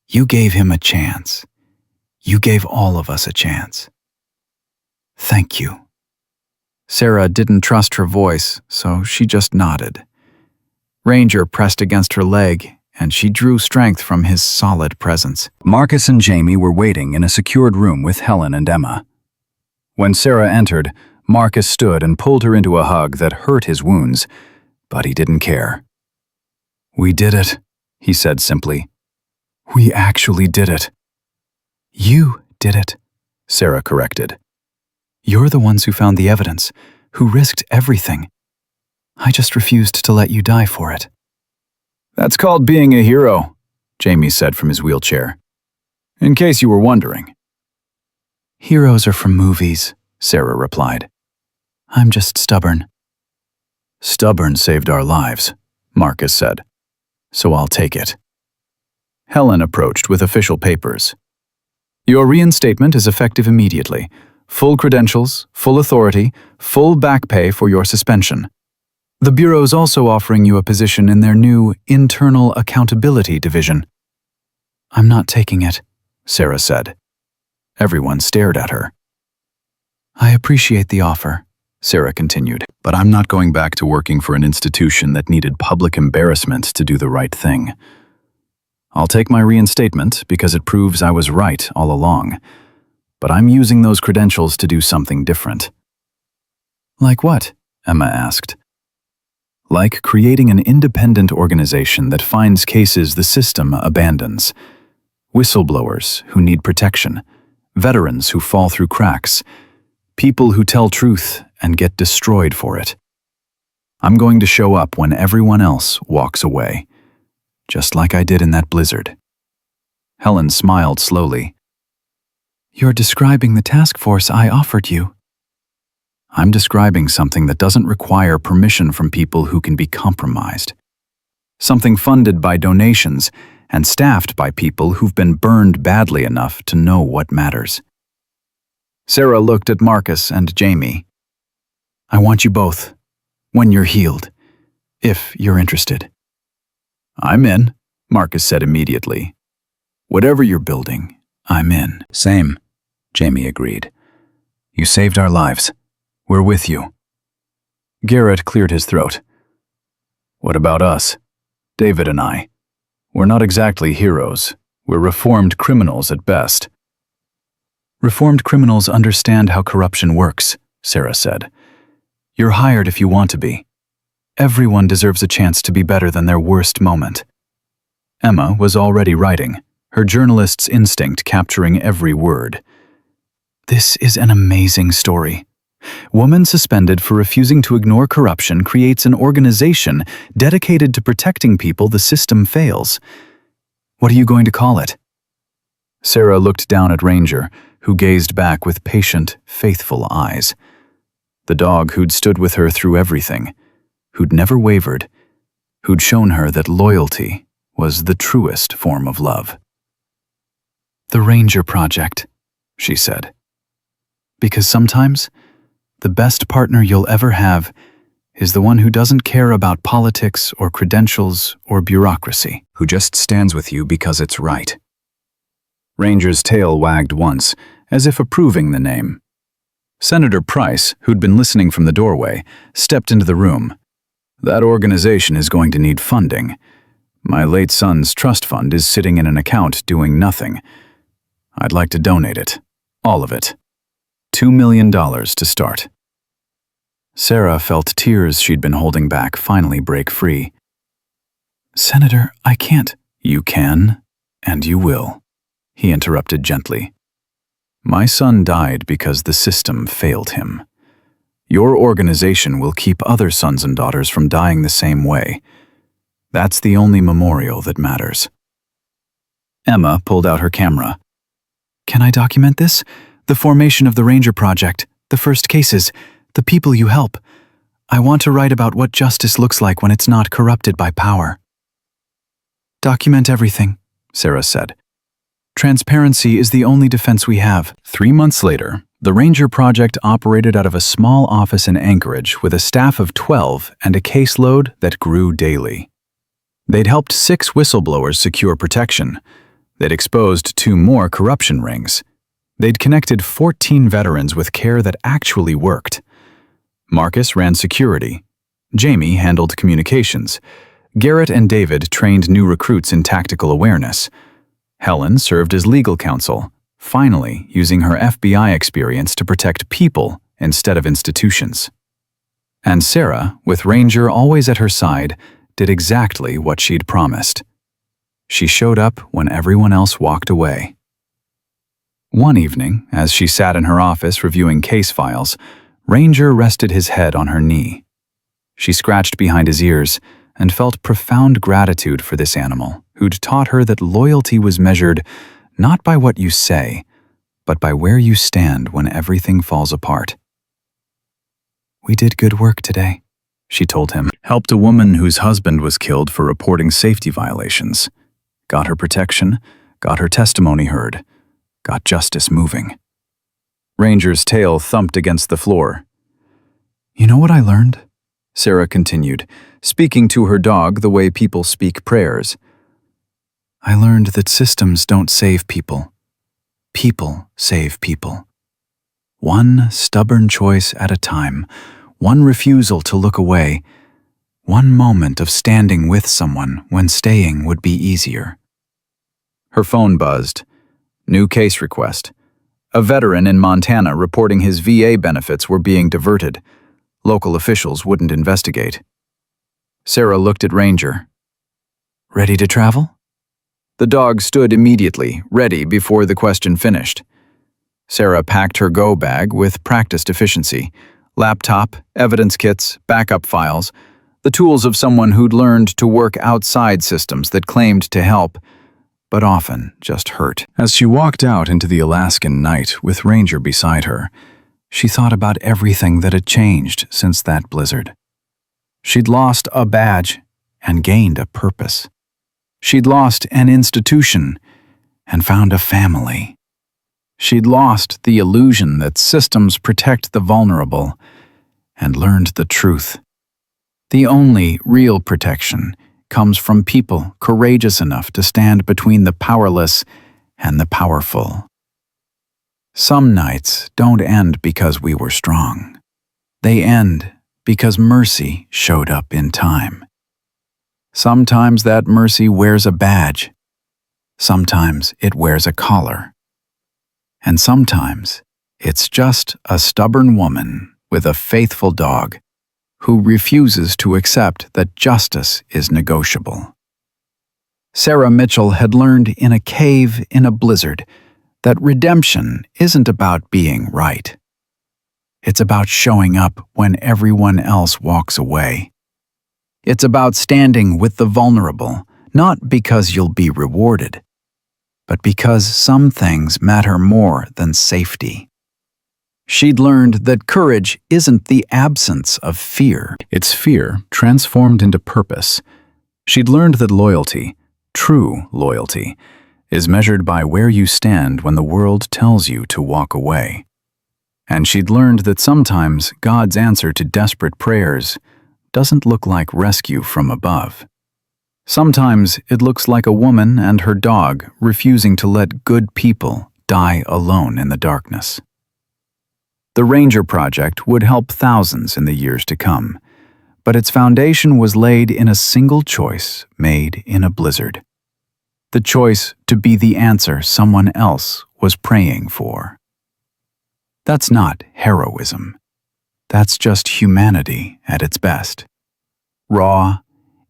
You gave him a chance. You gave all of us a chance. Thank you. Sarah didn't trust her voice, so she just nodded. Ranger pressed against her leg, and she drew strength from his solid presence. Marcus and Jamie were waiting in a secured room with Helen and Emma. When Sarah entered, Marcus stood and pulled her into a hug that hurt his wounds, but he didn't care. "We did it," he said simply. "We actually did it." "You did it," Sarah corrected. "You're the ones who found the evidence, who risked everything. I just refused to let you die for it." "That's called being a hero," Jamie said from his wheelchair. "In case you were wondering." "Heroes are from movies," Sarah replied. "I'm just stubborn." "Stubborn saved our lives," Marcus said. "So I'll take it." Helen approached with official papers. "Your reinstatement is effective immediately. Full credentials, full authority, full back pay for your suspension. The Bureau's also offering you a position in their new Internal Accountability Division." "I'm not taking it," Sarah said. Everyone stared at her. "I appreciate the offer," Sarah continued, "but I'm not going back to working for an institution that needed public embarrassment to do the right thing. I'll take my reinstatement because it proves I was right all along, but I'm using those credentials to do something different." "Like what?" Emma asked. "Like creating an independent organization that finds cases the system abandons. Whistleblowers who need protection, veterans who fall through cracks, people who tell truth and get destroyed for it. I'm going to show up when everyone else walks away, just like I did in that blizzard." Helen smiled slowly. "You're describing the task force I offered you." "I'm describing something that doesn't require permission from people who can be compromised. Something funded by donations and staffed by people who've been burned badly enough to know what matters." Sarah looked at Marcus and Jamie. "I want you both, when you're healed, if you're interested." "I'm in," Marcus said immediately. "Whatever you're building, I'm in." "Same," Jamie agreed. "You saved our lives. We're with you." Garrett cleared his throat. "What about us? David and I. We're not exactly heroes. We're reformed criminals at best." "Reformed criminals understand how corruption works," Sarah said. "You're hired if you want to be. Everyone deserves a chance to be better than their worst moment." Emma was already writing, her journalist's instinct capturing every word. "This is an amazing story. Woman suspended for refusing to ignore corruption creates an organization dedicated to protecting people the system fails. What are you going to call it?" Sarah looked down at Ranger, who gazed back with patient, faithful eyes. The dog who'd stood with her through everything, who'd never wavered, who'd shown her that loyalty was the truest form of love. "The Ranger Project," she said. "Because sometimes the best partner you'll ever have is the one who doesn't care about politics or credentials or bureaucracy. Who just stands with you because it's right." Ranger's tail wagged once, as if approving the name. Senator Price, who'd been listening from the doorway, stepped into the room. That organization is going to need funding. My late son's trust fund is sitting in an account doing nothing. I'd like to donate it. All of it. $2 million to start. Sarah felt tears she'd been holding back finally break free. Senator, I can't. You can, and you will, he interrupted gently. My son died because the system failed him. Your organization will keep other sons and daughters from dying the same way. That's the only memorial that matters. Emma pulled out her camera. Can I document this? The formation of the Ranger Project, the first cases, the people you help. I want to write about what justice looks like when it's not corrupted by power. Document everything, Sarah said. Transparency is the only defense we have. 3 months later, the Ranger Project operated out of a small office in Anchorage with a staff of 12 and a caseload that grew daily. They'd helped 6 whistleblowers secure protection. They'd exposed 2 more corruption rings. They'd connected 14 veterans with care that actually worked. Marcus ran security. Jamie handled communications. Garrett and David trained new recruits in tactical awareness. Helen served as legal counsel, finally using her FBI experience to protect people instead of institutions. And Sarah, with Ranger always at her side, did exactly what she'd promised. She showed up when everyone else walked away. One evening, as she sat in her office reviewing case files, Ranger rested his head on her knee. She scratched behind his ears and felt profound gratitude for this animal who'd taught her that loyalty was measured not by what you say, but by where you stand when everything falls apart. We did good work today, she told him. Helped a woman whose husband was killed for reporting safety violations. Got her protection, got her testimony heard, got justice moving. Ranger's tail thumped against the floor. You know what I learned? Sarah continued, speaking to her dog the way people speak prayers. I learned that systems don't save people. People save people. One stubborn choice at a time, one refusal to look away, one moment of standing with someone when staying would be easier. Her phone buzzed. New case request. A veteran in Montana reporting his VA benefits were being diverted. Local officials wouldn't investigate. Sarah looked at Ranger. Ready to travel? The dog stood immediately, ready before the question finished. Sarah packed her go bag with practiced efficiency. Laptop, evidence kits, backup files, the tools of someone who'd learned to work outside systems that claimed to help, but often just hurt. As she walked out into the Alaskan night with Ranger beside her, she thought about everything that had changed since that blizzard. She'd lost a badge and gained a purpose. She'd lost an institution and found a family. She'd lost the illusion that systems protect the vulnerable and learned the truth. The only real protection comes from people courageous enough to stand between the powerless and the powerful. Some nights don't end because we were strong. They end because mercy showed up in time. Sometimes that mercy wears a badge. Sometimes it wears a collar. And sometimes it's just a stubborn woman with a faithful dog who refuses to accept that justice is negotiable. Sarah Mitchell had learned in a cave in a blizzard that redemption isn't about being right. It's about showing up when everyone else walks away. It's about standing with the vulnerable, not because you'll be rewarded, but because some things matter more than safety. She'd learned that courage isn't the absence of fear. It's fear transformed into purpose. She'd learned that loyalty, true loyalty, is measured by where you stand when the world tells you to walk away. And she'd learned that sometimes God's answer to desperate prayers doesn't look like rescue from above. Sometimes it looks like a woman and her dog refusing to let good people die alone in the darkness. The Ranger Project would help thousands in the years to come, but its foundation was laid in a single choice made in a blizzard. The choice to be the answer someone else was praying for. That's not heroism. That's just humanity at its best. Raw,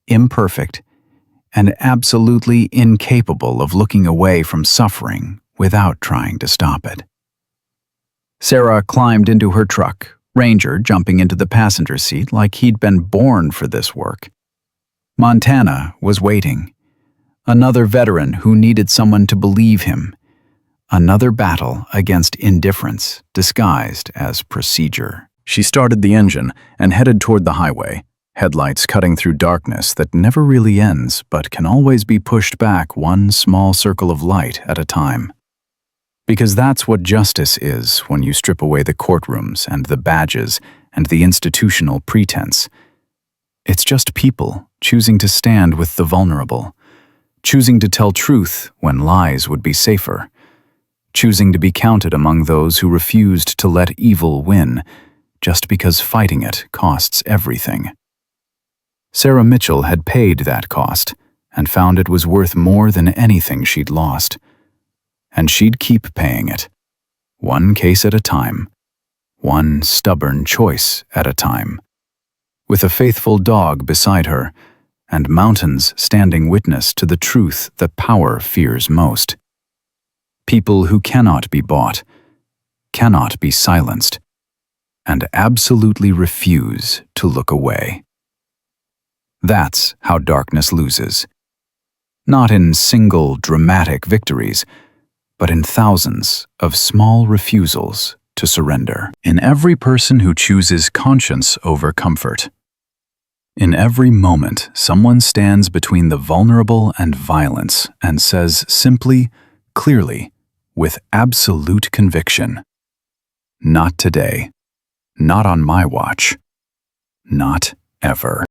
imperfect, and absolutely incapable of looking away from suffering without trying to stop it. Sarah climbed into her truck, Ranger jumping into the passenger seat like he'd been born for this work. Montana was waiting. Another veteran who needed someone to believe him. Another battle against indifference disguised as procedure. She started the engine and headed toward the highway, headlights cutting through darkness that never really ends but can always be pushed back one small circle of light at a time. Because that's what justice is when you strip away the courtrooms and the badges and the institutional pretense. It's just people choosing to stand with the vulnerable, choosing to tell truth when lies would be safer, choosing to be counted among those who refused to let evil win just because fighting it costs everything. Sarah Mitchell had paid that cost and found it was worth more than anything she'd lost. And she'd keep paying it, one case at a time, one stubborn choice at a time, with a faithful dog beside her and mountains standing witness to the truth that power fears most. People who cannot be bought, cannot be silenced, and absolutely refuse to look away. That's how darkness loses. Not in single dramatic victories, but in thousands of small refusals to surrender. In every person who chooses conscience over comfort. In every moment, someone stands between the vulnerable and violence and says simply, clearly, with absolute conviction, "Not today. Not on my watch. Not ever."